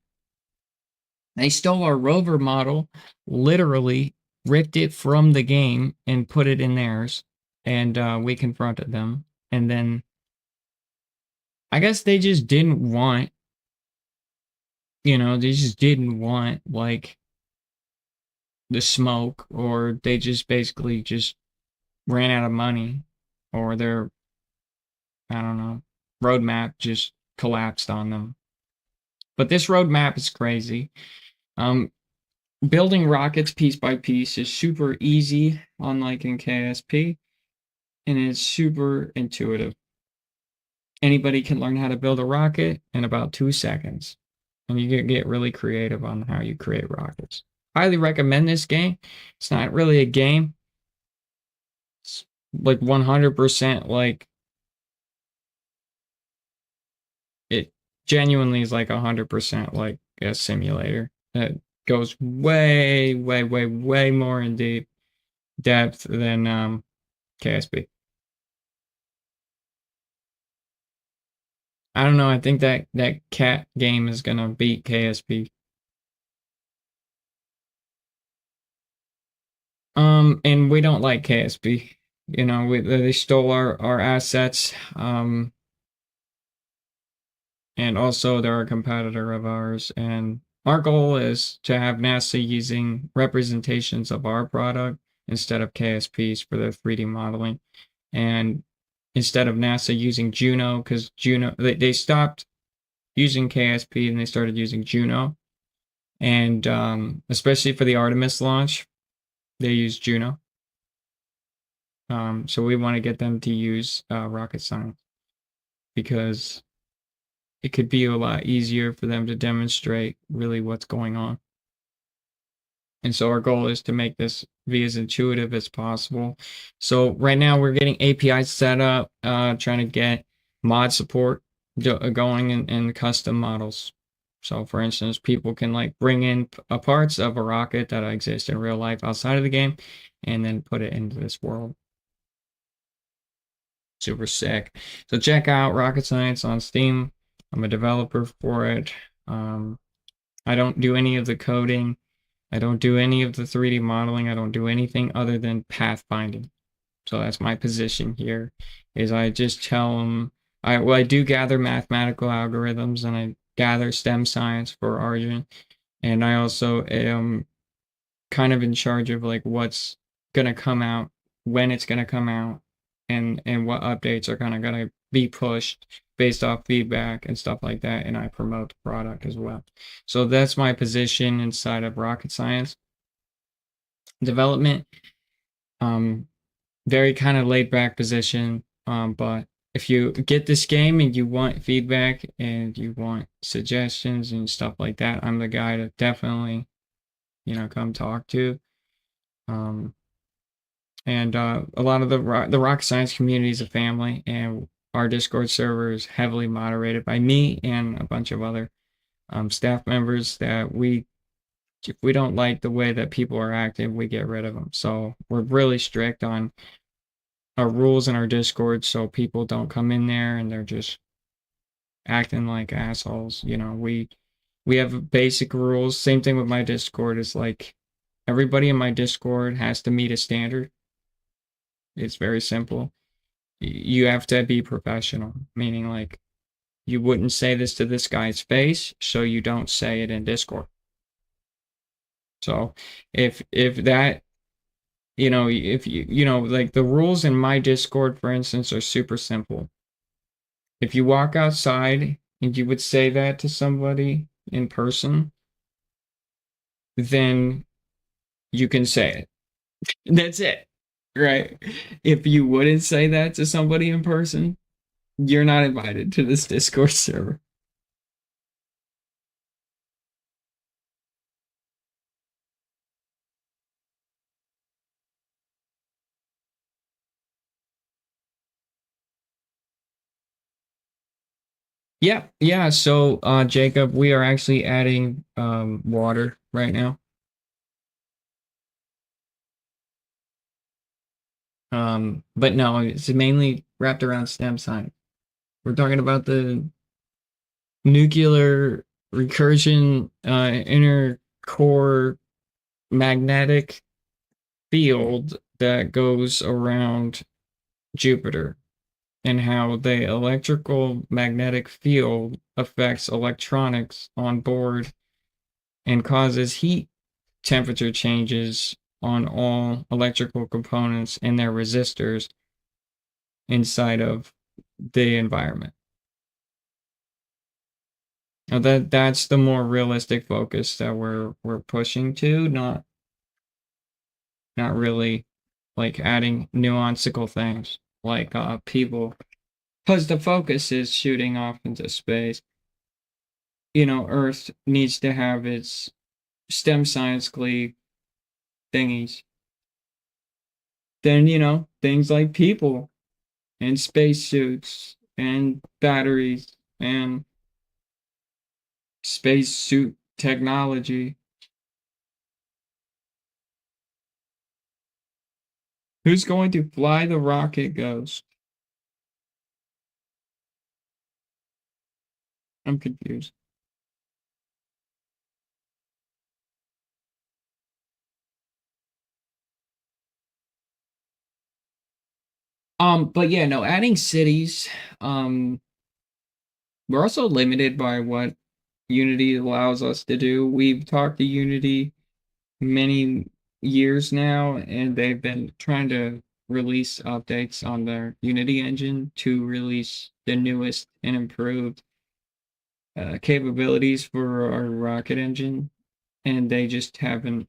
They stole our rover model, literally ripped it from the game and put it in theirs. And we confronted them. And then, I guess they just didn't want, they just didn't want, like, the smoke. Or they just basically just ran out of money. Or their, I don't know, roadmap just collapsed on them. But this roadmap is crazy. Building rockets piece by piece is super easy, unlike in KSP, and it's super intuitive. Anybody can learn how to build a rocket in about 2 seconds, and you can get really creative on how you create rockets. Highly recommend this game. It's not really a game. It's like 100% like genuinely is like 100% like a simulator that goes way, way, way, way more in deep depth than KSP. I don't know. I think that cat game is gonna beat KSP. And we don't like KSP. You know, they stole our assets. And also they're a competitor of ours. And our goal is to have NASA using representations of our product instead of KSPs for their 3D modeling. And instead of NASA using Juno, because Juno, they stopped using KSP and they started using Juno. And especially for the Artemis launch, they use Juno. So we want to get them to use rocket science because it could be a lot easier for them to demonstrate really what's going on. And so our goal is to make this be as intuitive as possible. So right now we're getting APIs set up, trying to get mod support going in custom models. So for instance, people can like bring in parts of a rocket that exist in real life outside of the game and then put it into this world. Super sick. So check out Rocket Science on Steam. I'm a developer for it. I don't do any of the coding. I don't do any of the 3D modeling. I don't do anything other than pathfinding. So that's my position here, is I just tell them, I do gather mathematical algorithms and I gather STEM science for Argent. And I also am kind of in charge of like what's going to come out, when it's going to come out, and what updates are kind of going to be pushed based off feedback and stuff like that. And I promote the product as well. So that's my position inside of Rocket Science development. Very kind of laid back position. But if you get this game and you want feedback and you want suggestions and stuff like that, I'm the guy to definitely, come talk to. And a lot of the rocket science community is a family, and our Discord server is heavily moderated by me and a bunch of other staff members that if we don't like the way that people are acting, we get rid of them. So we're really strict on our rules in our Discord so people don't come in there and they're just acting like assholes. We have basic rules. Same thing with my Discord. Is like everybody in my Discord has to meet a standard. It's very simple. You have to be professional, meaning like you wouldn't say this to this guy's face, so you don't say it in Discord. So if that, if like the rules in my Discord, for instance, are super simple. If you walk outside and you would say that to somebody in person, then you can say it. That's it. Right? If you wouldn't say that to somebody in person, you're not invited to this Discord server. Yeah. So, Jacob, we are actually adding water right now. But no, it's mainly wrapped around STEM science. We're talking about the nuclear recursion inner core magnetic field that goes around Jupiter, and how the electrical magnetic field affects electronics on board and causes heat temperature changes on all electrical components and their resistors inside of the environment. Now that's the more realistic focus that we're pushing to, not really like adding nuanceical things like people, because the focus is shooting off into space. Earth needs to have its STEM science glee thingies. Then, things like people and spacesuits and batteries and spacesuit technology. Who's going to fly the rocket, Ghost? I'm confused. But yeah, no, adding cities, we're also limited by what Unity allows us to do. We've talked to Unity many years now, and they've been trying to release updates on their Unity engine to release the newest and improved capabilities for our rocket engine, and they just haven't.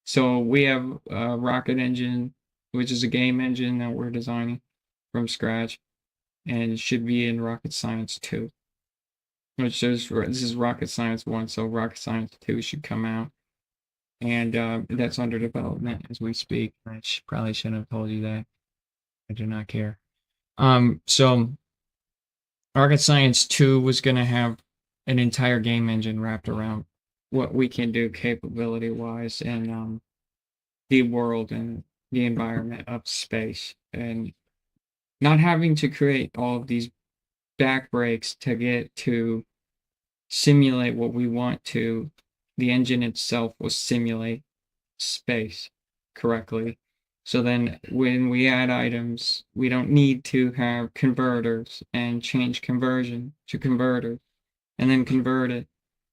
So we have a rocket engine, which is a game engine that we're designing from scratch, and it should be in Rocket Science 2. Which is, this is Rocket Science 1, so Rocket Science 2 should come out. And that's under development as we speak. I probably shouldn't have told you that. I do not care. So Rocket Science 2 was going to have an entire game engine wrapped around what we can do capability-wise and the world and the environment of space. And not having to create all of these back breaks to get to simulate what we want to. The engine itself will simulate space correctly. So then when we add items, we don't need to have converters and change conversion to converter and then convert it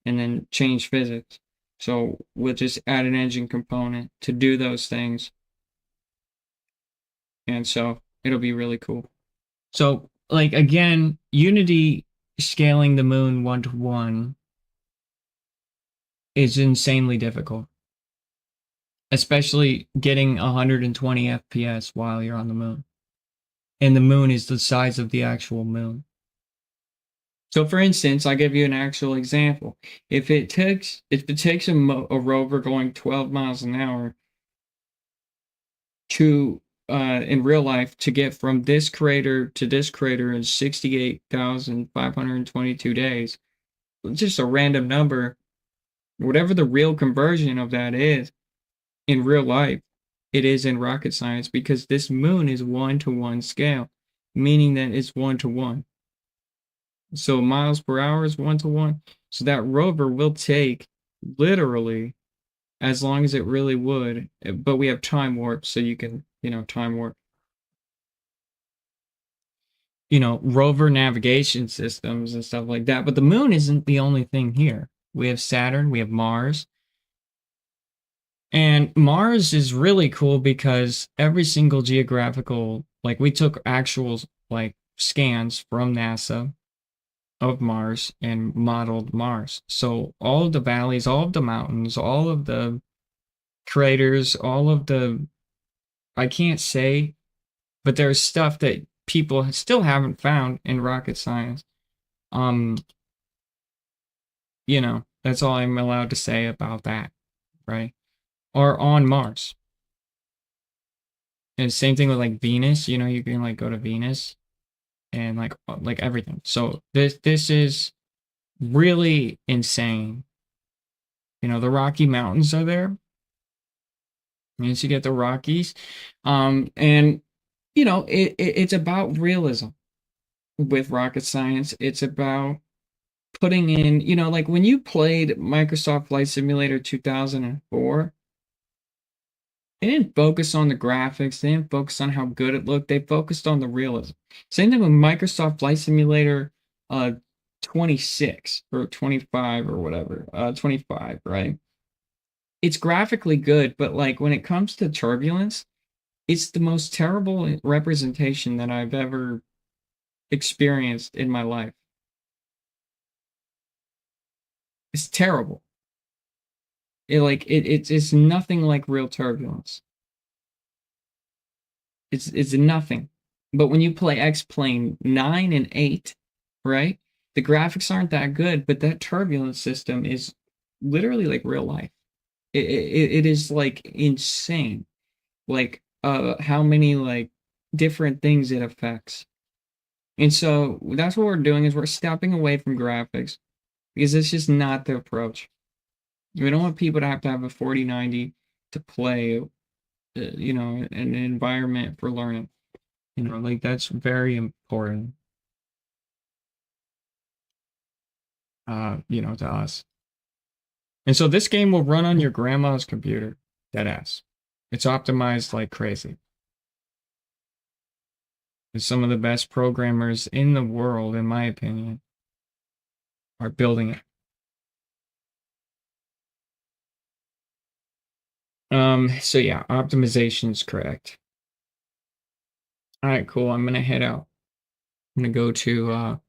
and then change physics. So we'll just add an engine component to do those things. And so it'll be really cool. So like again, Unity scaling the moon 1-to-1 is insanely difficult. Especially getting 120 FPS while you're on the moon. And the moon is the size of the actual moon. So for instance, I give you an actual example. If it takes a rover going 12 miles an hour to in real life to get from this crater to this crater in 68,522 days, just a random number, whatever the real conversion of that is in real life, it is in rocket science because this moon is 1-to-1 scale, meaning that it's 1-to-1. So miles per hour is 1-to-1. So that rover will take literally as long as it really would, but we have time warp, so you can, time warp. Rover navigation systems and stuff like that. But the moon isn't the only thing here. We have Saturn, we have Mars. And Mars is really cool because every single geographical, like we took actual scans from NASA of Mars and modeled Mars. So all of the valleys, all of the mountains, all of the craters, all of the, I can't say, but there's stuff that people still haven't found in rocket science. That's all I'm allowed to say about that, right? Or on Mars. And same thing with Venus, you can go to Venus and like everything. So this is really insane. The Rocky Mountains are there. Means you get the Rockies. And it's about realism with rocket science. It's about putting in, when you played Microsoft Flight Simulator 2004, they didn't focus on the graphics. They didn't focus on how good it looked. They focused on the realism. Same thing with Microsoft Flight Simulator 26 or 25 or whatever. 25, right? It's graphically good, but when it comes to turbulence, it's the most terrible representation that I've ever experienced in my life. It's terrible. It's nothing like real turbulence. It's nothing. But when you play X-Plane 9 and 8, right? The graphics aren't that good, but that turbulence system is literally like real life. It is insane. How many different things it affects. And so that's what we're doing is we're stepping away from graphics. because it's just not the approach. We don't want people to have a 4090 to play, you know, an environment for learning. You know, like that's very important. You know, to us. And so this game will run on your grandma's computer. Deadass. It's optimized like crazy. And some of the best programmers in the world, in my opinion, are building it. So yeah, optimization is correct. All right, cool. I'm gonna head out. I'm gonna go to